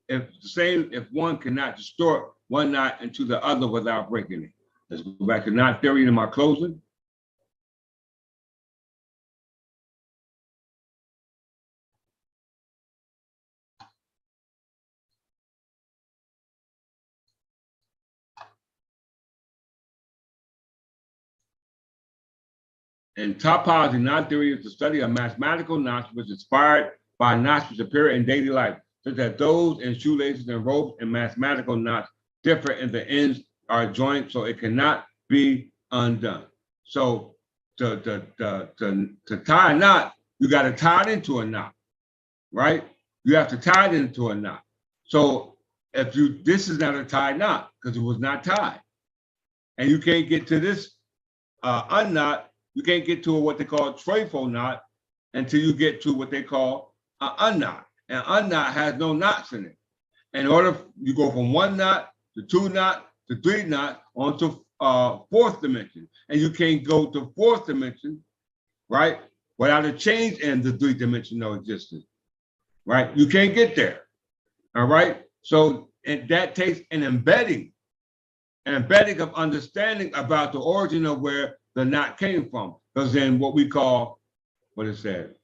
cannot distort one knot into the other without breaking it. Let's go back to knot theory in my closing. In topology, knot theory is the study of mathematical knots which is inspired by knots which appear in daily life, such as those in shoelaces and ropes, and mathematical knots differ in the ends are joined, so it cannot be undone. So to tie a knot, you got to tie it into a knot, right? You have to tie it into a knot. So this is not a tied knot because it was not tied, and you can't get to this unknot. You can't get to what they call a trefoil knot until you get to what they call an unknot. An unknot has no knots in it. In order, you go from 1 knot to 2 knot to 3 knot onto fourth dimension. And you can't go to fourth dimension, right, without a change in the 3-dimensional existence, right? You can't get there, all right? So that takes an embedding of understanding about the origin of where the knot came from. Because then what we call, what is that?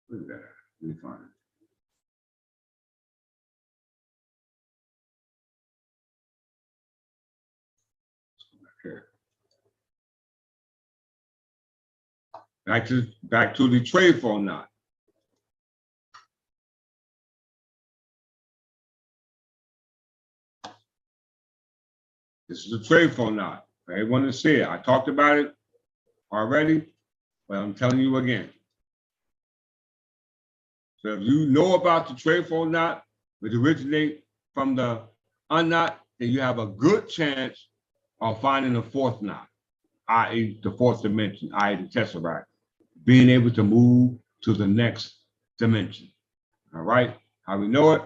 What is that? Let me find it. Okay. Back to the trefoil knot. This is a trefoil knot. For everyone to see it. I talked about it already, but I'm telling you again. So if you know about the trefoil knot, which originate from the unknot, then you have a good chance of finding the fourth knot, i.e. the fourth dimension, i.e. the tesseract, being able to move to the next dimension. All right, how we know it?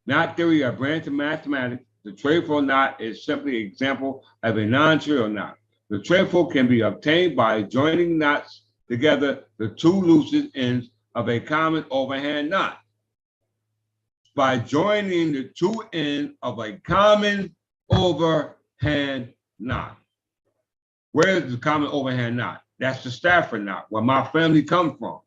Knot theory, a branch of mathematics. The trefoil knot is simply an example of a non-trivial knot. The trefoil can be obtained by joining knots together, the two loosest ends of a common overhand knot. by joining the two ends of a common overhand knot. Where is the common overhand knot? That's the Stafford knot, where my family comes from.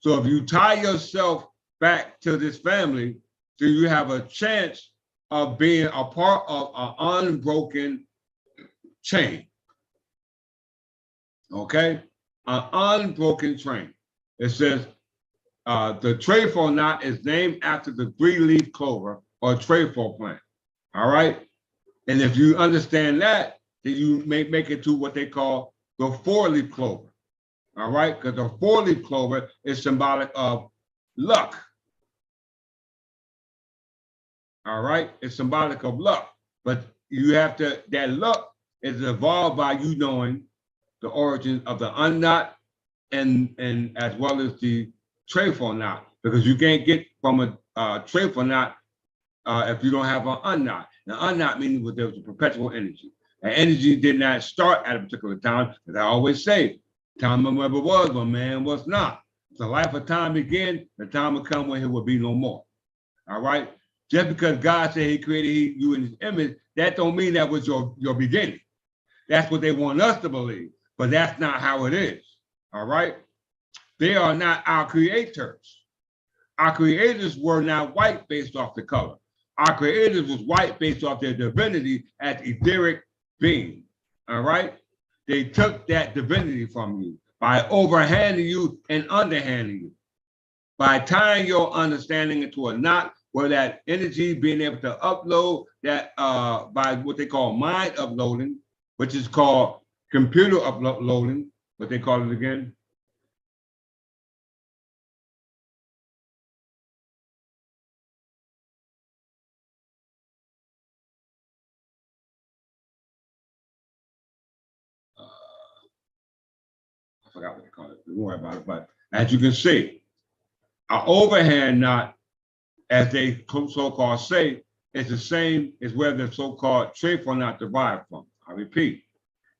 So if you tie yourself back to this family, then you have a chance of being a part of an unbroken chain. Okay? An unbroken chain. It says the trefoil knot is named after the three-leaf clover or trefoil plant. All right? And if you understand that, then you may make it to what they call the four-leaf clover. All right? Because the four-leaf clover is symbolic of luck. All right? It's symbolic of luck. But you have to, that luck is evolved by you knowing the origin of the unknot and as well as the trefoil knot, because you can't get from a trefoil knot if you don't have an unknot. Now, unknot meaning there was a perpetual energy. And energy did not start at a particular time, as I always say, time never was when man was not. The life of time began, the time will come when it will be no more. All right? Just because God said he created you in his image, that don't mean that was your beginning. That's what they want us to believe, but that's not how it is. All right? They are not our creators. Our creators were not white based off the color. Our creators was white based off their divinity as etheric being. All right? They took that divinity from you by overhanding you and underhanding you, by tying your understanding into a knot where that energy being able to upload that by what they call mind uploading, which is called computer uploading, what they call it again. I forgot what they call it. Don't worry about it. But as you can see, our overhand knot, as they so-called say, is the same as where the so-called trefoil knot derived from. I repeat,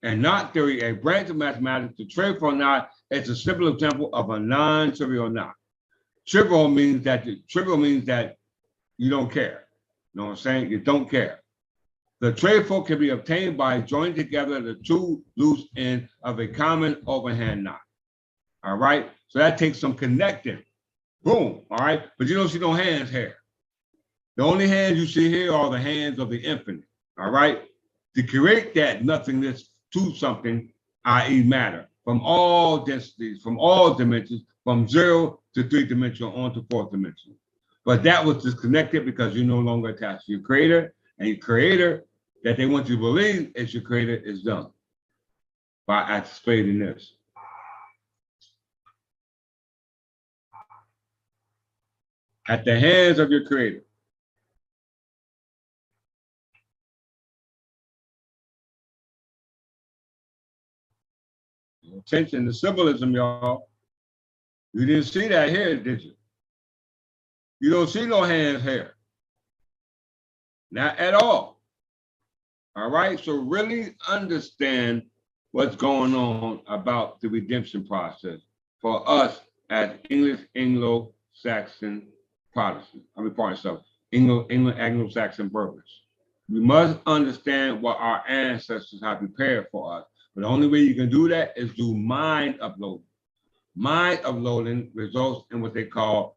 in knot theory, a branch of mathematics, the trefoil knot is a simple example of a non-trivial knot. Trivial means that you don't care. You know what I'm saying? You don't care. The trefoil can be obtained by joining together the two loose ends of a common overhand knot. All right? So that takes some connecting. Boom. All right? But you don't see no hands here. The only hands you see here are the hands of the infinite. All right? To create that nothingness to something, i.e. matter, from all densities, from all dimensions, from 0 to 3-dimensional on to 4th dimension. But that was disconnected because you're no longer attached to your creator, and your creator that they want you to believe is your creator is done by anticipating this. At the hands of your creator. Attention to symbolism, y'all. You didn't see that here, did you? You don't see no hands here. Not at all. All right, so really understand what's going on about the redemption process for us as English Anglo-Saxon Protestants. England Anglo-Saxon burghers. We must understand what our ancestors have prepared for us. But the only way you can do that is through mind uploading. Mind uploading results in what they call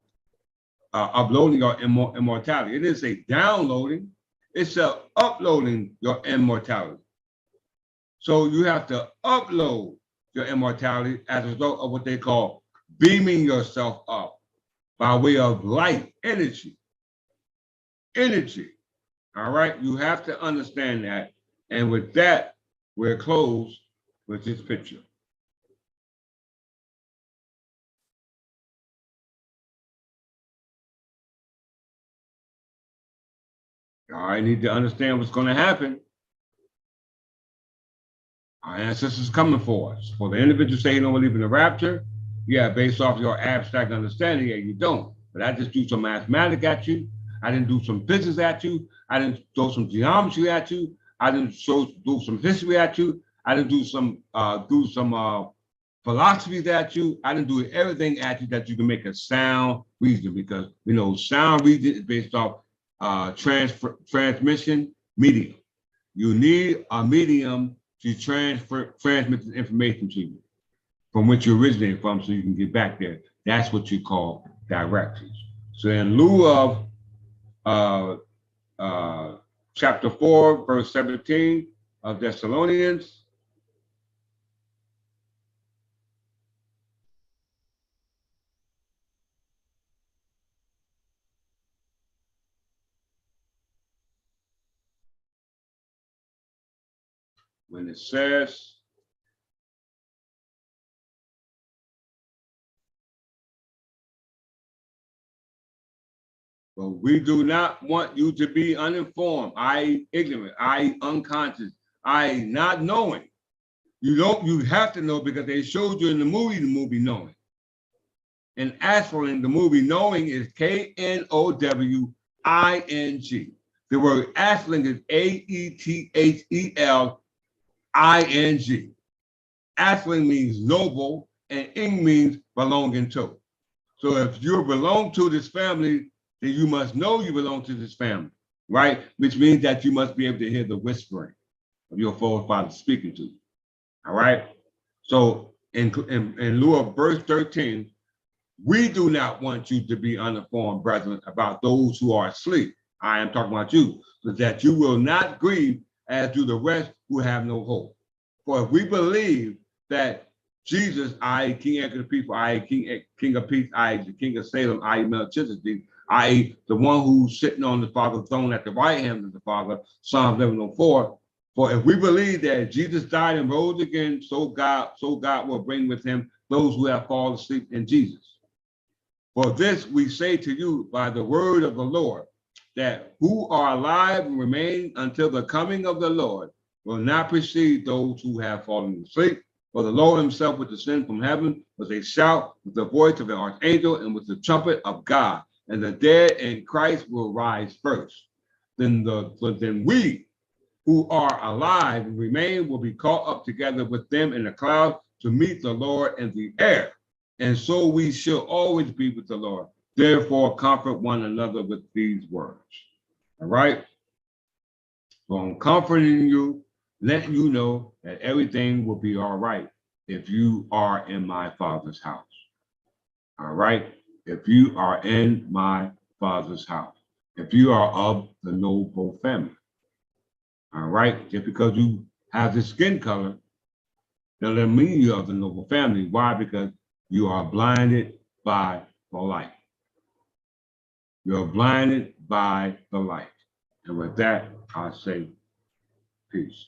uploading your immortality. It didn't say downloading. It's uploading your immortality. So you have to upload your immortality as a result of what they call beaming yourself up by way of light, energy. Energy. All right? You have to understand that. And with that, we're closed with this picture. I need to understand what's going to happen. Our ancestors coming for us. For the individual say you don't believe in the rapture, yeah, based off your abstract understanding, yeah, you don't. But I just do some mathematics at you. I didn't do some physics at you. I didn't throw some geometry at you. I didn't do some history at you. I didn't do some philosophies at you. I didn't do everything at you that you can make a sound reason, because we know sound reason is based off transmission medium. You need a medium to transmit the information to you from which you originated from, so you can get back there. That's what you call directions. So in lieu of chapter 4, verse 17 of Thessalonians, when it says, but we do not want you to be uninformed, i.e. ignorant, i.e. unconscious, i.e. not knowing. You have to know, because they showed you in the movie knowing. And Atheling, the movie knowing, is Knowing. The word Atheling is Aetheling. Atheling means noble, and ing means belonging to. So if you belong to this family, then you must know you belong to this family, right? Which means that you must be able to hear the whispering of your forefather speaking to you, all right? So in lieu of verse 13, we do not want you to be uninformed, brethren, about those who are asleep. I am talking about you, so that you will not grieve as do the rest who have no hope. For if we believe that Jesus, i.e. King of the people, i.e. King of peace, i.e. the King of Salem, i.e. Melchizedek, i.e. the one who's sitting on the Father's throne at the right hand of the Father, Psalm 11:04. For if we believe that Jesus died and rose again, so God will bring with him those who have fallen asleep in Jesus. For this we say to you by the word of the Lord, that who are alive and remain until the coming of the Lord will not precede those who have fallen asleep. For the Lord himself will descend from heaven with a shout, with the voice of an archangel, and with the trumpet of God, and the dead in Christ will rise first. Then we who are alive and remain will be caught up together with them in the cloud to meet the Lord in the air. And so we shall always be with the Lord. Therefore, comfort one another with these words. All right? So I'm comforting you, letting you know that everything will be all right if you are in my Father's house. All right? If you are in my Father's house. If you are of the noble family. All right? Just because you have this skin color doesn't mean you're of the noble family. Why? Because you are blinded by the light. You're blinded by the light. And with that, I say peace.